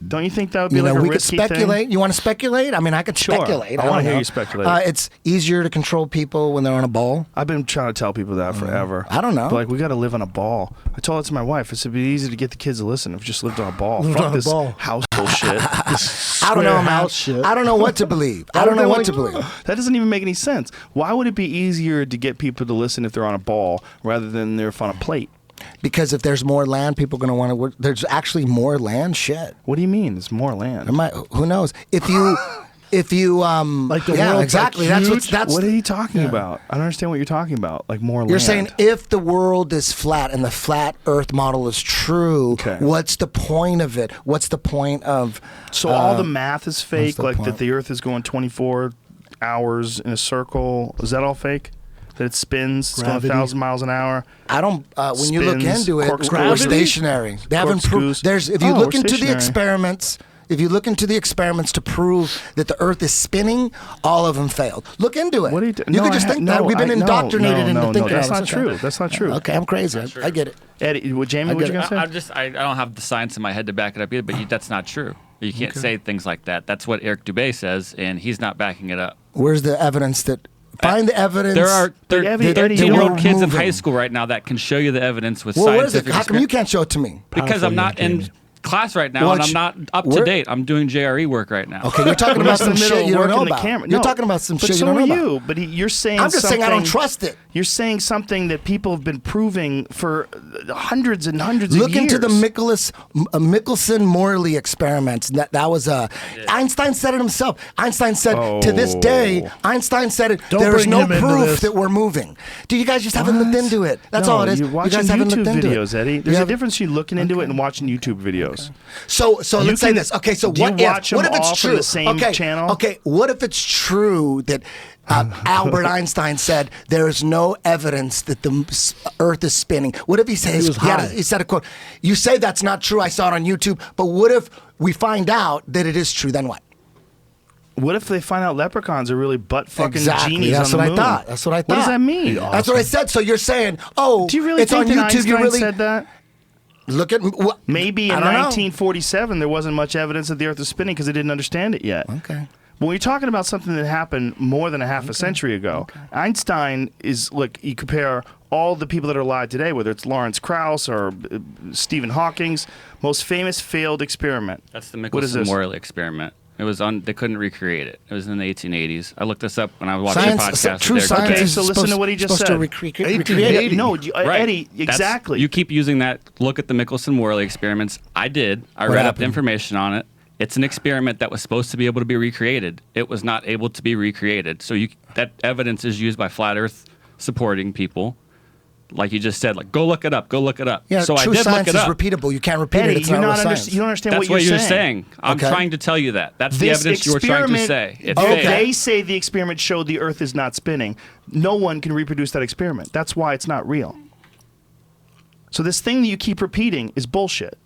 Don't you think that would be You know, like a we could risky speculate. thing? You want to speculate? I mean, I could Sure. speculate. I wanna don't hear know. you speculate. It's easier to control people when they're on a ball. I've been trying to tell people that forever. I don't know. But like, we got to live on a ball. I told it to my wife. I said, it'd be easy to get the kids to listen if we just lived on a ball. Lived Fuck on a this ball. house bullshit. I don't know, Square man. house shit. I don't know what to believe. I don't know what to believe. That doesn't even make any sense. Why would it be easier to get people to listen if they're on a ball rather than they're on a plate? Because if there's more land, people are going to want to work. There's actually more land. Shit. What do you mean? It's more land. Who knows? If you Like the yeah, world's exactly. like That's huge? What are you talking about? I don't understand what you're talking about. Like more land. You're saying if the world is flat and the flat Earth model is true, Okay. what's the point of it? What's the point of? So all the math is fake, the like point? that the Earth is going 24 hours in a circle. Is that all fake? That it spins, it's going Gravity. 1,000 miles an hour. I don't. When you look Spins, into it, corkscrews. we're stationary. They haven't Corkscrews. proved. There's if you Oh, look we're into the stationary. experiments. If you look into the experiments to prove that the Earth is spinning, all of them failed. Look into it. What are you? You could just think that we've been indoctrinated into thinking that's that. not true. That's not true. Okay, I'm crazy. I get it. Eddie, Jamie, I what get you it. gonna say? I don't have the science in my head to back it up either, but that's not true. You can't say things like that. That's what Eric Dubé says, and he's not backing it up. Where's the evidence that? Find the evidence. There are Eddie, 13-year-old we're kids in moving. high school right now that can show you the evidence with Well, what is it? scientific. How come you can't show it to me? Because Powerful I'm not young in Jamie. class right now, Well, and I'm not up to we're- date. I'm doing JRE work right now. Okay, you're talking about We're in some the middle shit of you don't working know the about. camera. You're No, talking about some but shit so you don't are know you. about. But you're saying I'm just saying I don't something- trust it. You're saying something that people have been proving for hundreds and hundreds of Look years. into the Michelson-Morley experiments. That was Einstein said it himself. Einstein said to this day, Einstein said it. Don't There is bring no him into proof this. that we're moving. Do you guys just haven't looked into it? That's all it is. You're You watching guys haven't YouTube looked into videos, it. Eddie. You There's a haven't- difference between looking into it and watching YouTube videos. So You let's say can- this. Okay, so do you what watch if? What them if it's all from true? the same okay, channel? Okay, what if it's true that Albert Einstein said there is no evidence that the Earth is spinning? What if he says was high. he said a quote? You say that's not true. I saw it on YouTube. But what if we find out that it is true? Then what? What if they find out leprechauns are really butt fucking Exactly. genies That's on the what I moon? thought. That's what I What does thought. that mean? That's what I said. So you're saying, oh, Do you really it's think on that YouTube. You Einstein really said that? Look at Maybe in I don't know. 1947 there wasn't much evidence that the Earth is spinning because they didn't understand it yet. Okay. But when you're talking about something that happened more than a half a century ago, Einstein is, look, you compare all the people that are alive today, whether it's Lawrence Krauss or Stephen Hawking's most famous failed experiment. That's the What is this? Michelson-Morley experiment. It was on. They couldn't recreate it. It was in the 1880s. I looked this up when I was watching Science, a podcast. true with Derek science Okay, is so listen to what he just supposed said. to recreate it. 1880. No, Right. Eddie, That's- exactly. You keep using that. Look at the Michelson-Morley experiments. I did. I What read up happened? the information on it. It's an experiment that was supposed to be able to be recreated. It was not able to be recreated. So that evidence is used by flat Earth supporting people. Like you just said, like, go look it up. Go look it up. Yeah, so I true did science look it is up. repeatable. You can't repeat Eddie, it. It's you're not not real science. you don't understand That's what what you're you're saying. I'm Okay. trying to tell you that. That's the This evidence you were trying to say. It's if fake. they say the experiment showed the Earth is not spinning, no one can reproduce that experiment. That's why it's not real. So this thing that you keep repeating is bullshit.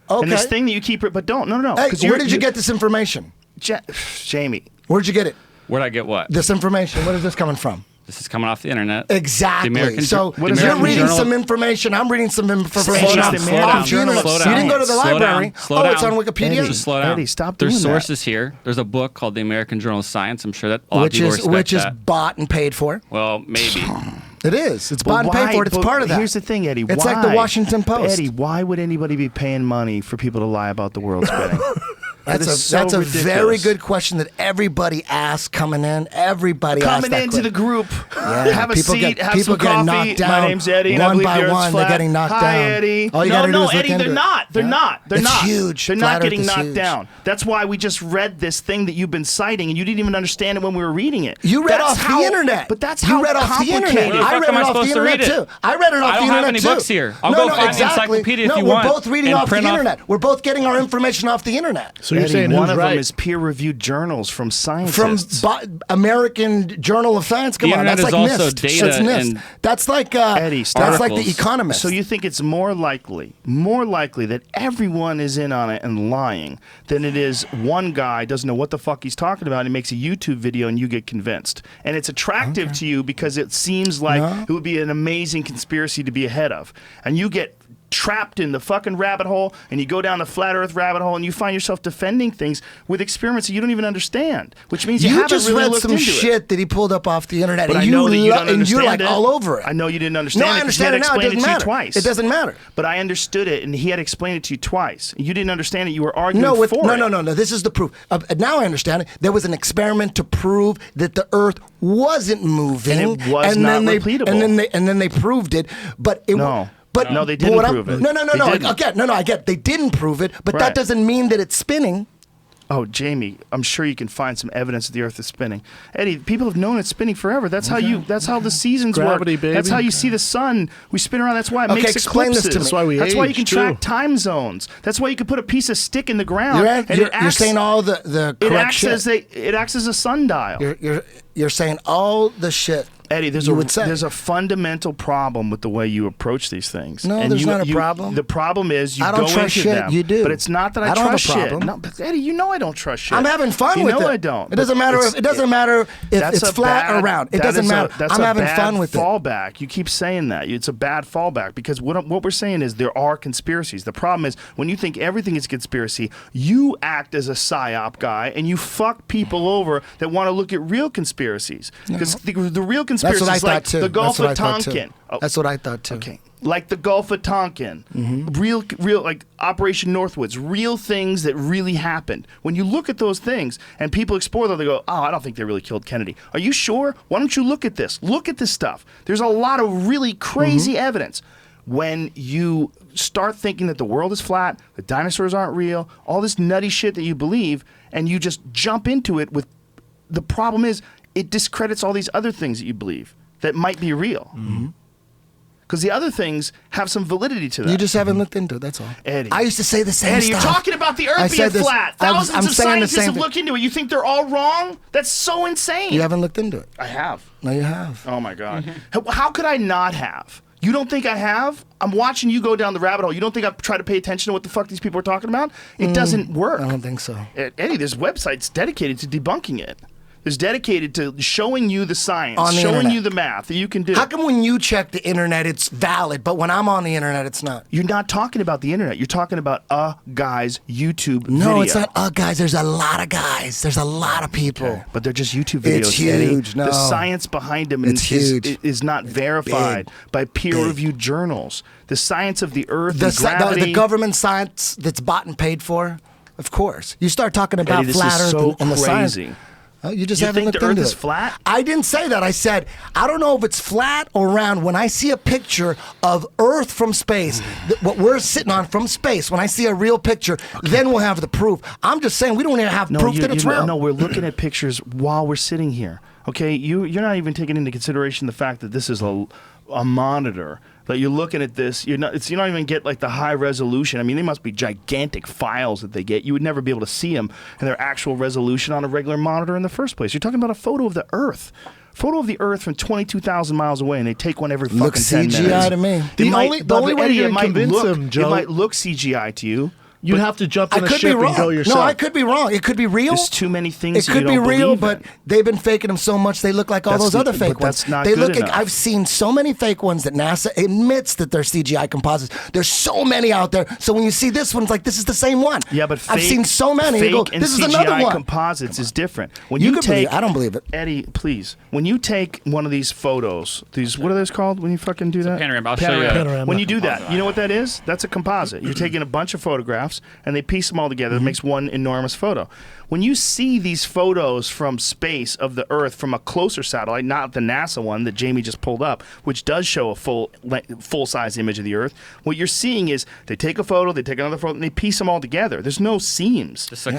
Okay. And this thing that you keep, but don't, no. Hey, 'cause where did you get this information? Jamie? Where'd you get it? Where'd I get what? This information. Where is this coming from? This is coming off the internet. Exactly. The American So the you're American reading Journal- some information. I'm reading some information Slow down, off slow down, off the internet. slow You down. didn't go to the Slow down, library. slow Oh, it's down. on Wikipedia. Eddie, Just slow down. Eddie, stop There's doing that. sources here. There's a book called the American Journal of Science. I'm sure that a lot Which of people is respect which is that. bought and paid for. Well, maybe. It is. It's But bought and paid why- for. It's but part of that. Here's the thing, Eddie. It's why? like the Washington Post. Eddie, why would anybody be paying money for people to lie about the world spinning? That's That a is so that's a ridiculous. very good question that everybody asks coming in. Everybody asks Coming that into the question. group, Yeah, have a people seat, get- have people some get coffee. knocked down My name's Eddie, and I one believe by the Earth's one. They're flat. getting knocked Hi, down. Eddie. All you no, gotta do no, is look Eddie, into they're it. not. They're Yeah. not. They're It's not. huge. They're Flat not Earth getting is knocked huge. down. That's why we just read this thing that you've been citing, and you didn't even understand it when we were reading it. You read That's off how- the internet. But that's you how read off the internet. complicated. Where the I fuck read am it I off the supposed to internet read it? too. I read it off I the don't have internet any too. books here. I'll no, go no, find the exactly. encyclopedia if no, you we're want both reading and off the print off- internet. We're both getting our information off the internet. So you're Eddie, saying one who's of right? them is peer-reviewed journals from From scientists. American Journal of Science. Come The on, internet that's is like also NIST. data That's NIST. and- That's like Eddie, stop. that's like the Articles. Economist. So you think it's more likely that everyone is in on it and lying than it is one guy doesn't know what the fuck he's talking about and he makes a YouTube video and you get convinced. And it's attractive to you because it seems like No. it would be an amazing conspiracy to be ahead of. And you get trapped in the fucking rabbit hole and you go down the flat earth rabbit hole and you find yourself defending things with experiments that you don't even understand, which means you, you haven't just really read looked some into shit it. that he pulled up off the internet, But and I you know that you don't and you're like understand it. all over it. I know you didn't understand No, I it 'cause he understand had it now. It explained doesn't to you matter. twice. It doesn't matter. But I understood it, and he had explained it to you twice. You didn't understand it. You were arguing No, for it. no. This is the proof. Now I understand it. There was an experiment to prove that the Earth wasn't moving, And it was not repeatable. And then they proved it, but it No. But No, they but didn't what I'm- prove it. No. They didn't. I get. They didn't prove it, but Right. that doesn't mean that it's spinning. Oh, Jamie, I'm sure you can find some evidence that the Earth is spinning. Eddie, people have known it's spinning forever. That's how you. That's how the seasons Gravity, work. baby. That's how you see the sun. We spin around. That's why it Okay, makes explain this eclipses. to me. That's why we That's why you age, can track too. time zones. That's why you can put a piece of stick in the ground. You're saying all the it correct acts shit. as it acts as a sundial. You're saying all the shit. Eddie, you would say. there's a fundamental problem with the way you approach these things. No, And there's not a problem. The problem is you I don't go trust into shit. them. You do. But it's not that I I don't have a trust shit. problem. No, but Eddie, you know I don't trust shit. I'm having fun you with know it. I don't. It doesn't But matter it's- if it doesn't matter if that's it's a flat bad- or round. It that doesn't is a- matter. That's I'm a having bad fun with it. fallback. You keep saying that. It's a bad fallback because what we're saying is there are conspiracies. The problem is when you think everything is a conspiracy, you act as a psyop guy and you fuck people over that want to look at real conspiracies. Because the real That's conspiracy what I is like thought too. the Gulf That's what of I thought, too. Tonkin. Oh, That's what I thought too. okay. Like the Gulf of Tonkin, real like Operation Northwoods, real things that really happened. When you look at those things and people explore them, they go, "Oh, I don't think they really killed Kennedy." Are you sure? Why don't you look at this? Look at this stuff. There's a lot of really crazy evidence. When you start thinking that the world is flat, the dinosaurs aren't real, all this nutty shit that you believe, and you just jump into it with, the problem is it discredits all these other things that you believe that might be real. Because the other things have some validity to them. You just haven't looked into it. That's all. Eddie. I used to say the same Eddie, stuff. you're talking about the Earth I being said this- flat. I'm Thousands of saying the scientists same have thing. looked into it. You think they're all wrong? That's so insane. You haven't looked into it. I have. No, you have. Oh my God. How could I not have? You don't think I have? I'm watching you go down the rabbit hole. You don't think I've tried to pay attention to what the fuck these people are talking about? It doesn't work. I don't think so. Eddie, there's websites dedicated to debunking it. is dedicated to showing you the science, On the showing internet. you the math that you can do. How come when you check the internet, it's valid, but when I'm on the internet, it's not? You're not talking about the internet. You're talking about a guy's YouTube No, video. it's not. Guys, there's a lot of guys. There's a lot of people. But they're just YouTube videos. It's huge, Eddie. no. The science behind them It's huge. is not verified by peer-reviewed journals. The science of the Earth and gravity. The government science that's bought and paid for, of course. You start talking about Eddie, this flat is Earth so and the science. crazy. You just You haven't think looked the Earth into is it. flat? I didn't say that. I said I don't know if it's flat or round. When I see a picture of Earth from space, what we're sitting on from space, when I see a real picture, then we'll have the proof. I'm just saying we don't even have proof that it's round. No, we're looking at pictures while we're sitting here. Okay, you're not even taking into consideration the fact that this is a monitor. That you're looking at this, you're not even get like the high resolution. I mean, they must be gigantic files that they get. You would never be able to see them in their actual resolution on a regular monitor in the first place. You're talking about a photo of the Earth. Photo of the Earth from 22,000 miles away, and they take one every fucking Looks 10 CGI minutes. to me. The only way you can convince them, Joe, it might look CGI to you. You'd have to jump I in a could be ship wrong. and go yourself. No, I could be wrong. It could be real. There's too many things It that could you be don't real, believe but in. they've been faking them so much they look like all That's those other but fake ones. that's not They good look. enough. I've seen so many fake ones that NASA admits that they're CGI composites. There's so many out there. So when you see this one, it's like this is the same one. Yeah, but I've fake, seen so many. Fake You go, and this is CGI another one. composites is different. When You you could take, believe it. I don't believe it. Eddie, please. When you take one of these photos, what are those called? When you fucking do that? panorama. I'll show you. Panorama. When you do that, you know what that is? That's a composite. You're taking a bunch of photographs and they piece them all together. It makes one enormous photo. When you see these photos from space of the Earth from a closer satellite, not the NASA one that Jamie just pulled up, which does show a full-size image of the Earth, what you're seeing is they take a photo, they take another photo, and they piece them all together. There's no seams. This is a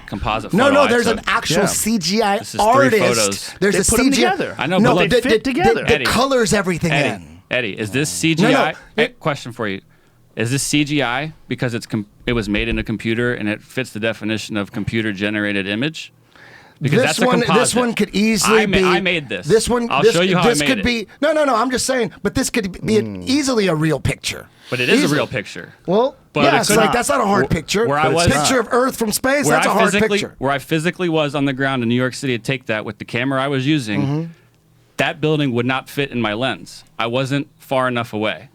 composite No, photo no, I there's took. an actual Yeah. CGI This is three artist. photos. There's They a put them CGI. together. I know, no, but they fit together. That Eddie. colors everything in. Eddie, is this CGI? No. Question for you. Is this CGI because it was made in a computer and it fits the definition of computer-generated image? Because that's a composite. This one could easily be. I made this. This one. I'll this, show you how I this made could it. be. No. I'm just saying. But this could be easily a real picture. But it is a Easily. real picture. Well, But yeah, it it's could like not. that's not a hard picture. where I It's was- a picture of Earth from space. That's a hard picture. Where I physically was on the ground in New York City to take that with the camera I was using, Mm-hmm. that building would not fit in my lens. I wasn't far enough away.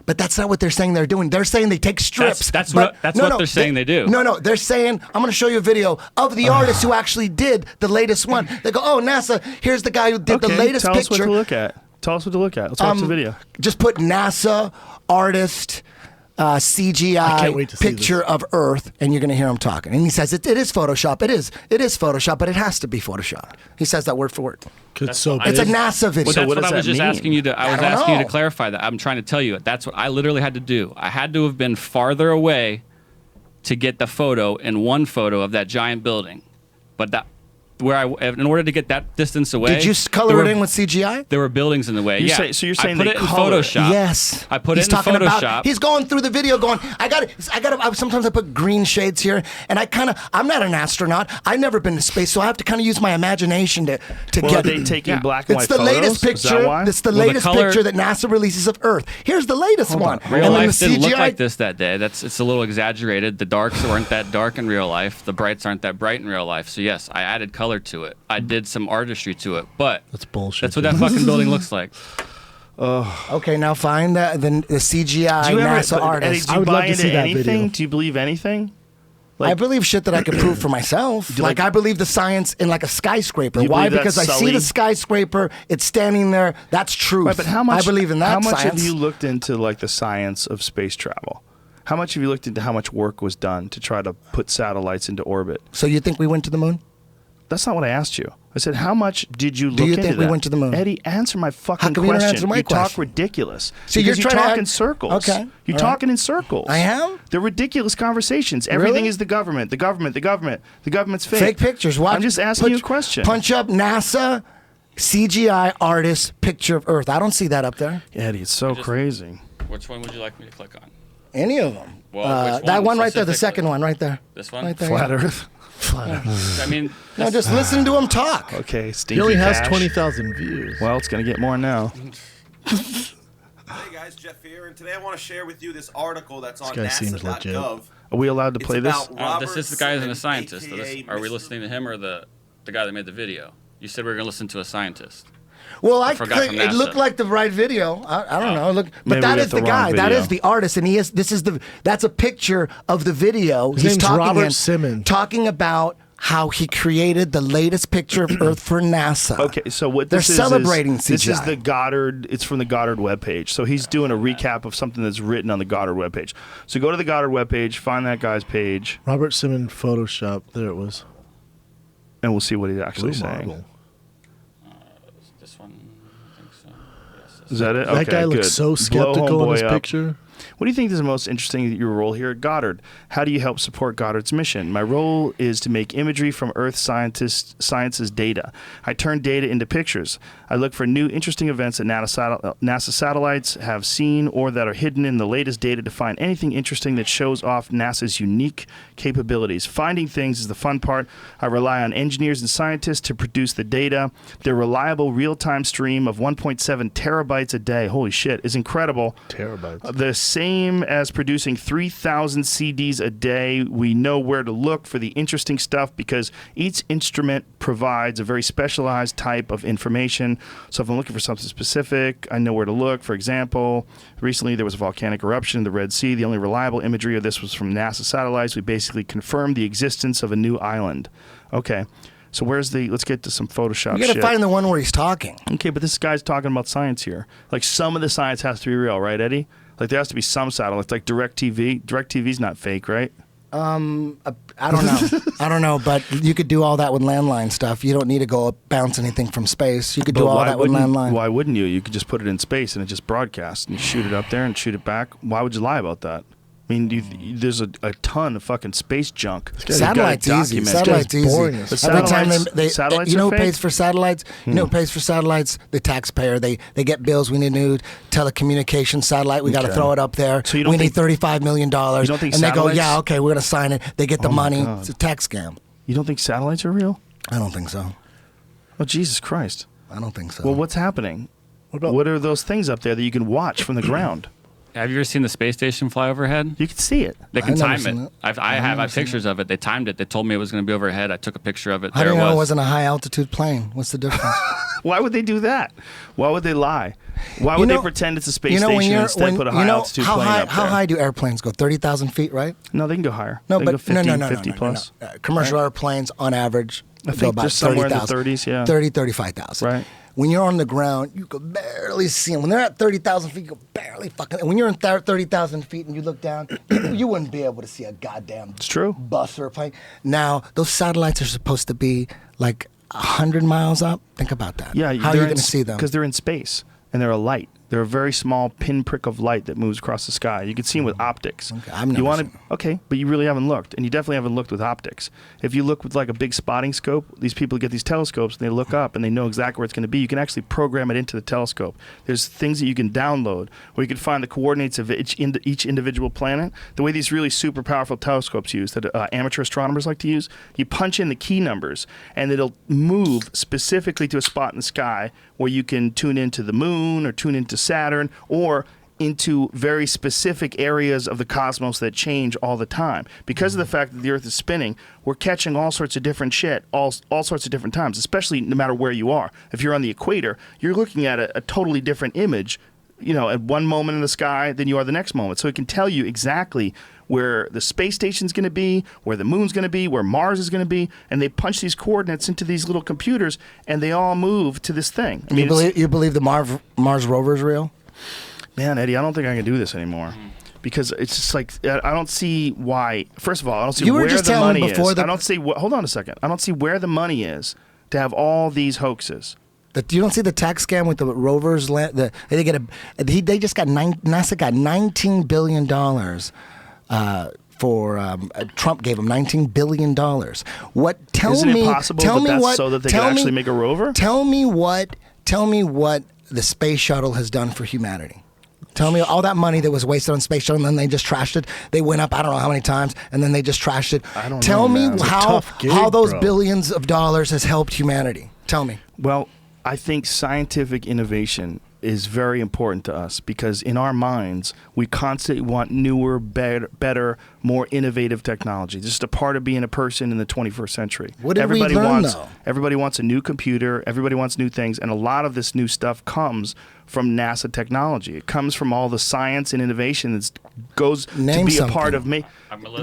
But that's not what they're saying they're doing. They're saying they take strips. That's but- what they're saying they do. No, they're saying, I'm going to show you a video of the artist who actually did the latest one. They go, oh, NASA, here's the guy who did the latest tell picture. us what to look at. Tell us what to look at. Let's watch the video. Just put NASA artist I can't CGI wait to see picture of Earth, and you're going to hear him talking. And he says it is Photoshop. It is Photoshop, but it has to be Photoshop. He says that word for word. It's so I big. It's a NASA video. Well, So that's what what does I was that just mean? asking you to. I was don't asking you know. to clarify that. I'm trying to tell you. That's what I literally had to do. I had to have been farther away to get the photo in one photo of that giant building. But that, in order to get that distance away, Did you color it in with CGI? There were buildings in the way. So you're saying I put they it in color it. Photoshop. Yes. I put He's it in talking Photoshop. About, he's going through the video going, sometimes I put green shades here, and I'm not an astronaut. I've never been to space, so I have to kind of use my imagination to Well, are get they taking Yeah. black and It's white the photos? latest Is that picture. why? It's the Well, the latest color- picture that NASA releases of Earth. Here's the latest one. Real And then life the didn't look CGI like this that day. It's a little exaggerated. The darks weren't that dark in real life. The brights aren't that bright in real life. So yes, I added color to it. I did some artistry to it. But That's bullshit. that's what that fucking building looks like. Okay, now find the CGI Do you ever, NASA Eddie, artist. do I you would love buy to into see that anything? video. Do you believe anything? I believe shit that I can prove for myself. you Like like- I believe the science in like a skyscraper. You Why? believe Because I that's see Sully? the skyscraper. It's standing there. That's truth. Right, but how much? I believe in that How much science. have you looked into like the science of space travel? How much have you looked into how much work was done to try to put satellites into orbit? So you think we went to the moon? That's not what I asked you. I said, how much did you look you into think we that? went to the moon? Eddie, answer my fucking How come you don't question. answer my you talk question? ridiculous. So because you're you trying to talk act- in circles. Okay, You're all right. talking in circles. I am? They're ridiculous conversations. Everything Really? is the government. The government. The government. The government's fake. Fake pictures. Watch, I'm just asking you a question. Punch up NASA CGI artist picture of Earth. I don't see that up there. Eddie, it's so crazy. Which one would you like me to click on? Any of them. Well, which that one one right there, the specifically? second one right there. This one? Right there. Flat yeah. Earth. I mean, No, just listen to him talk. Okay, stinky He only has cash. 20,000 views. Well, it's gonna get more now. Hey guys, Jeff here, and today I want to share with you this article that's on guy seems legit. NASA.gov. Are we allowed to It's play this? about Robert this is the guy who's a Simon, scientist. aka Are we Mr. listening to him or the? the guy that made the video. You said we were going to listen to a scientist. Well, forgot from it NASA. looked like the right video. I don't know. Look, Maybe but that we is got the the guy. wrong That video. is the artist, and that's a picture of the video. His He's name's talking Robert in- Simmons. talking about how he created the latest picture of Earth for NASA. Okay, so what They're this is celebrating CGI. This is the Goddard. It's from the Goddard webpage. So he's doing a recap of something that's written on the Goddard webpage. So go to the Goddard webpage, find that guy's page, Robert Simmons Photoshop. There it was. and we'll see what he's actually Blue saying. marble. This one, I think so. Yes, Is that it? That Okay, guy looks good. so Blow skeptical in his homeboy up. picture. What do you think is the most interesting your role here at Goddard? How do you help support Goddard's mission? My role is to make imagery from Earth science's data. I turn data into pictures. I look for new interesting events that NASA satellites have seen or that are hidden in the latest data to find anything interesting that shows off NASA's unique capabilities. Finding things is the fun part. I rely on engineers and scientists to produce the data. Their reliable real-time stream of 1.7 terabytes a day, holy shit, is incredible. Terabytes. The same as producing 3,000 CDs a day. We know where to look for the interesting stuff because each instrument provides a very specialized type of information. So if I'm looking for something specific, I know where to look. For example, recently there was a volcanic eruption in the Red Sea. The only reliable imagery of this was from NASA satellites. We basically confirmed the existence of a new island. Okay. So let's get to some Photoshop You got to shit. find the one where he's talking. Okay, but this guy's talking about science here. Like, some of the science has to be real, right, Eddie? Like, there has to be some satellites, like DirecTV. DirecTV's not fake, right? I don't know. I don't know, but you could do all that with landline stuff. You don't need to go bounce anything from space. You could do But all why that with wouldn't- landline. Why wouldn't you? You could just put it in space and it just broadcasts and you shoot it up there and shoot it back. Why would you lie about that? I mean, there's a ton of fucking space junk. You gotta Satellite's easy. document. Satellite's easy. boring Every as fuck. time Satellites you know are who pays fake? for satellites? You know who pays for satellites? The taxpayer. They get bills. We need a new telecommunications satellite. We got to Okay. throw it up there. So you don't we need think- $35 million. You don't think and they go, satellites- yeah, okay, we're going to sign it. They get the Oh my money. God. It's a tax scam. You don't think satellites are real? I don't think so. Oh, Jesus Christ. I don't think so. Well, what's happening? about- What are those things up there that you can watch from the ground? Have you ever seen the space station fly overhead? You can see it. They can I've never time seen it. it. I have pictures of it. They timed it. They told me it was going to be overhead. I took a picture of it. How There do you it know was. it wasn't a high altitude plane? What's the difference? Why would they do that? Why would they lie? Why would they pretend it's a space station and instead put a high altitude how plane high, up there? How high do airplanes go? 30,000 feet, right? No, they can go higher. No, they but can go 50, no, 50 plus. Commercial airplanes on average I go think about they're somewhere in the 30,000. 30s, yeah. 30, 35,000. Right. When you're on the ground, you can barely see them. When they're at 30,000 feet, you can barely fucking. And when you're in 30,000 feet and you look down, you wouldn't be able to see a goddamn It's true. bus or a plane. Now, those satellites are supposed to be like 100 miles up. Think about that. Yeah, How are you going to see them? Because they're in space and they're a light. They're a very small pinprick of light that moves across the sky. You can see them with optics. Okay, I've never you wanna- seen them. Okay, but you really haven't looked, and you definitely haven't looked with optics. If you look with like a big spotting scope, these people get these telescopes and they look up and they know exactly where it's going to be. You can actually program it into the telescope. There's things that you can download where you can find the coordinates of each individual planet. The way these really super powerful telescopes use that amateur astronomers like to use, you punch in the key numbers and it'll move specifically to a spot in the sky where you can tune into the moon or tune into Saturn or into very specific areas of the cosmos that change all the time. Because of the fact that the Earth is spinning, we're catching all sorts of different shit all sorts of different times, especially no matter where you are. If you're on the equator, you're looking at a totally different image, you know, at one moment in the sky than you are the next moment. So it can tell you exactly where the space station's going to be, where the moon's going to be, where Mars is going to be, and they punch these coordinates into these little computers, and they all move to this thing. I mean, you believe the Mars rover is real? man, Eddie, I don't think I can do this anymore. Because it's just like, I don't see why. First of all, I don't see You were where just the telling money before is. the- I don't see, hold on a second. I don't see where the money is to have all these hoaxes. You don't see the tax scam with the rovers? They just got NASA got $19 billion for Trump gave them $19 billion. What? Tell Isn't me. it possible tell that me that's what, so that they tell can me- actually make a rover? Tell me what the space shuttle has done for humanity. Tell me all that money that was wasted on space shuttle, and then they just trashed it. They went up, I don't know how many times, and then they just trashed it. I don't Tell know, me man. It's a tough gig, how those bro. billions of dollars has helped humanity. Tell me. Well, I think scientific innovation is very important to us because in our minds, we constantly want newer, better, more innovative technology. This is a part of being a person in the 21st century. What did we learn, though? Everybody wants a new computer. Everybody wants new things. And a lot of this new stuff comes from NASA technology. It comes from all the science and innovation that goes Name to be something. a part of me.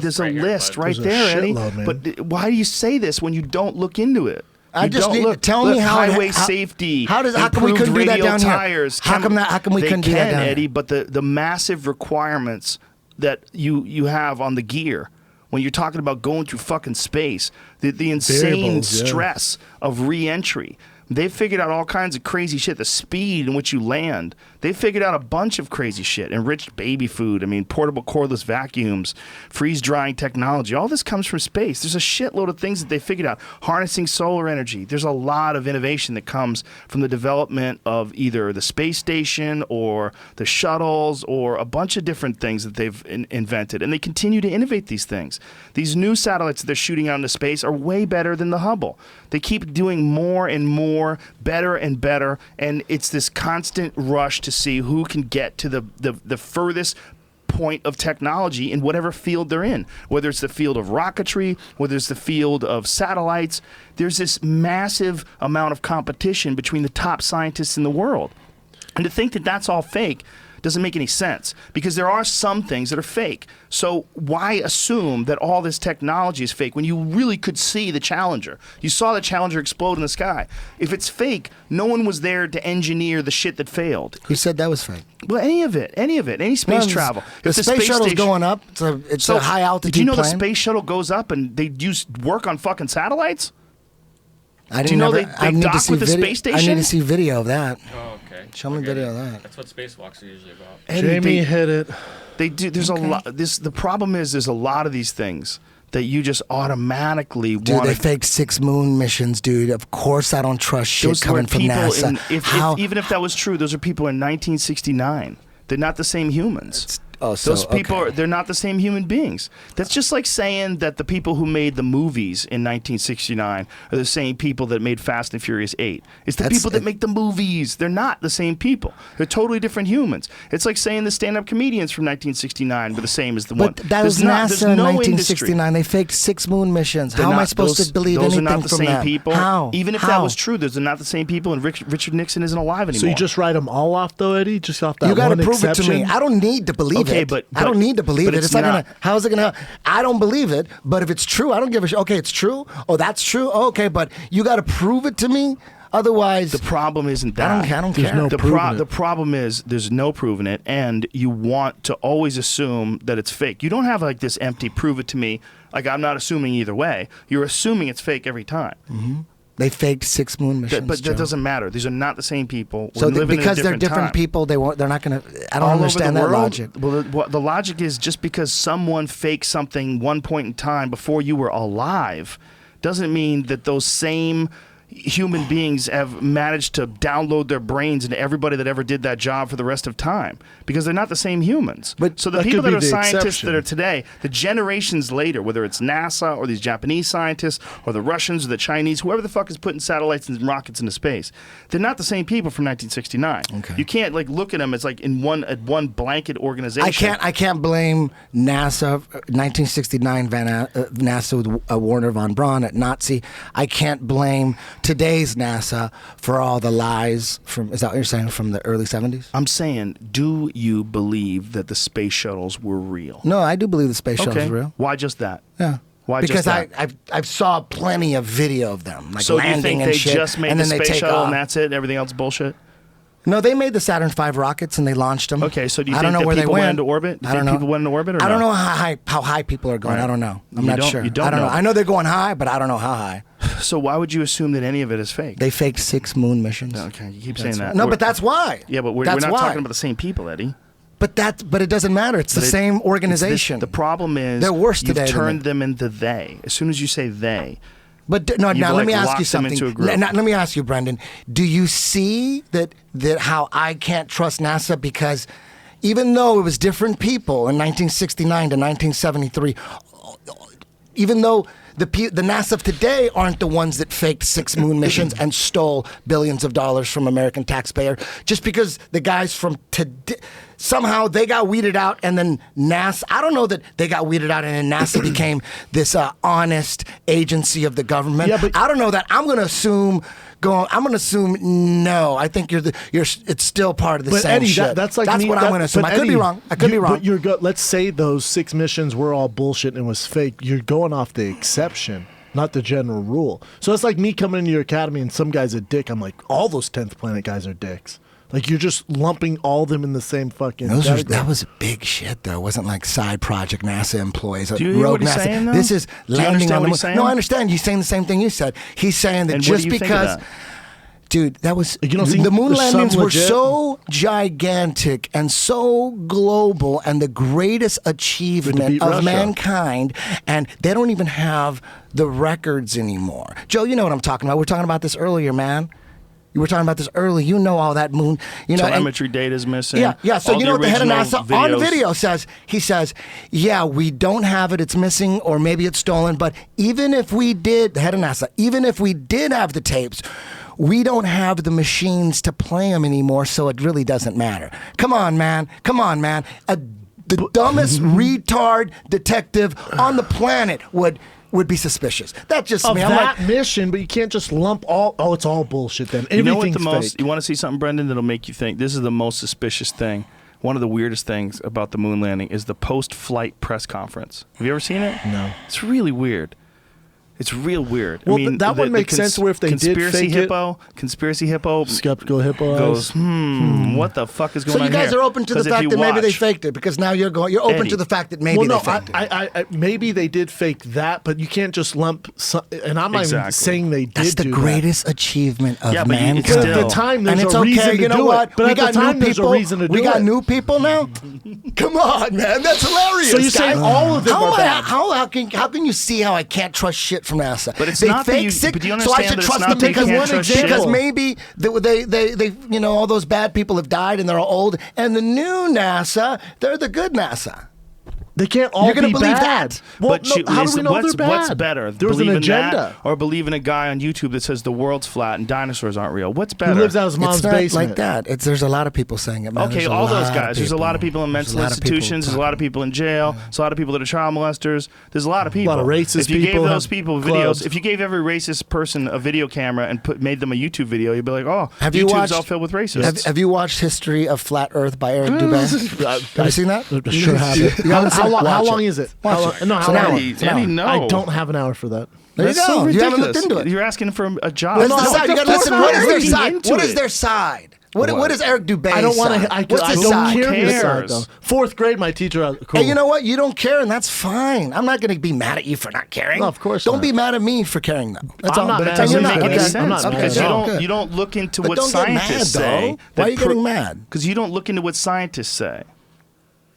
There's a list right There's a there, Eddie. shitload, man. But why do you say this when you don't look into it? I You just don't need look. tell me how highway safety. How can we improved couldn't do that radial down tires, here? How come we couldn't do that down Eddie? here? But the massive requirements that you have on the gear when you're talking about going through fucking space, the insane Variables, yeah. stress of re-entry. They figured out all kinds of crazy shit. The speed in which you land. They figured out a bunch of crazy shit. Enriched baby food. I mean, portable cordless vacuums, freeze drying technology. All this comes from space. There's a shitload of things that they figured out. Harnessing solar energy. There's a lot of innovation that comes from the development of either the space station or the shuttles or a bunch of different things that they've invented. And they continue to innovate these things. These new satellites that they're shooting out into space are way better than the Hubble. They keep doing more and more, better and better, and it's this constant rush to see who can get to the furthest point of technology in whatever field they're in, whether it's the field of rocketry, whether it's the field of satellites. There's this massive amount of competition between the top scientists in the world. And to think that that's all fake doesn't make any sense because there are some things that are fake. So why assume that all this technology is fake when you really could see the Challenger? You saw the Challenger explode in the sky. If it's fake, no one was there to engineer the shit that failed. Who said that was fake? Well, any of it, any space travel. The If space shuttle's station- going up. It's a high altitude Did you know plane. the space shuttle goes up and they use work on fucking satellites? I Do you know didn't they I need to dock see with the space I need station? to see video of that. Oh, okay. Show me Okay. video of that. That's what spacewalks are usually about. Eddie, Jamie hit it. They do. There's a lot. The problem is there's a lot of these things that you just automatically Dude, want they to. faked 6 moon missions, dude. Of course I don't trust shit Those were coming from people NASA. even if that was true, those are people in 1969. They're not the same humans. Those people they're not the same human beings. That's just like saying that the people who made the movies in 1969 are the same people that made Fast and Furious 8. It's the people that make the movies. They're not the same people. They're totally different humans. It's like saying the stand-up comedians from 1969 were the same as the one. But that There's was not- NASA there's in no 1969. They faked 6 moon missions. They're How am I not- supposed those- to believe those anything are not the from same that? people. How? Even if that was true, those are not the same people, and Richard Nixon isn't alive anymore. So you just write them all off, though, Eddie? Just off that You got to one prove it to me. exception? I don't need to believe Okay, it. but- I don't need to believe but it. it's It's not not. gonna. How is it gonna? I don't believe it. But if it's true, I don't give a shit. Okay, it's true. Oh, that's true. Okay, but you got to prove it to me. Otherwise, The problem isn't that. I don't There's care. no the proving it. the problem is there's no proving it, and you want to always assume that it's fake. You don't have like this empty prove it to me. Like I'm not assuming either way. You're assuming it's fake every time. They faked 6 moon missions. But Joe. that doesn't matter. These are not the same people. We're So living in a because they're different time. people, they're not going to. I don't All over understand the that world, logic. Well, the logic is just because someone faked something one point in time before you were alive doesn't mean that those same human beings have managed to download their brains into everybody that ever did that job for the rest of time because they're not the same humans. But so the that people could that be are the scientists exception. that are today, the generations later, whether it's NASA or these Japanese scientists or the Russians or the Chinese, whoever the fuck is putting satellites and rockets into space, they're not the same people from 1969. Okay. You can't like look at them as like in one blanket organization. I can't blame NASA. 1969, NASA with Warner von Braun at Nazi. I can't blame today's NASA for all the lies from. Is that what you're saying from the early 70s? I'm saying, do you believe that the space shuttles were real? No, I do believe the space shuttle is real. Why just that? Yeah. Why because just that? I've saw plenty of video of them, like So do you landing think and they shit, just made and the then they space take shuttle off. and that's it? And everything else bullshit? No, they made the Saturn V rockets and they launched them. Okay, so do you I think don't know that where people they went went into orbit? Do you I don't think know. people went into orbit or I don't no? know how high people are going. Right. I don't know. I'm You not don't- sure. you don't I don't know. know. I know they're going high, but I don't know how high. So why would you assume that any of it is fake? They faked 6 moon missions. Okay, you keep saying that. No, We're- but that's why. Yeah, but we're That's not why. talking about the same people, Eddie. But it doesn't matter. It's the same It's organization. the problem is They're worse you've today than turned me. them into they. As soon as you say they, But now You've, let me like, ask locked you them something. into a group. Let me ask you, Brendan. Do you see that how I can't trust NASA because even though it was different people in 1969 to 1973, even though the NASA of today aren't the ones that faked 6 moon missions and stole billions of dollars from American taxpayer. Just because the guys from today, somehow they got weeded out, and then NASA, I don't know that they got weeded out and then NASA became this honest agency of the government. Yeah, but I don't know that. I'm going to assume no. I think it's still part of the But same Eddie, shit. that's like what I'm going to assume. I could be wrong. I could be wrong. But let's say those 6 missions were all bullshit and was fake. You're going off the exception, not the general rule. So it's like me coming into your academy and some guy's a dick. I'm like, all those 10th Planet guys are dicks. Like, you're just lumping all of them in the same fucking category. That was big shit, though. It wasn't like side project NASA employees. Do you hear what he's saying, though? This is Do you landing understand on what the he's saying? No, I understand. He's saying the same thing you said. He's saying that And what just do you think of because... that? Dude, that was You don't think the moon there's some landings were legit? so gigantic and so global and the greatest achievement beat of Russia. mankind, and they don't even have the records anymore. Joe, you know what I'm talking about. We were talking about this earlier, man. You were talking about this earlier. You know all that moon. You know, Telemetry data is missing. yeah. So All you know what the head of original NASA on videos. video says? He says, "Yeah, we don't have it. It's missing, or maybe it's stolen. But even if we did, the head of NASA, even if we did have the tapes." We don't have the machines to play them anymore, so it really doesn't matter. Come on, man. The dumbest retard detective on the planet would be suspicious. That's just Of me. I'm that like, mission, but you can't just lump all. Oh, it's all bullshit then. You know what Everything's the most? fake. You want to see something, Brendan, that'll make you think this is the most suspicious thing. One of the weirdest things about the moon landing is the post-flight press conference. Have you ever seen it? No. It's really weird. It's real weird. Well, that would make sense where if they did fake it- Conspiracy Hippo Skeptical hippo goes, eyes. what the fuck is going so on you guys here? are open to the 'Cause if fact you that maybe they watch- faked it because now you're open Eddie. to the fact that maybe Well, no, they faked it. I maybe they did fake that, but you can't just lump. And I'm not even Exactly. saying they did. That's the do greatest achievement of Yeah, but you- mankind. it's That. But at still- the time, And there's it's a reason okay. to You know do what? it. But We at the got time, new there's a people. reason to do We got it. new people now. Come on, man. That's hilarious. So you're saying guys. all of them how are am I- bad? How can you see how I can't trust shit from NASA? But it's they not that fake you- sick, but do you so I understand should that it's trust not them that you because can't trust shit? because maybe they you know all those bad people have died and they're all old, and the new NASA, they're the good NASA. They can't all You're gonna be believe bad. that? Well, But no, how do we know what's, they're bad? what's better? There was an Believe in agenda. that or believe in a guy on YouTube that says the world's flat and dinosaurs aren't real? What's better? Who lives out of his mom's It's not basement? like that. There's a lot of people saying it, man. Okay, There's a all those lot guys. of There's a lot of people. people in There's mental a lot of people institutions. There's a lot of people in jail. There's a lot of people that are child molesters. There's a lot of people. lot of racist If you people gave those have people clubs. videos, if you gave every racist person a video camera and made them a YouTube video, you'd be like, oh, Have you YouTube's watched? all filled with racists. Have you watched History of Flat Earth by Eric Dubé? Have you seen that? Sure have it. You haven't seen it? How Watch long it. is it? Watch How long- it. No, It's how an long? hour. Eddie, It's an hour. no. I don't have an hour for that. There you That's go. so You haven't ridiculous. looked into it. You're asking for a job. Let's No, decide. You got to of listen. course What is not. their Looking side? into What is it. their side? What What? is Eric Dubé's I don't want side? to. I What's his don't side? care his side cares? though. Fourth grade, my teacher. Cool. Hey, you know what? You don't care, and that's fine. I'm not going to be mad at you for not caring. No, of course Don't not. be mad at me for caring, though. That's I'm all. not But mad and at you're you. not. It Make Okay. sense I'm not mad because at you all. don't you don't look into But what don't get mad, scientists though. say. Why are you getting mad? Because you don't look into what scientists say.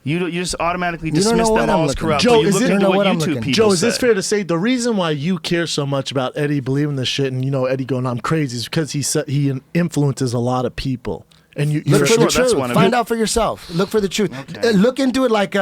You just automatically You don't dismiss know what them I'm all as looking corrupt. at. but Joe, you is look it- into You know what what I'm YouTube looking at. people Joe, is this say. fair to say the reason why you care so much about Eddie believing this shit and Eddie going I'm crazy is because he influences a lot of people and Look you're for sure the that's truth. one of Find it. out for yourself. Look for the truth. Okay. Look into it like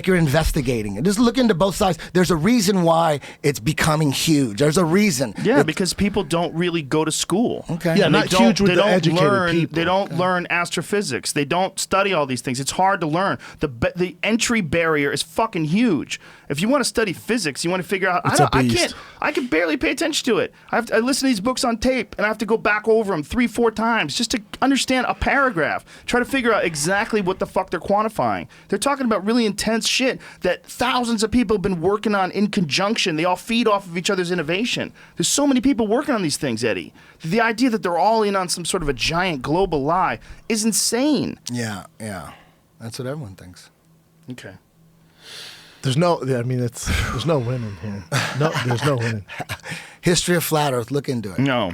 you're investigating it. Just look into both sides. There's a reason why it's becoming huge. There's a reason. Yeah, because people don't really go to school. Okay. Yeah, And not they don't- huge with they the don't educated learn, people. They don't learn astrophysics. They don't study all these things. It's hard to learn. The entry barrier is fucking huge. If you want to study physics, you want to figure out. It's a I beast. can't. I can barely pay attention to it. I listen to these books on tape, and I have to go back over them 3-4 times just to understand a paragraph. Try to figure out exactly what the fuck they're quantifying. They're talking about really intense shit that thousands of people have been working on in conjunction. They all feed off of each other's innovation. There's so many people working on these things, Eddie. The idea that they're all in on some sort of a giant global lie is insane. Yeah. That's what everyone thinks. Okay. there's no there's no winning here. No, there's no winning. History of Flat Earth. Look into it. No,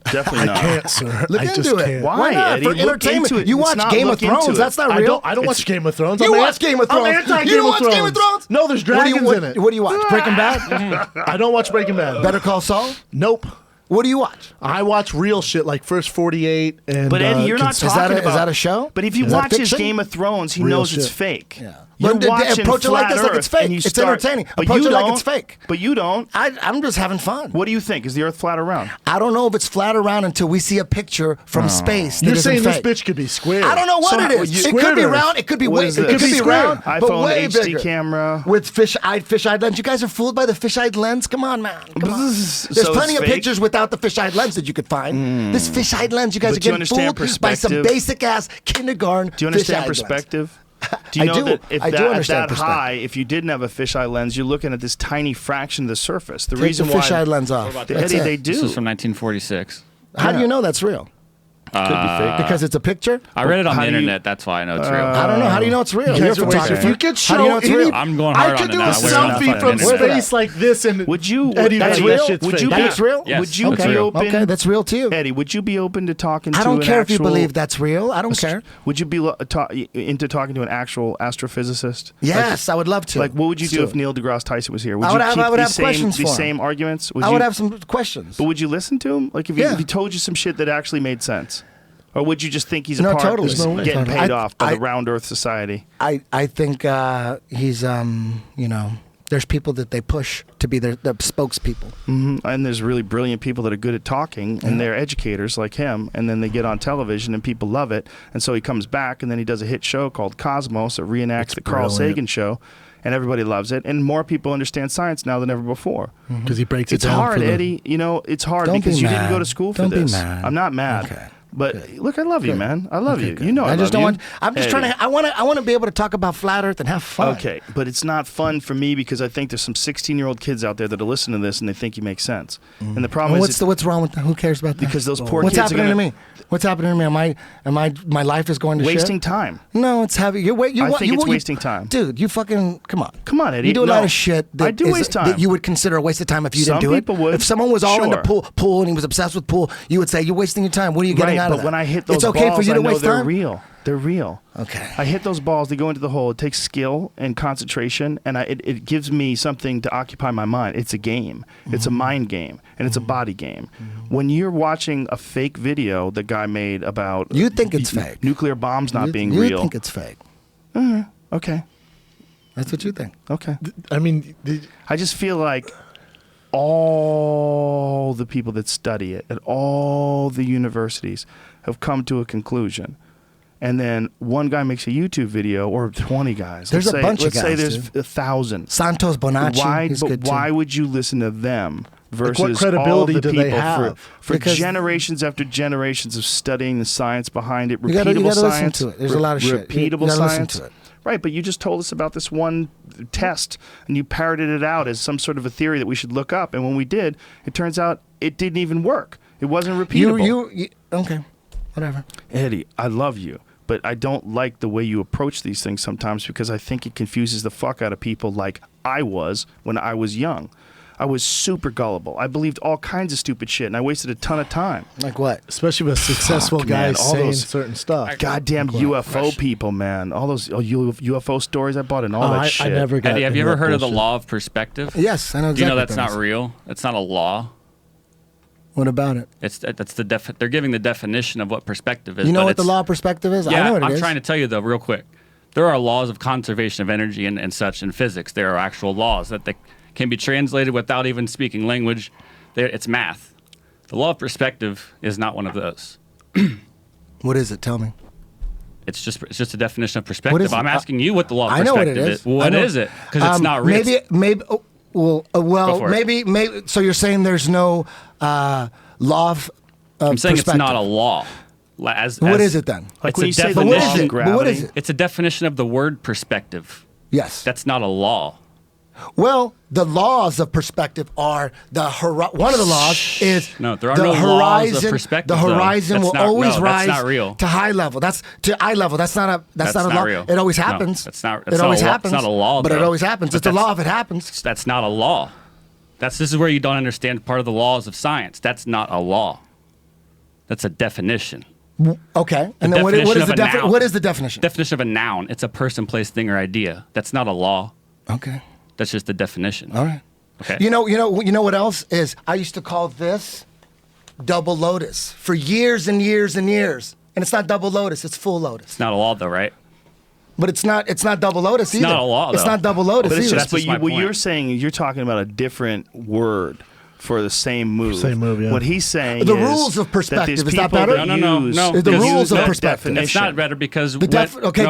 definitely I not. can't, sir. Look I into just it. can't. Why, not? Eddie? For Look entertainment. into it. You It's watch not Game of look into Thrones. it. That's not I real. don't watch Game of Thrones. You I'm watch Game of Thrones. I'm anti You Game don't of watch Thrones. Game of Thrones? No, there's dragons in it. What do you watch? Breaking Bad? I don't watch Breaking Bad. Better Call Saul? Nope. What do you watch? I watch real shit like First 48 and. But Eddie, you're not Is that talking a- about is that a show? But if you Is that watch his fiction? Game of Thrones, he Real knows it's shit. fake. Yeah. You're But watching approach it like Flat this, like it's Earth, fake. and you It's start- entertaining. But Approach you it like don't. it's fake. But you don't. I'm just having fun. What do you think? Is the Earth flat or round? I don't know if it's flat around until we see a picture from space. That You're isn't saying fake. this bitch could be square. I don't know what So it is. It could Square be Earth. round. It could be What way. is It this? could be Square. round, but iPhone way HD bigger. camera. With fisheye lens. You guys are fooled by the fisheye lens. Come on, man. Come on. So There's it's plenty of fake? pictures without the fisheye lens that you could find. This fisheye lens, you guys But are do you getting understand fooled by some perspective? basic ass kindergarten. Do you understand fisheye lens. perspective? Do you I know do. that if I do that, at understand that perspective. high, if you didn't have a fisheye lens, you're looking at this tiny fraction of the surface. The Take reason the why fisheye lens off. about That's Eddie, it. they This do. was from 1946. How do you know that's real? Could be fake. Because it's a picture? I read it on How the do you- internet. That's why I know it's real. I don't know. How do you know it's real? You You're guys a are wasting- photographer. If you could How do you know show it's any, real? I'm going I hard could on it do now. a I wear it on the selfie fucking from internet. space like this and Would you? Eddie, That's that real? shit's Would fake. you That's real? Yes. Would you Okay. be open? Okay, that's real too. Eddie, would you be open to talking to I don't an care if you actual- believe that's real. I don't care. Would you be into talking to an actual astrophysicist? Yes, I would love to. Like, what would you do Let's if Neil deGrasse Tyson was here? Would I you would have- keep I would these have same, questions these for him. same arguments? I would have some questions. But would you listen to him? Like, if he, Yeah. if he told you some shit that actually made sense? Or would you just think he's a No, part totally. who's No, getting totally. paid I- off by I- the round Earth society? I think he's there's people that they push to be their spokespeople. And there's really brilliant people that are good at talking, and they're educators like him, and then they get on television and people love it. And so he comes back, and then he does a hit show called Cosmos that reenacts the Carl brilliant. Sagan show, and everybody loves it. And more people understand science now than ever before. because he breaks it It's down hard, for them. Eddie. You know, it's hard Don't because be you didn't mad. go to school for Don't be this. mad. I'm not mad. Okay. But look, I love you, Good. man. I love you. Okay, You know, I just love don't you. want. I'm just trying Eddie. to. I want to be able to talk about flat Earth and have fun. Okay, but it's not fun for me because I think there's some 16-year-old kids out there that are listening to this and they think you make sense. And the problem And is what's wrong with that? Who cares about that? because those poor What's kids are happening gonna, to me? What's happening to me? My life is going to wasting shit? time. No, it's having. You wait. You I want. think you, it's you- wasting time. dude. You fucking come on. Come on, Eddie. You do a No. lot of shit. That I do is- waste time. That you would consider a waste of time if you Some didn't do it. people would. If someone was all into Sure. pool and he was obsessed with pool, you would say you're wasting your time. What are you getting Right, out of but that? when I hit those it's okay balls, for you I to know waste they're time. real. They're real. Okay. I hit those balls. They go into the hole. It takes skill and concentration, and it gives me something to occupy my mind. It's a game. It's a mind game, and it's a body game. When you're watching a fake video the guy made about You think it's fake. nuclear bombs not being you real. think it's fake. Okay. That's what you think. Okay. I mean, I just feel like all the people that study it at all the universities have come to a conclusion. And then one guy makes a YouTube video, or 20 guys. There's let's a say, bunch of let's say guys, there's dude. 1,000. Santos Bonacci. Why? he's But good too. why would you listen to them versus what credibility all the do people they have? for Because- generations after generations of studying the science behind it, You gotta repeatable listen science? to it. There's a lot of shit. You Repeatable gotta listen science. to it. Right, but you just told us about this one test, and you parroted it out as some sort of a theory that we should look up. And when we did, it turns out it didn't even work. It wasn't repeatable. You okay? Whatever. Eddie, I love you, but I don't like the way you approach these things sometimes because I think it confuses the fuck out of people like I was when I was young. I was super gullible. I believed all kinds of stupid shit, and I wasted a ton of time. Like what? especially with successful Fuck, guys man, all saying those- certain stuff. Goddamn UFO people, man. All those UFO stories, I bought in all that I shit. never got Eddie, have you into ever that heard of the bullshit. law of perspective? Yes, I know exactly. Do you know what that's that not is. real? It's not a law. What about it? That's they're giving the definition of what perspective is. You know but what the it's- law of perspective is? Yeah, I know what it I'm is. trying to tell you though, real quick. There are laws of conservation of energy and such in physics. There are actual laws that they can be translated without even speaking language. It's math. The law of perspective is not one of those. What is it? Tell me. It's just a definition of perspective. is it? I'm asking you what the law of I know what perspective it is. What I know. is it? Because it's not real. Maybe. Go for it. Maybe. So you're saying there's no law of I'm saying it's not a perspective. law. What is it then? Like It's when a you say the But what law is of it? gravity. But what is it? It's a definition of the word perspective. Yes. That's not a law. Well, the laws of perspective are one of the laws is No, there are the no horizon, laws of perspective, The though. horizon That's will not- always no, rise that's not real. to high level. That's to eye level. That's not a not law. real. It always No, happens. that's not- It that's not always a law. happens. It's not a law, but it though. always happens. But It's a that's- law if it happens. That's not a law. This is where you don't understand part of the laws of science. That's not a law. That's a definition. Okay. And then what definition is of the a noun. what is the definition? Definition of a noun. It's a person, place, thing, or idea. That's not a law. Okay. That's just the definition. All right. Okay. You know what else is? I used to call this double lotus for years and years and years. And it's not double lotus, it's full lotus. It's not a law, though, right? But it's not double lotus either. It's not a law, It's though. not double lotus But it's either. just, That's but just my what point. you're saying, you're talking about a different word for the same move. Same move, yeah. What he's saying The is rules of perspective, that there's is that people better? that No. use- The that rules use of that perspective. It's definition. not better because the definition of hold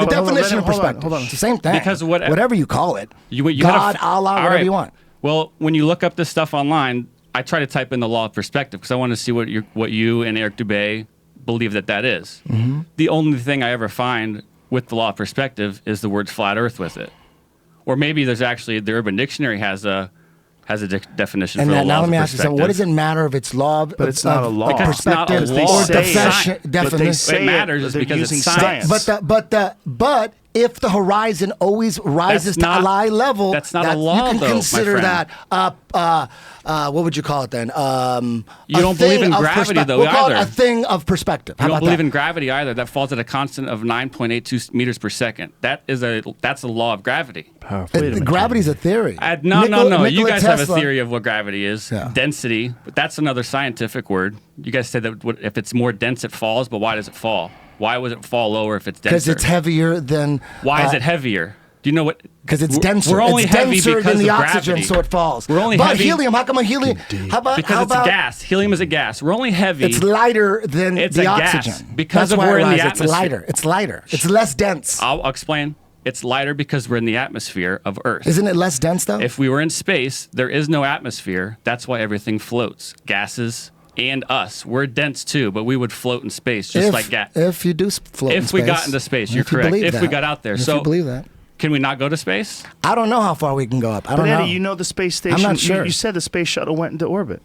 on, perspective. hold on. It's the same thing. Because whatever you call it. You God, have, Allah, all whatever right. you want. Well, when you look up this stuff online, I try to type in the law of perspective because I want to see what you and Eric Dubé believe that is. Mm-hmm. The only thing I ever find with the law of perspective is the word flat Earth with it, or maybe there's actually the Urban Dictionary has a definition And for the law now of let me ask you something. What does it matter if it's law of, But it's not a law. of Because it's not a perspective law. or They say definition? it. But they say It matters but they're because using it's science. But if the horizon always rises That's to not- eye level, that's not a law, you can though, my consider friend. that. What would you call it then? You don't believe in gravity, though, We'll call it either. a thing of perspective. How You don't about believe that? in gravity either. That falls at a constant of 9.82 meters per second. That's a law of gravity. Gravity's a theory. No. You Nikola guys have Tesla- a theory of what gravity is. Yeah. Density, but that's another scientific word. You guys said that if it's more dense, it falls. But why does it fall? Why would it fall lower if it's denser? Because it's heavier than. Why is it heavier? Do you know what? Because it's denser. We're only it's heavy denser because than the of oxygen, gravity. so it falls. We're only but heavy helium. How come a helium? How about? because how it's about, a gas. Helium is a gas. We're only heavy. It's lighter than It's the a gas, oxygen. because That's of why we're it in the rises. atmosphere. It's lighter. It's lighter. It's less dense. I'll explain. It's lighter because we're in the atmosphere of Earth. Isn't it less dense though? If we were in space, there is no atmosphere. That's why everything floats. Gases and us. We're dense too, but we would float in space just like gas. If you do float in If we got space. into space, If you're you correct. believe If we that. got out there. If So you believe that. Can we not go to space? I don't know how far we can go up. I But don't know. Eddie, you know the space station. not sure. You said the space shuttle went into orbit.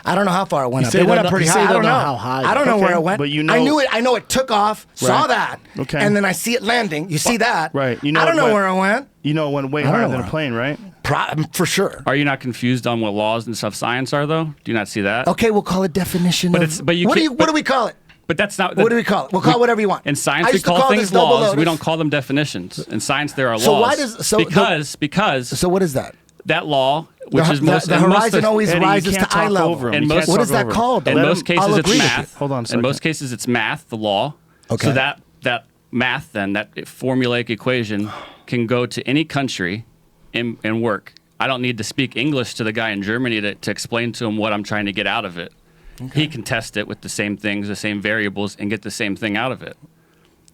I don't know how far it went You up. say It went don't up know- pretty you say high. I don't don't know know how high. I don't know Okay, where it went. but you know- I knew it. I know it took off. Saw Right. that. Okay. And then I see it landing. You see that? Right. You know I don't it know went- where it went. You know it went way don't higher know than a where. plane, right? For sure. Are you not confused on what laws and stuff science are though? Do you not see that? Okay, we'll call it definition. But of, it's- but you what do can't- you? What do we call it? But that's not. What do we call it? We'll call it whatever you want. In science, I we used to call call things this double laws. lotus. We don't call them definitions. In science, there are laws. So why does- so the- because So what is that? that law, which the, is most the in most horizon of- always Eddie, you rises can't to eye talk level. over him. And You most- can't What talk is that over him. called? In Let most him- cases, I'll it's agree with math. you. Hold on a In second. most cases, it's math, the law. Okay. So that math, then, that formulaic equation can go to any country and work. I don't need to speak English to the guy in Germany to explain to him what I'm trying to get out of it. He can test it with the same things, the same variables, and get the same thing out of it.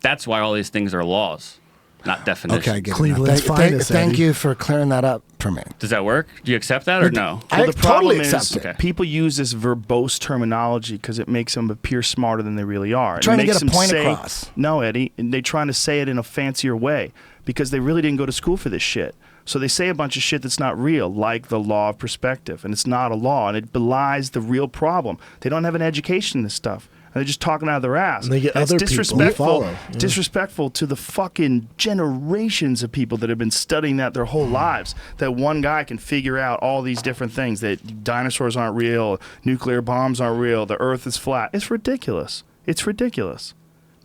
That's why all these things are laws, not definitions. Okay, I get it. Cleveland's finest, Thank Eddie. you for clearing that up for me. Does that work? Do you accept that or no? I Well, the problem totally is accept it. people use this verbose terminology because it makes them appear smarter than they really are. It Trying to makes get a them point say- across. No, Eddie, and they're trying to say it in a fancier way because they really didn't go to school for this shit. So they say a bunch of shit that's not real, like the law of perspective, and it's not a law, and it belies the real problem. They don't have an education in this stuff. And they're just talking out of their ass. And they get That's other people who disrespectful. follow. Yeah. Disrespectful to the fucking generations of people that have been studying that their whole lives. That one guy can figure out all these different things, that dinosaurs aren't real, nuclear bombs aren't real, the earth is flat. It's ridiculous. It's ridiculous.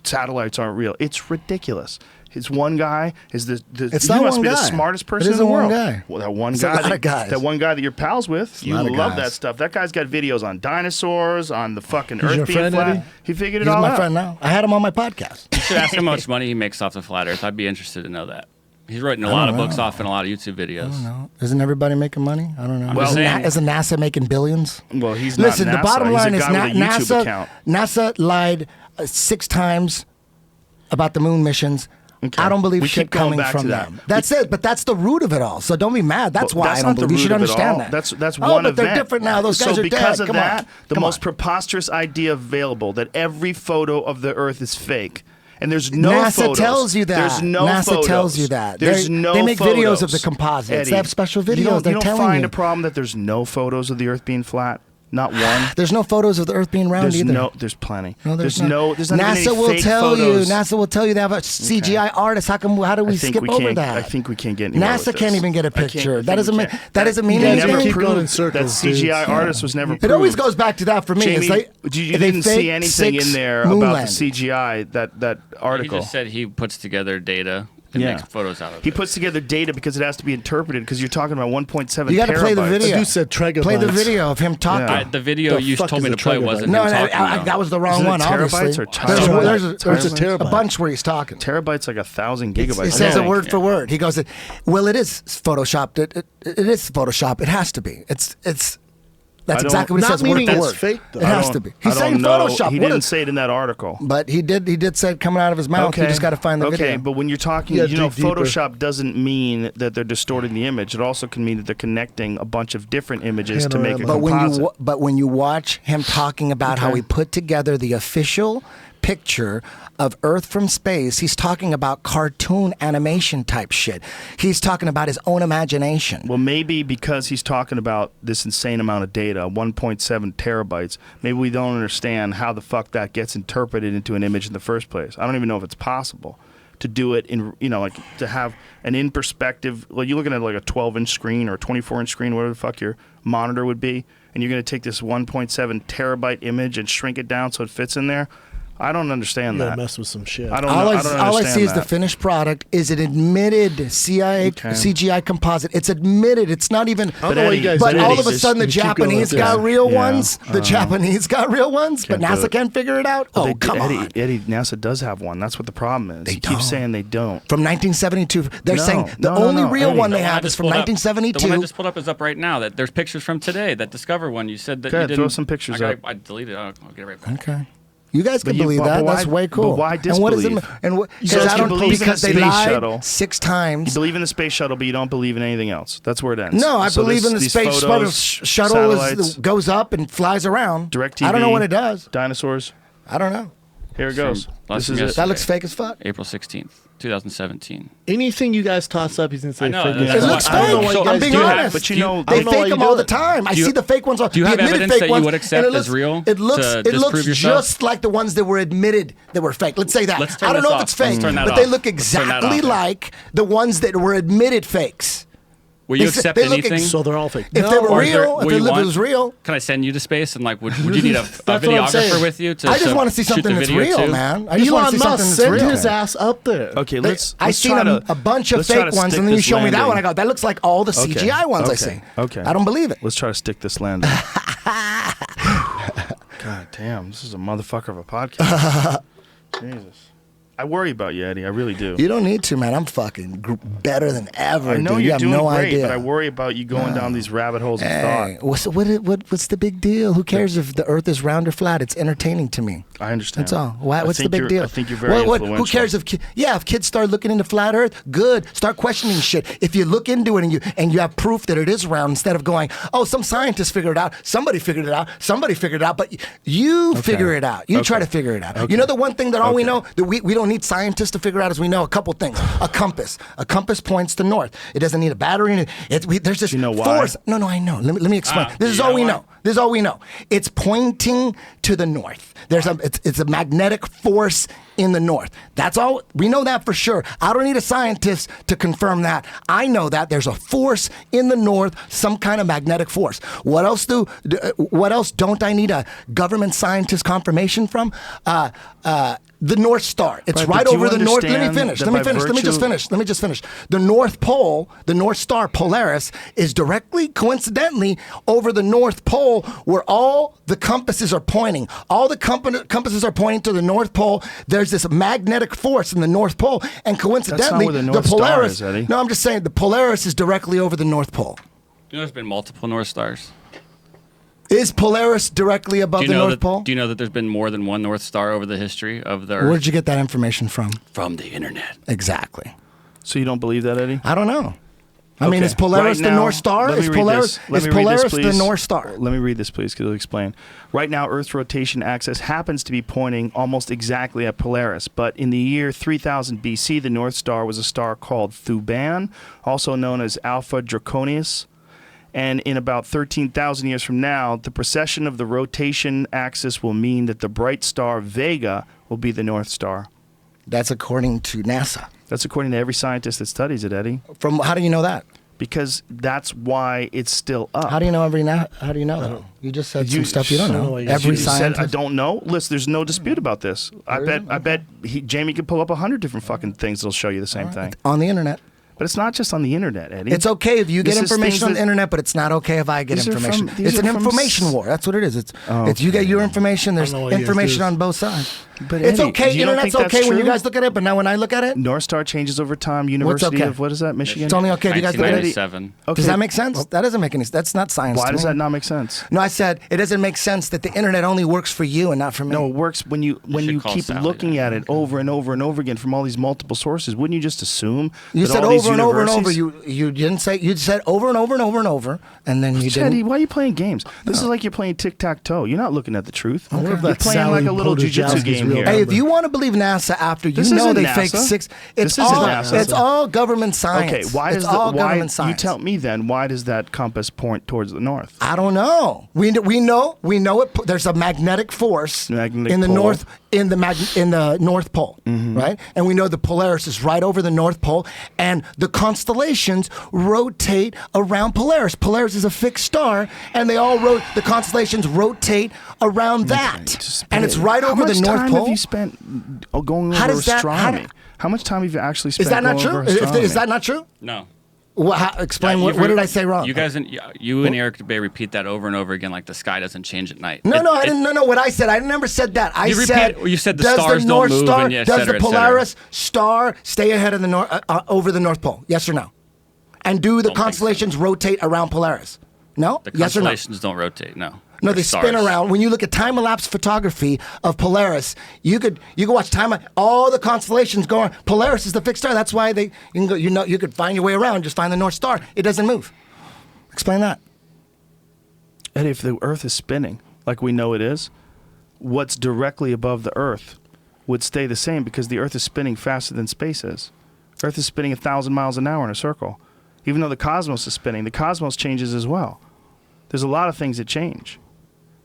Satellites aren't real. It's ridiculous. His one guy is It's he not must one be the guy. smartest It person in isn't the one world. guy. Well, that one It's a guy, lot of guys. that one guy that you're pals with, you lot of love guys. that stuff. That guy's got videos on dinosaurs, on the fucking He's earth your being friend, flat. Eddie? He figured it He's all my out. friend now. I had him on my podcast. You should ask him how much money he makes off the flat Earth. I'd be interested to know that. He's writing a lot of books off and a lot of YouTube videos. No, isn't everybody making money? I don't know. Well, isn't NASA making billions? Well, he's Listen, not the NASA. bottom He's line a is guy with a YouTube account. NASA lied 6 times about the moon missions. Okay. I don't believe We shit keep going coming back from to that. them. That's it, but that's the root of it all. So don't be mad. That's Well, why that's I don't not the believe. You should root of it understand all. that. That's oh, one but they're event. different now. Those guys so are because dead. of Come that, on. the Come most on. preposterous idea available, that every photo of the Earth is fake. And there's no NASA photos. tells you that. There's no NASA photos. tells you that. There's no They make photos. videos of the composites. Eddie, They have special videos. You don't, They're you don't telling find you. a problem that there's no photos of the Earth being flat? Not one? There's no photos of the Earth being round either. There's plenty. No, there's not. not even NASA any will fake tell photos. you. NASA will tell you they have a CGI artist. How do we I think skip we over can't- that? I think we can't get anywhere NASA with can't this. even get a I can't- picture. I That think doesn't we mean can't. that doesn't mean They guys anything. never keep proved going in circles, that CGI dudes. artist was never proved. It always goes back to that for me. Jamie, it's like you they didn't faked see anything 6 in there moon about landings. the CGI, that He article. just said he puts together data and Yeah. make photos out of He it. puts together data because it has to be interpreted because you're talking about 1.7 You got to play the terabytes. video. You said tregabytes. Play the video of him talking. Yeah. The video The you fuck told is me a to play tregabyte? wasn't No, him no, talking, though. that was the wrong Isn't it one. terabytes Obviously, or terabytes? There's a a terabyte. bunch where he's talking. Terabytes like 1,000 It gigabytes. says I it think. word for word. He goes, "Well, it is photoshopped. It is Photoshop. It has to be. It's." That's I don't- exactly what he Not says word meaning for it's word. fake, though. It I has don't- to be. I He's don't saying know. Photoshop. He What didn't a- say it in that article. But he did say it coming out of his mouth. You just got to find the okay, video. but when you're talking, Yeah, you know, dig deeper. Photoshop doesn't mean that they're distorting the image. It also can mean that they're connecting a bunch of different images to make a Panorama. composite. But when you watch him talking about how Okay. he put together the official picture of Earth from space, he's talking about cartoon animation type shit. He's talking about his own imagination. Well, maybe because he's talking about this insane amount of data, 1.7 terabytes, maybe we don't understand how the fuck that gets interpreted into an image in the first place. I don't even know if it's possible to do it in, you know, like to have an in perspective. Like you're looking at like a 12-inch screen or a 24-inch screen, whatever the fuck your monitor would be, and you're going to take this 1.7 terabyte image and shrink it down so it fits in there. I don't understand You gotta that. mess with some shit. I don't. All know, I, I don't all I understand see is the that. finished product is an admitted CIA Okay. CGI composite. It's admitted. It's not even. I don't know why you guys But did all this. of a sudden, the You keep going Japanese with got this. real Yeah. ones. The Japanese got real ones, but Can't do NASA it. can't figure it out. Oh, They- come on. Eddie, NASA does have one. That's what the problem is. They He keeps don't. saying they don't. From 1972, they're No, saying the no, no, only no, real Eddie. one they The one I have is just from pulled up- 1972. The one I just pulled up is up right now. That there's pictures from today. That Discover one. You said that Okay, you didn't. throw some pictures up. I deleted it. I'll get it right back. Okay. You guys can But believe that. but That's why- way cool. But why And what does it disbelieve? and what? So Because if I you don't believe in because the they space lied shuttle, 6 You times. believe in the space shuttle, but you don't believe in anything else. That's where it ends. No, I So believe in the these space photos, shuttle satellites, goes up and flies around. DirecTV. I don't know what it does. Dinosaurs. I don't know. Here it From goes. last This is year. it. That looks fake as fuck. April 16th, 2017. Anything you guys toss up, he's gonna say I know, fake that's news. It looks I don't know fake. why you So, guys I'm being do that. honest. But you Do you- know, I They don't know why fake you them do all it. the time. I Do you- see the fake ones. do you the have admitted evidence fake that you ones, would accept and it looks, as real It looks. to It looks disprove yourself? just like the ones that were admitted that were fake. Let's say that. Let's turn I don't this know if off. it's Let's fake, turn that but they off. look Let's turn that exactly off. like the ones that were admitted fakes. Will you They said- accept they look anything? So they're all fake. If they were Or is there- real, will you if it want- was real, Can I send you to space and like would you need a That's what I'm saying. videographer with you to I just want to see shoot something the that's video real, too? man. I just want to Elon see something Musk that's send real. his ass up there. Okay, let's. I let's seen try to- a bunch of let's try fake to ones, stick and then you this show me that landing. one. I go, that looks like all the Okay, CGI ones I okay, see. Okay. I don't believe it. Let's try to stick this landing. God damn, this is a motherfucker of a podcast. Jesus. I worry about you, Eddie. I really do. You don't need to, man. I'm fucking better than ever. I know dude. You you're have doing no great, idea. but I worry about you going down these rabbit holes of Hey, thought. what's the big deal? Who cares if the Earth is round or flat? It's entertaining to me. I understand. That's all. Why, I what's the think big you're- deal? I think you're very influential. Who cares if if kids start looking into flat Earth? Good. Start questioning shit. If you look into it and you have proof that it is round, instead of going, oh, some scientist figured it out, somebody figured it out, but you figure it out. You try to figure it out. You know the one thing that all we know that we don't need scientists to figure out is we know a couple things. A compass. A compass points to north. It doesn't need a battery. There's this You know why? force. No, I know. Let me explain. This is you all know we why? know. This is all we know. It's pointing to the north. It's a magnetic force in the north. That's all. We know that for sure. I don't need a scientist to confirm that. I know that there's a force in the north, some kind of magnetic force. What else don't I need a government scientist confirmation from? The North Star. It's Right, right but do over you the north. Let me understand finish. that Let me by finish. Let me just virtue- finish. Let me just finish. The North Pole, the North Star, Polaris, is directly, coincidentally, over the North Pole where all the compasses are pointing. All the compasses are pointing to the North Pole. There's this magnetic force in the North Pole, and coincidentally, where the North Star Polaris. is, Eddie. No, I'm just saying the Polaris is directly over the North Pole. You know, there's been multiple North Stars. Is Polaris directly above Do you the know North that? Pole? Do you know that there's been more than one North Star over the history of the Earth? Where'd you get that information from? From the internet. Exactly. So you don't believe that, Eddie? I don't know. I mean, Okay. is Polaris Right the now, North Star? let me Is read Polaris, this. Let is me read this, Polaris the please. North Star? Let me read this, please, because it'll explain. Right now, Earth's rotation axis happens to be pointing almost exactly at Polaris, but in the year 3000 BC, the North Star was a star called Thuban, also known as Alpha Draconis. And in about 13,000 years from now, the precession of the rotation axis will mean that the bright star Vega will be the North Star. That's according to NASA. That's according to every scientist that studies it, Eddie. From how do you know that? because that's why it's still up. How do you know How do you know that? You just said some stuff you don't know. You Every said, scientist. I don't know. Listen, there's no dispute about this. I bet Jamie could pull up 100 different fucking things that'll show you the same thing. On the internet. But it's not just on the internet, Eddie. It's okay if you get This is information things on the that- internet, but it's not okay if I get These are from- information. these It's are an from information war. That's what it is. It's you get your information. There's know what you information do. on both sides. But It's Eddie, okay. you don't Internet's think that's okay when you true? guys look at it, but now when I look at it, North Star changes over time. University okay? of what is that? Michigan. it's only okay if you guys look at it. 1997. Okay. Does that make sense? That doesn't make any sense. That's not science. Why to does me. that not make sense? No, I said it doesn't make sense that the internet only works for you and not for me. No, it works when you should call keep Sally looking then. at it over and over and over again from all these multiple sources. Wouldn't you just assume You that said all these over and over and over. universities- You didn't say. You said over and over and over and over, and then you Teddy, didn't. why are you playing games? This is like you're playing tic-tac-toe. You're not looking at the truth. wonder if You're that's playing Sally like a little jiu-jitsu Podajowski's game real here. name. Hey, if you want to believe NASA after you This know isn't they NASA. faked six, This isn't NASA. It's all government science. Okay, why it's is all why government you science. tell me then? Why does that compass point towards the north? I don't know. We know it. There's a magnetic force Magnetic in the pole. north in the North Pole, right? And we know the Polaris is right over the North Pole, and the constellations rotate around Polaris. Polaris is a fixed star, and the constellations rotate around that, and it's right over the North How much time Pole. have you spent going How over does that- astronomy? How much time have you actually spent Is that not going true? over astronomy? Is that not true? No. Explain Yeah, what did I say wrong? You guys, you and Eric Bay repeat that over and over again, like the sky doesn't change at night. No, I didn't. No, what I said. I never said that. I You said. repeat- you said the does stars the don't North move Star, and et does cetera, the et cetera. Polaris star stay ahead of the over the North Pole? Yes or no? And do the Don't think so. constellations rotate around Polaris? No. The Yes or no? constellations don't rotate. No. No, They're they spin stars. around. When you look at time-elapse photography of Polaris, you could watch all the constellations going. Polaris is the fixed star. That's why you can go. You could find your way around. Just find the North Star. It doesn't move. Explain that. Eddie, if the Earth is spinning like we know it is, what's directly above the Earth would stay the same because the Earth is spinning faster than space is. Earth is spinning 1,000 miles an hour in a circle. Even though the cosmos is spinning, the cosmos changes as well. There's a lot of things that change.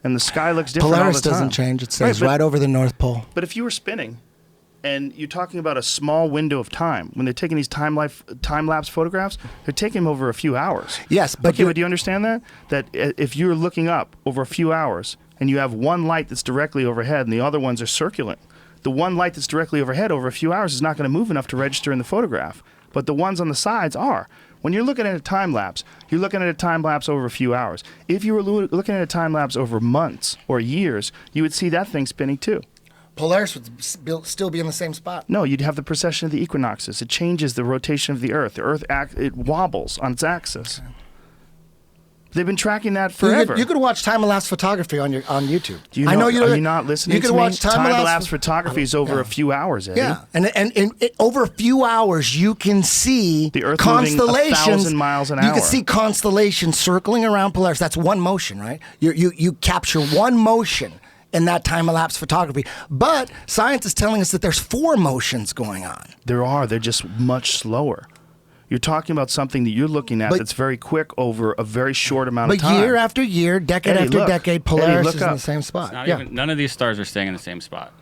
And the sky looks different Polaris all the time. doesn't change. It stays but- right over the North Pole. But if you were spinning, and you're talking about a small window of time, when they're taking these time-lapse photographs, they're taking them over a few hours. Yes, but okay, but do you understand that? That if you're looking up over a few hours, and you have one light that's directly overhead, and the other ones are circulant, the one light that's directly overhead over a few hours is not going to move enough to register in the photograph. But the ones on the sides are. When you're looking at a time lapse, you're looking at a time lapse over a few hours. If you were looking at a time lapse over months or years, you would see that thing spinning too. Polaris would still be in the same spot. No, you'd have the precession of the equinoxes. It changes the rotation of the Earth. The Earth it wobbles on its axis. They've been tracking that forever. You could watch time-elapse photography on YouTube. Do you know, I know are you not listening You could to me? watch Time-lapse photography is over yeah. a few hours, Eddie. Yeah, and over a few hours, you can see The Earth moving constellations. 1,000 miles an You hour. can see constellations circling around Polaris. That's one motion, right? You capture one motion in that time-elapse photography. But science is telling us that there's 4 motions going on. There are. They're just much slower. You're talking about something that you're looking at But- that's very quick over a very short amount of But time. year after year, decade Eddie, after look. decade, Eddie, Polaris look is in up. the same spot. Not Yeah, even, none of these stars are staying in the same spot.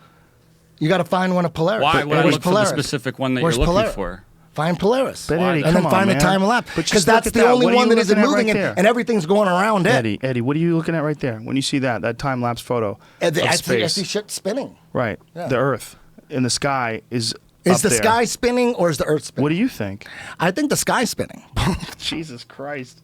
you got to find one of Polaris. Why But would I where's look for Polaris? the specific one that Where's you're looking Polaris? for? Find Polaris. But Eddie, and then come find on, the time man. elapsed. But Because just look that's at the that. only What are one you that isn't looking at moving right and, there? and everything's going around it. Eddie, what are you looking at right there? When you see that time-lapse photo I of see space. shit spinning. Right. Yeah. The Earth in the sky is Is up the there. sky spinning or is the Earth spinning? What do you think? I think the sky's spinning. Jesus Christ.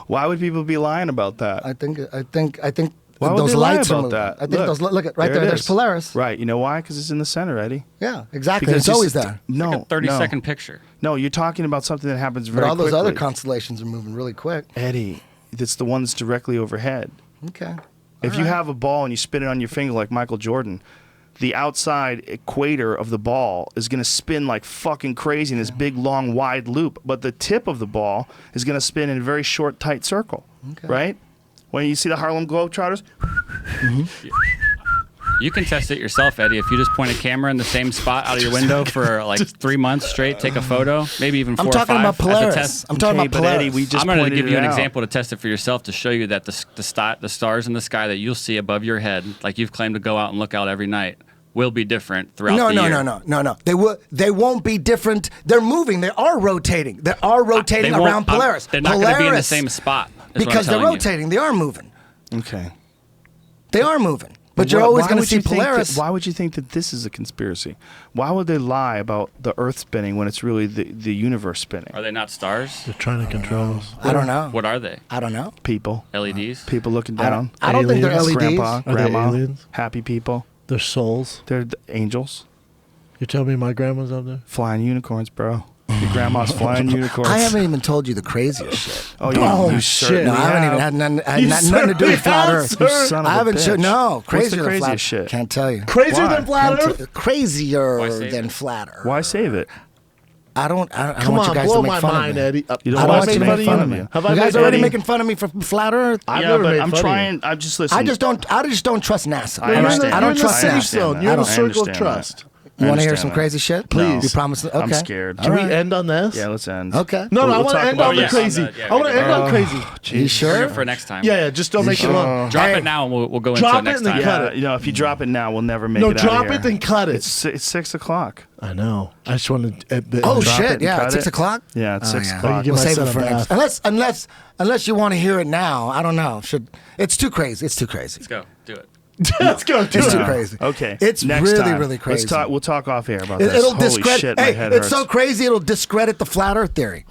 Why would people be lying about that? I think Why would those they lie lights are about moving. that? I think those look at right there. it There's is. Polaris. Right. You know why? Because it's in the center, Eddie. Yeah, exactly. Because It's always there. No, Like a 30-second no. picture. No, you're talking about something that happens very But all those other quickly. constellations are moving really quick. Eddie, it's the one that's directly overhead. Okay. If you have a ball and you spin it on your finger like Michael Jordan, the outside equator of the ball is going to spin like fucking crazy in this big, long, wide loop. But the tip of the ball is going to spin in a very short, tight circle. Okay. Right? When you see the Harlem Globetrotters, You can test it yourself, Eddie. If you just point a camera in the same spot out of your window for like 3 months straight, take a photo, maybe even 4 I'm or 5 talking about as a Polaris. test. I'm talking Okay, about but Polaris. Eddie, we just I'm going to pointed give you it an out. example to test it for yourself to show you that the stars in the sky that you'll see above your head, like you've claimed to go out and look out every night, will be different throughout No, the no, year. no. They won't be different. They're moving. They are rotating. They are rotating They won't- around Polaris. They're not going to be in the Polaris, same spot. is what I'm because they're telling you. rotating. They are moving. Okay. They are moving. But you're always going to see Polaris. Why would you think that this is a conspiracy? Why would they lie about the Earth spinning when it's really the universe spinning? Are they not stars? They're trying to control us. I don't know. What are they? I don't know. People. LEDs? People looking I down. don't think they're Aliens? LEDs. Grandpa, Are they grandma, aliens? happy people. They're souls. They're angels. You're telling me my grandma's up there? Flying unicorns, bro. Your grandma's flying unicorns. I haven't even told you the craziest shit. Oh, Oh, you shit. certainly No, I haven't even have. had nothing to do with flat Earth. You son of I a haven't bitch. no What's crazier the than craziest flat. shit? Can't tell you. Crazier Why? than flat Can't Earth? tell- crazier Why save than it? flat Earth. Why save it? I don't Come want on, you guys blow to make my fun mind, of me. Eddie. You don't I don't want want us you to to make make fun fun of of you. me. Have You I guys made already Eddie- making fun of me for flat Earth. I've Yeah, never but made I'm fun of you. trying. I just listen. I just don't trust NASA. I understand. I You're don't in the trust safe NASA. zone. You're in I the circle of understand trust. You want to hear understand some that. crazy shit? Please. You promise? Okay. I'm scared. Can All we right. end on this? Yeah, let's end. Okay. No, We'll I want talk to end about on the it. crazy. Yeah, I want to we end did. on crazy. You Bring sure? it for next time. Yeah, just don't make it long. Drop Hey. it now and we'll go into Drop it it next and then time. cut Yeah, it. you know, if you drop it now, we'll never make No, it out drop of here. it, then cut it. It's 6 o'clock. I know. I just want to. Oh Drop it shit! and Yeah, cut it's 6 it. o'clock. Yeah, it's 6 yeah. o'clock. Give We'll my save son it a for next. bath. Unless you want to hear it now. I don't know. It's too crazy. It's too crazy. Let's go. Do it. Let's go. Do It's it. too crazy. Okay. It's Next really, time. really crazy. Let's talk. We'll talk off air about It, this. will Holy discredit. shit, my Hey, head it's hurts. so crazy. It'll discredit the flat Earth theory.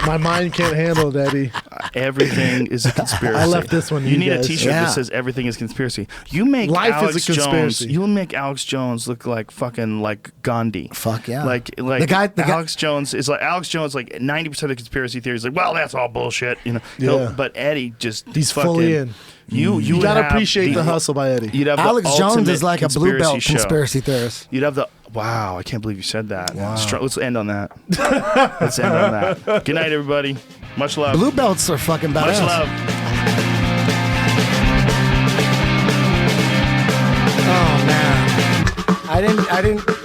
My mind can't handle it, Eddie. Everything is a conspiracy. I left this one to You you need a guys. T-shirt Yeah. that says everything is conspiracy. You make Life is a Alex Jones. conspiracy. You'll make Alex Jones look like fucking like Gandhi. Fuck yeah. Like The guy- Alex Jones is like 90% of the conspiracy theories. Like, well, that's all bullshit. You know. Yeah. But Eddie just He's fucking, fully in. You You would gotta have appreciate the hustle by Eddie. You'd have Alex the Jones ultimate is like a blue belt show. conspiracy theorist. You'd have the wow! I can't believe you said that. Let's end on that. Let's end on that. Good night, everybody. Much love. Blue belts are fucking badass. Much love. Oh man, I didn't.